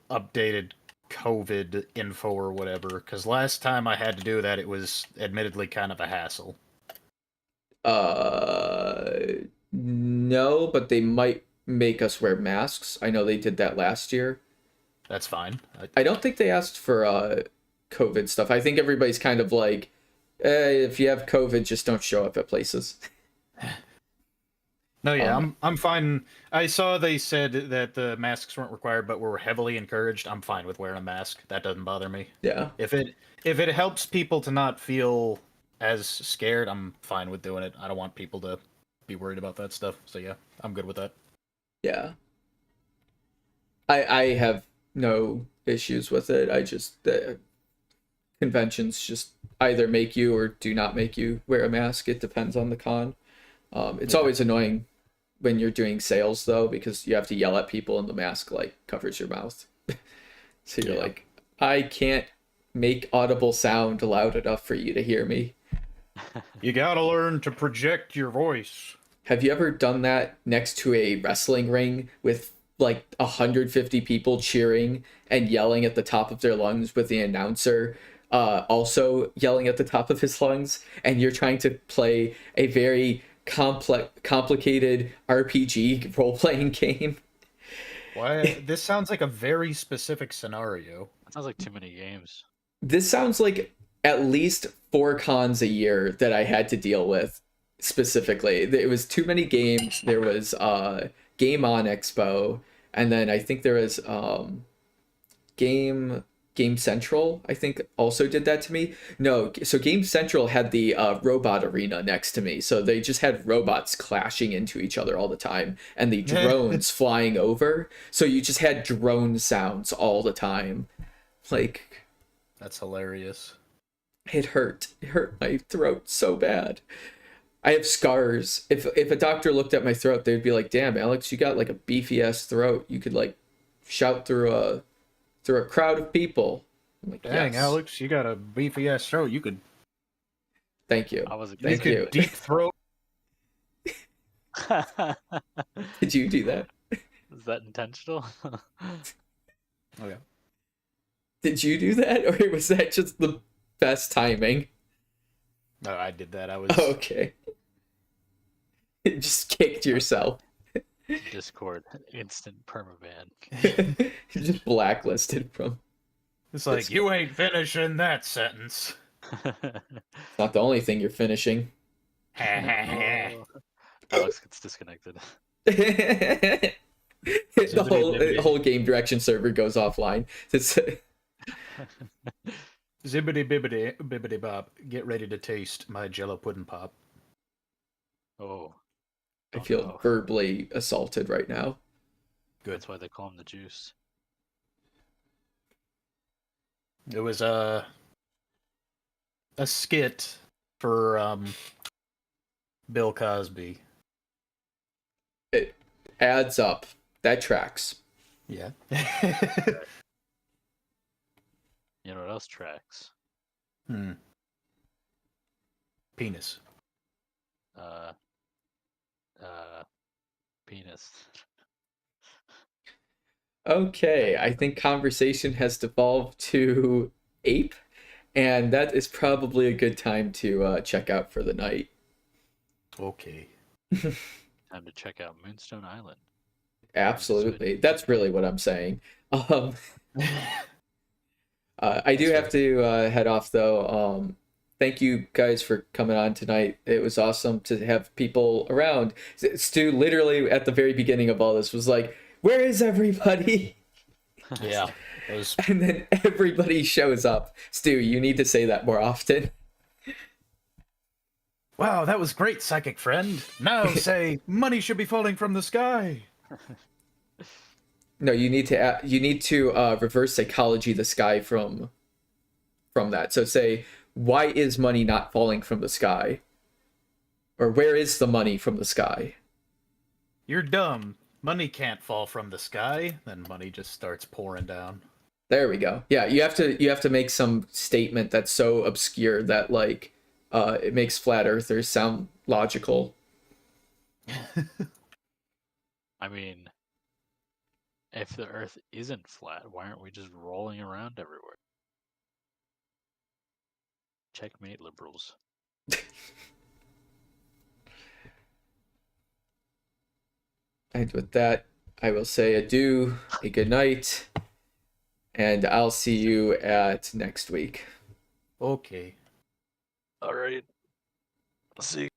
updated COVID info or whatever? Because last time I had to do that, it was admittedly kind of a hassle. No, but they might make us wear masks. I know they did that last year. That's fine. I don't think they asked for COVID stuff. I think everybody's kind of like, if you have COVID, just don't show up at places. No, yeah, I'm fine. I saw they said that the masks weren't required, but were heavily encouraged. I'm fine with wearing a mask. That doesn't bother me. Yeah. If it helps people to not feel as scared, I'm fine with doing it. I don't want people to be worried about that stuff. So yeah, I'm good with that. Yeah. I have no issues with it. I just conventions just either make you or do not make you wear a mask. It depends on the con. It's always annoying when you're doing sales though, because you have to yell at people and the mask like covers your mouth. So you're like, I can't make audible sound loud enough for you to hear me. You gotta learn to project your voice. Have you ever done that next to a wrestling ring with like 150 people cheering and yelling at the top of their lungs with the announcer also yelling at the top of his lungs, and you're trying to play a very complicated RPG role-playing game. Why? This sounds like a very specific scenario. That sounds like too many games. This sounds like at least 4 cons a year that I had to deal with specifically. It was too many games. There was Game On Expo, and then I think there was Game Central, I think, also did that to me. No, so Game Central had the robot arena next to me, so they just had robots clashing into each other all the time, and the drones flying over, so you just had drone sounds all the time. Like, that's hilarious. It hurt my throat so bad. I have scars. If a doctor looked at my throat, they'd be like, damn, Alex, you got like a beefy ass throat, you could like shout through a crowd of people. I'm like, dang, yes. Alex, you got a beefy ass throat. You could. Thank you. Thank you. Deep throat. Did you do that? Is that intentional? Oh yeah. Did you do that, or was that just the best timing? No, I did that. I was okay. Just kicked yourself. Discord instant permaban. Just blacklisted from. It's like you ain't finishing that sentence. Not the only thing you're finishing. Alex gets disconnected. The whole game direction server goes offline. Zibbity bibbity bibbity bop. Get ready to taste my Jello pudding pop. Oh. I feel verbally assaulted right now. Good. That's why they call him the juice. It was a skit for Bill Cosby. It adds up. That tracks. Yeah. You know what else tracks? Penis. Penis. Okay, I think conversation has devolved to ape, and that is probably a good time to check out for the night. Okay. Time to check out Moonstone Island. Absolutely. That's really what I'm saying. I do have to head off, though. Thank you guys for coming on tonight. It was awesome to have people around. Stu, literally at the very beginning of all this, was like, where is everybody? Yeah. And then everybody shows up. Stu, you need to say that more often. Wow, that was great, psychic friend. Now say, money should be falling from the sky. No, you need to reverse psychology the sky from that. So say, why is money not falling from the sky? Or where is the money from the sky? You're dumb. Money can't fall from the sky. Then money just starts pouring down. There we go. Yeah, you have to make some statement that's so obscure that like it makes flat earthers sound logical. I mean, if the earth isn't flat, why aren't we just rolling around everywhere? Checkmate, liberals. And with that, I will say adieu, a good night, and I'll see you at next week. Okay. All right. I'll see you.